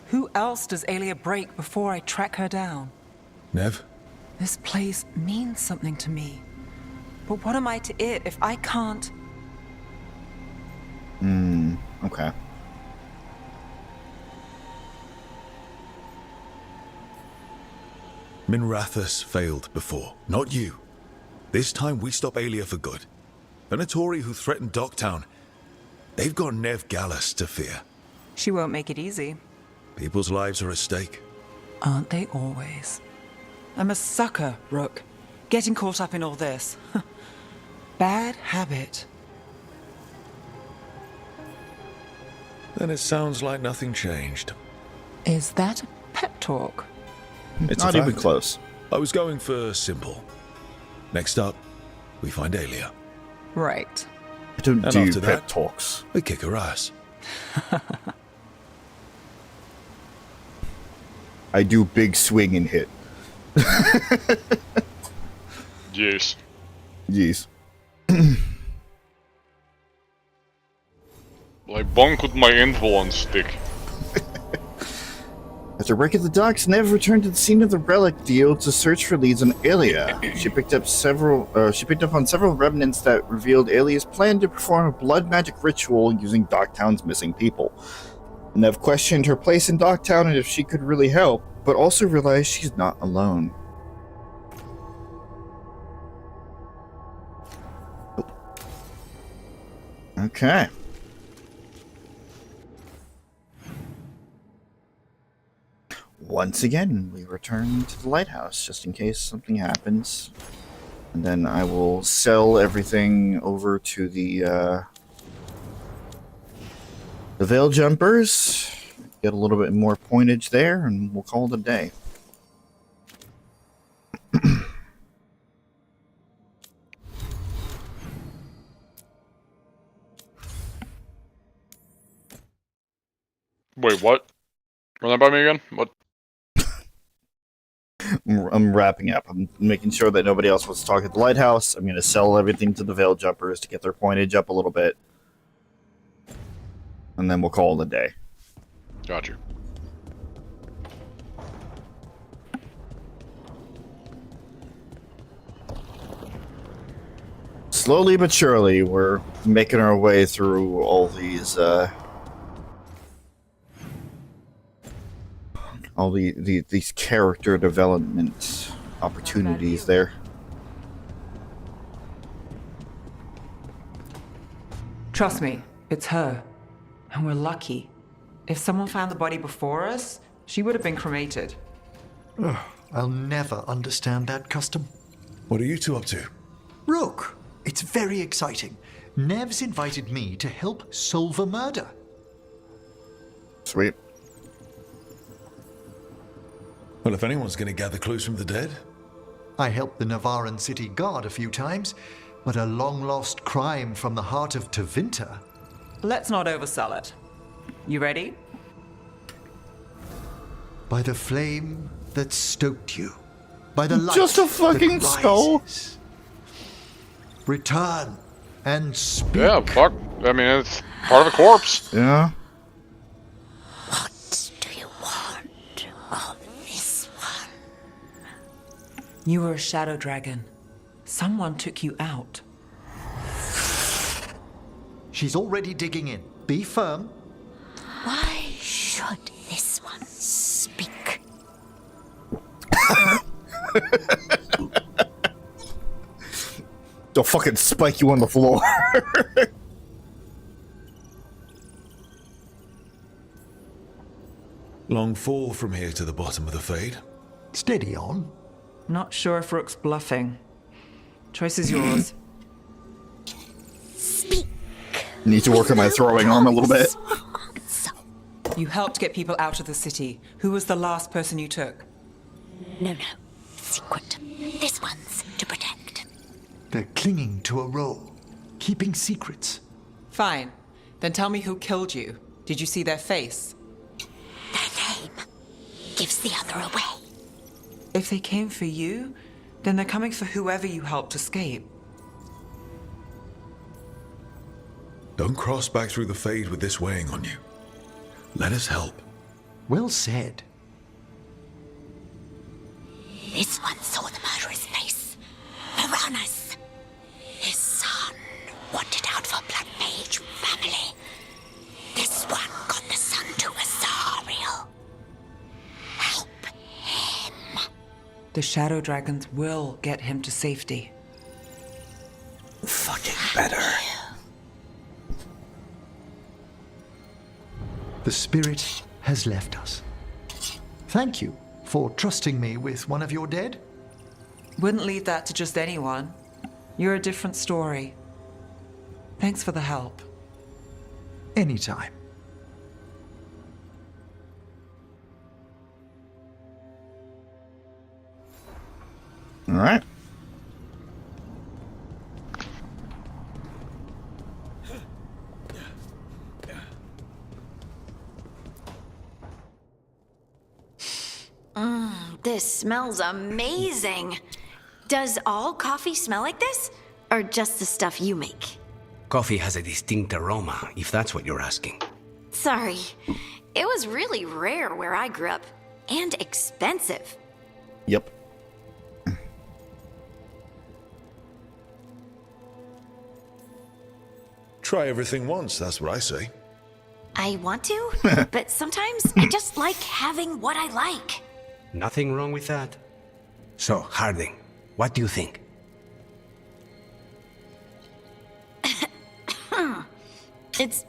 Who else does Aelia break before I track her down? Nev? This place means something to me. But what am I to it if I can't? Okay. Minrathus failed before, not you. This time we stop Aelia for good. Venetori who threatened Docktown, they've got Nev Gallus to fear. She won't make it easy. People's lives are at stake. Aren't they always? I'm a sucker, Rook. Getting caught up in all this. Bad habit. Then it sounds like nothing changed. Is that a pep talk? It's not a even fact. close. I was going for simple. Next up, we find Aelia. Right. I don't And do after pep that, talks. we kick her ass. I do big swing and hit. Yes. Yes. Like bonk with my influence stick. After wreck at the docks, Nev returned to the scene of the relic deal to search for leads on Aelia. She picked up on several remnants that revealed Aelia's plan to perform a blood magic ritual using Docktown's missing people. Nev questioned her place in Docktown and if she could really help, but also realized she's not alone. Okay. Once again, we return to the lighthouse, just in case something happens. And then I will sell everything over to the Veil Jumpers. Get a little bit more pointage there, and we'll call it a day. Wait, what? Run that by me again? What? I'm wrapping up. I'm making sure that nobody else wants to talk at the lighthouse. I'm going to sell everything to the Veil Jumpers to get their pointage up a little bit. And then we'll call it a day. Got you. Slowly but surely, we're making our way through all these, these character development opportunities there. Trust me, it's her. And we're lucky. If someone found the body before us, she would have been cremated. Ugh, I'll never understand that custom. What are you two up to? Look, it's very exciting. Nev's invited me to help solve a murder. Sweet. Well, if anyone's going to gather clues from the dead. I helped the Navaran city guard a few times, but a long-lost crime from the heart of Tevinter. Let's not oversell it. You ready? By the flame that stoked you. By the light Just a fucking that skull. rises. Return and speak. Yeah, fuck. I mean, it's part of a corpse. Yeah. What do you want of this one? You were a shadow dragon. Someone took you out. She's already digging in. Be firm. Why should this one speak? They'll fucking spike you on the floor. Long fall from here to the bottom of the fade. Steady on. Not sure if Rook's bluffing. Choice is yours. Need to work on my throwing arm a little bit. You helped get people out of the city. Who was the last person you took? No. Secret. This one's to protect. They're clinging to a role, keeping secrets. Fine. Then tell me who killed you. Did you see their face? Their name gives the other away. If they came for you, then they're coming for whoever you helped escape. Don't cross back through the fade with this weighing on you. Let us help. Well said. This one saw the murderer's face. Piranhas. His son wanted out for Blood Mage family. This one got the son to Azariel. Help him. The shadow dragons will get him to safety. Fucking better. The spirit has left us. Thank you for trusting me with one of your dead. Wouldn't leave that to just anyone. You're a different story. Thanks for the help. Anytime. All right. This smells amazing. Does all coffee smell like this? Or just the stuff you make? Coffee has a distinct aroma, if that's what you're asking. Sorry. It was really rare where I grew up. And expensive. Yep. Try everything once, that's what I say. I want to, but sometimes I just like having what I like. Nothing wrong with that. So, Harding, what do you think? It's...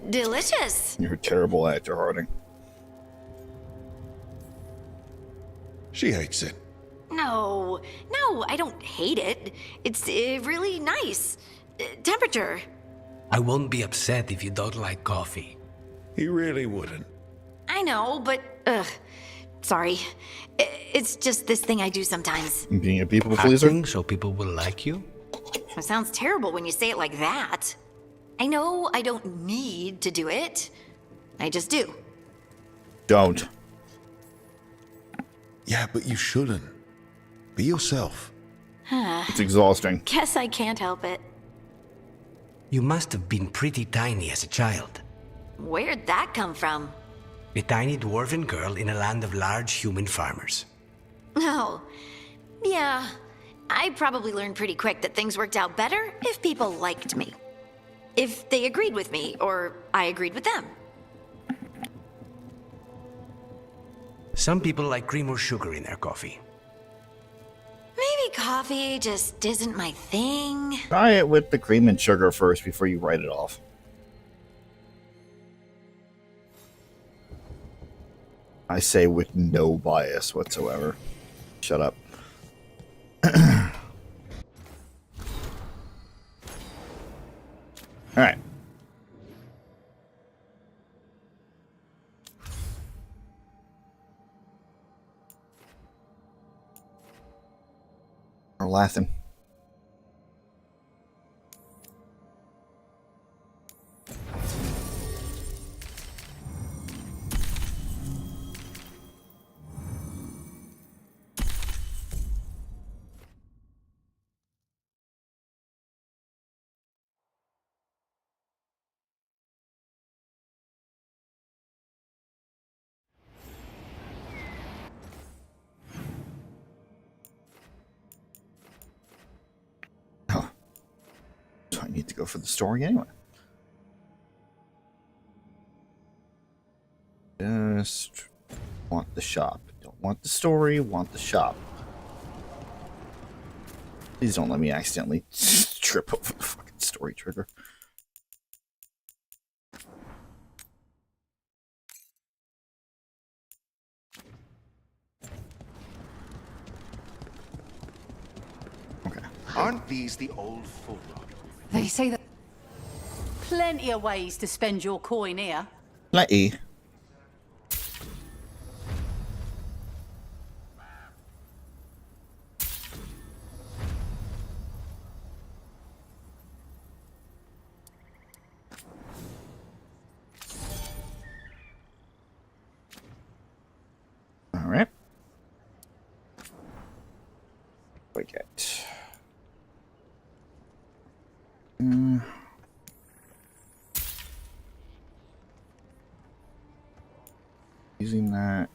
delicious. You're a terrible actor, Harding. She hates it. No, I don't hate it. It's really nice. Temperature. I won't be upset if you don't like coffee. He really wouldn't. I know, but sorry. It's just this thing I do sometimes. Being a people pleaser? Acting so people will like you? It sounds terrible when you say it like that. I know I don't need to do it. I just do. Don't. Yeah, but you shouldn't. Be yourself. It's exhausting. Guess I can't help it. You must have been pretty tiny as a child. Where'd that come from? A tiny dwarven girl in a land of large human farmers. Oh, yeah. I probably learned pretty quick that things worked out better if people liked me. If they agreed with me, or I agreed with them. Some people like cream or sugar in their coffee. Maybe coffee just isn't my thing. Try it with the cream and sugar first before you write it off. I say with no bias whatsoever. Shut up. Alright. Or laughing. I need to go for the story anyway. Just want the shop. Don't want the story, want the shop. Please don't let me accidentally trip over the fucking story trigger. Okay. Aren't these the old full rock? They say that plenty of ways to spend your coin here. Plenty. All right. We get. Using that.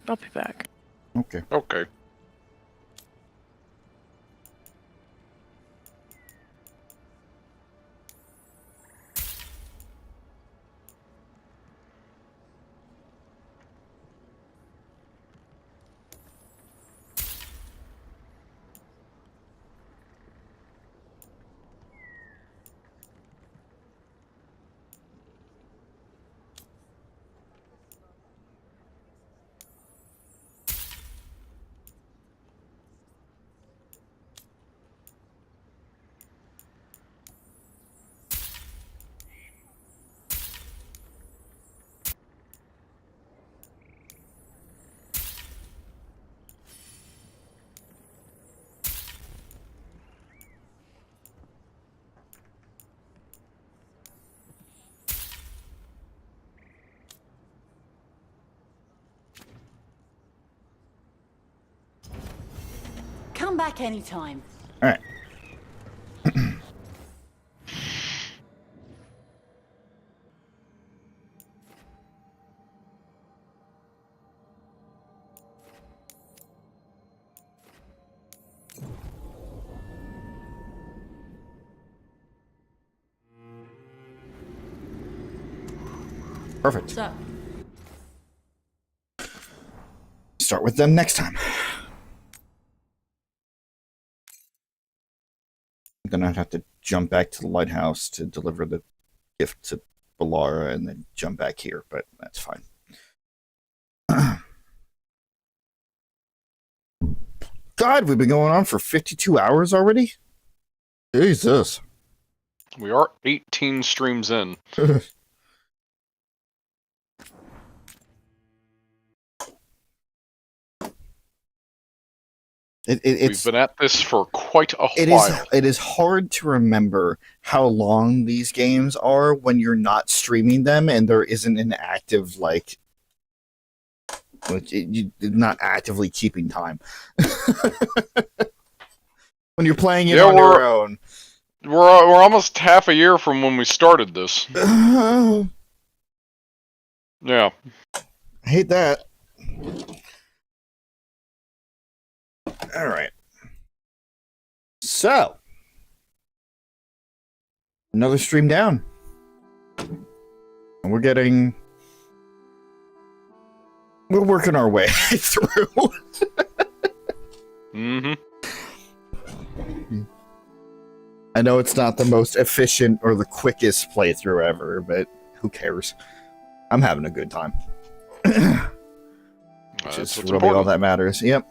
I'll be back. Okay. Okay. Come back anytime. All right. Perfect. So, Start with them next time. then I'd have to jump back to the lighthouse to deliver the gift to Balara and then jump back here, but that's fine. God, we've been going on for 52 hours already? Jesus. We are 18 streams in. We've been at this for quite a while. It is hard to remember how long these games are when you're not streaming them and there isn't an active, like, you're not actively keeping time. When you're playing it on your own. We're almost half a year from when we started this. Yeah. I hate that. Alright. So. Another stream down. And we're working our way through. Mm-hmm. I know it's not the most efficient or the quickest playthrough ever, but who cares? I'm having a good time. Which is really important. All that matters. Yep.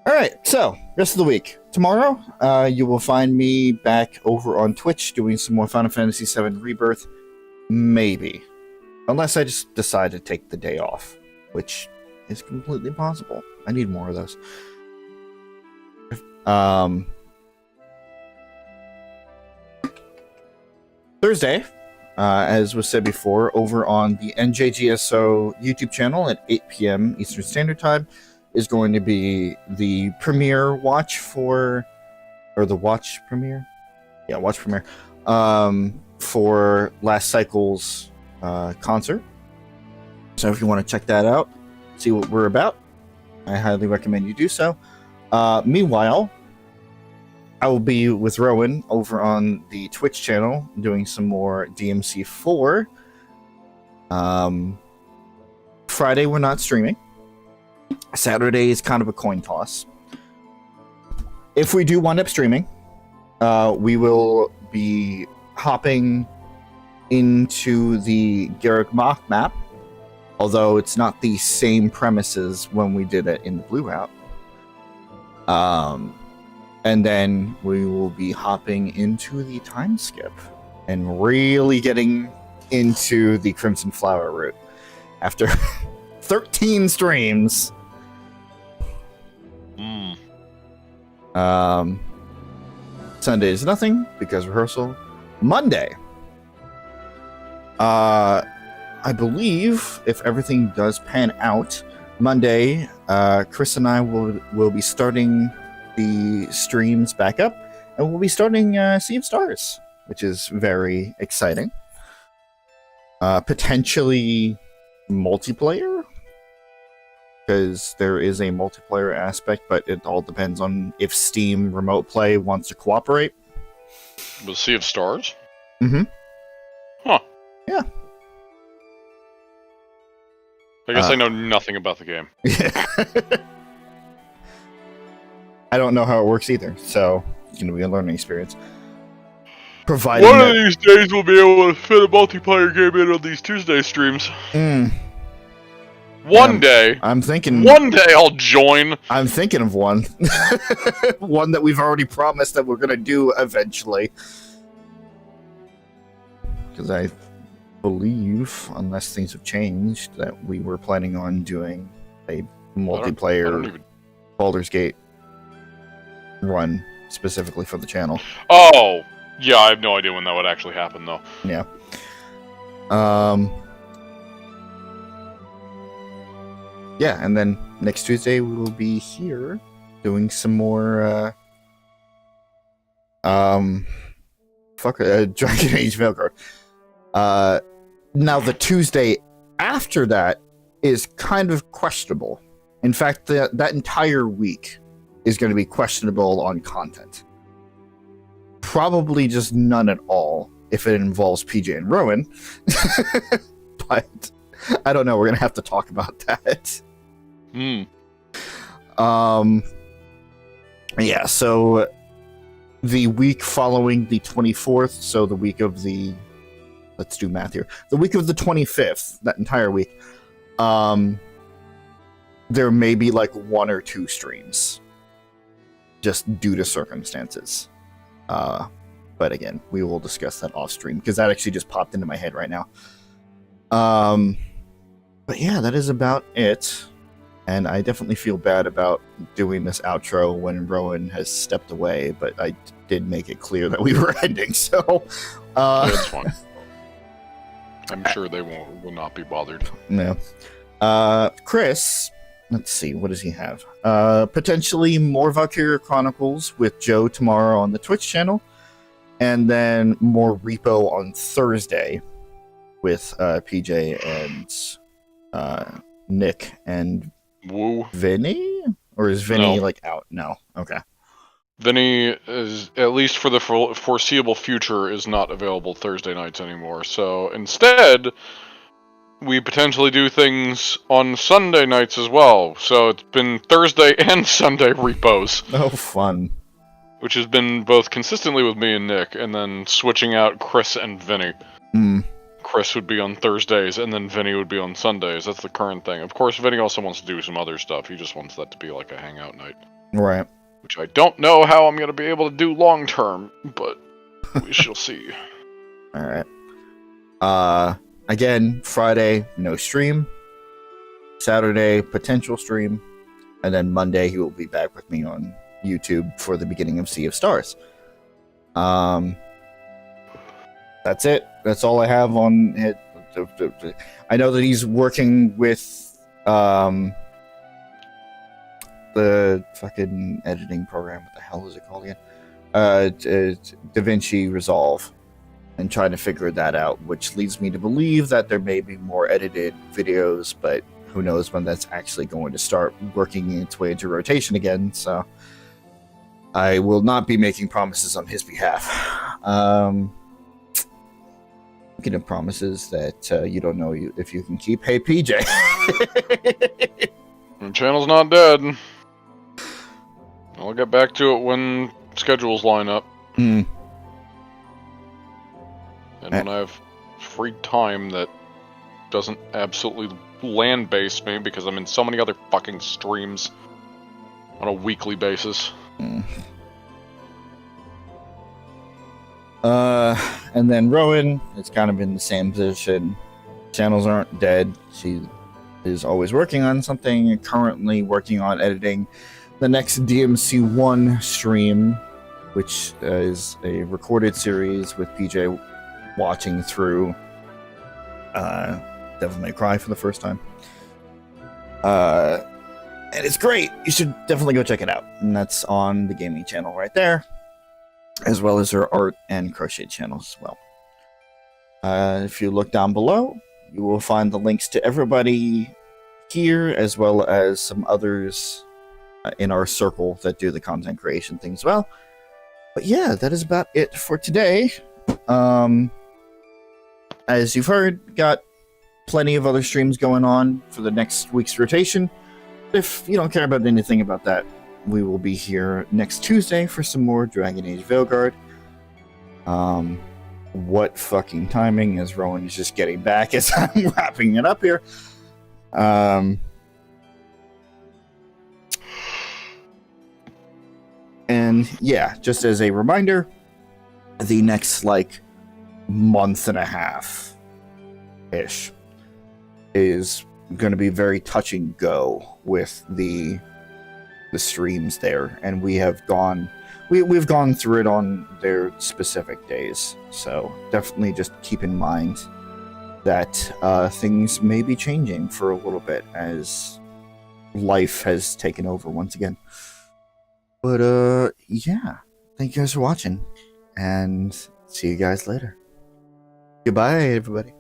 Alright, so, rest of the week. Tomorrow, you will find me back over on Twitch doing some more Final Fantasy VII Rebirth. Maybe. Unless I just decide to take the day off, which is completely possible. I need more of those. Thursday, as was said before, over on the NJGSO YouTube channel at 8 p.m. Eastern Standard Time is going to be the premiere watch for... Or the watch premiere? Yeah, watch premiere. For last cycle's concert. So if you want to check that out, see what we're about, I highly recommend you do so. Meanwhile, I will be with Rowan over on the Twitch channel doing some more DMC4. Friday we're not streaming. Saturday is kind of a coin toss. If we do wind up streaming, we will be hopping into the Garrick Mach map, although it's not the same premises when we did it in the Blue Route. And then we will be hopping into the time skip and really getting into the Crimson Flower route after 13 streams. Sunday is nothing because rehearsal. Monday, I believe if everything does pan out, Monday, Chris and I will be starting the streams back up, and we'll be starting Sea of Stars, which is very exciting. Potentially multiplayer, because there is a multiplayer aspect, but it all depends on if Steam Remote Play wants to cooperate. With Sea of Stars? Mm-hmm. Huh. Yeah. I guess I know nothing about the game. Yeah. I don't know how it works either, so it's going to be a learning experience. Providing one of these days we'll be able to fit a multiplayer game in on these Tuesday streams. One day. I'm thinking. One day I'll join. I'm thinking of one. One that we've already promised that we're going to do eventually. Because I believe, unless things have changed, that we were planning on doing a multiplayer Baldur's Gate run specifically for the channel. Oh, yeah, I have no idea when that would actually happen, though. Yeah. Yeah, and then next Tuesday we will be here doing some more Dragon Age Veilguard. Now the Tuesday after that is kind of questionable. In fact, that entire week is going to be questionable on content. Probably just none at all if it involves PJ and Rowan. But I don't know, we're going to have to talk about that. Yeah, so the week following the 24th, so the week of the, let's do math here, the week of the 25th, that entire week, there may be like 1 or 2 streams, just due to circumstances. But again, we will discuss that off stream, because that actually just popped into my head right now. But yeah, that is about it. And I definitely feel bad about doing this outro when Rowan has stepped away, but I did make it clear that we were ending, so... That's fine. I'm sure they will not be bothered. No. Chris, let's see, what does he have? Potentially more Valkyria Chronicles with Joe tomorrow on the Twitch channel, and then more Repo on Thursday with PJ and Nick and Woo. Vinny? Or is Vinny No. like out? No. Okay. Vinny is, at least for the foreseeable future, is not available Thursday nights anymore. So instead, we potentially do things on Sunday nights as well. So it's been Thursday and Sunday repos. Oh, fun. Which has been both consistently with me and Nick, and then switching out Chris and Vinny. Chris would be on Thursdays, and then Vinny would be on Sundays. That's the current thing. Of course, Vinny also wants to do some other stuff. He just wants that to be like a hangout night. Right. Which I don't know how I'm going to be able to do long term, but we shall see. Alright. Again, Friday, no stream. Saturday, potential stream. And then Monday, he will be back with me on YouTube for the beginning of Sea of Stars. That's it. That's all I have on it. I know that he's working with the fucking editing program. What the hell is it called again? DaVinci Resolve, and trying to figure that out, which leads me to believe that there may be more edited videos, but who knows when that's actually going to start working its way into rotation again, so I will not be making promises on his behalf. Speaking of promises that you don't know if you can keep, hey PJ. The channel's not dead. I'll get back to it when schedules line up. And when I have free time that doesn't absolutely land-base me because I'm in so many other fucking streams on a weekly basis. And then Rowan, it's kind of in the same position. Channels aren't dead. She is always working on something, currently working on editing the next DMC1 stream, which is a recorded series with PJ watching through Devil May Cry for the first time. And it's great. You should definitely go check it out. And that's on the gaming channel right there, as well as her art and crochet channels as well. If you look down below, you will find the links to everybody here, as well as some others in our circle that do the content creation thing as well. But yeah, that is about it for today. As you've heard, got plenty of other streams going on for the next week's rotation. If you don't care about anything about that, we will be here next Tuesday for some more Dragon Age Veilguard. What fucking timing, as Rowan is just getting back as I'm wrapping it up here. And yeah, just as a reminder, the next month and a half ish is going to be very touch and go with the streams there, and we've gone through it on their specific days, so definitely just keep in mind that things may be changing for a little bit as life has taken over once again. But yeah, thank you guys for watching, and see you guys later. Goodbye, everybody.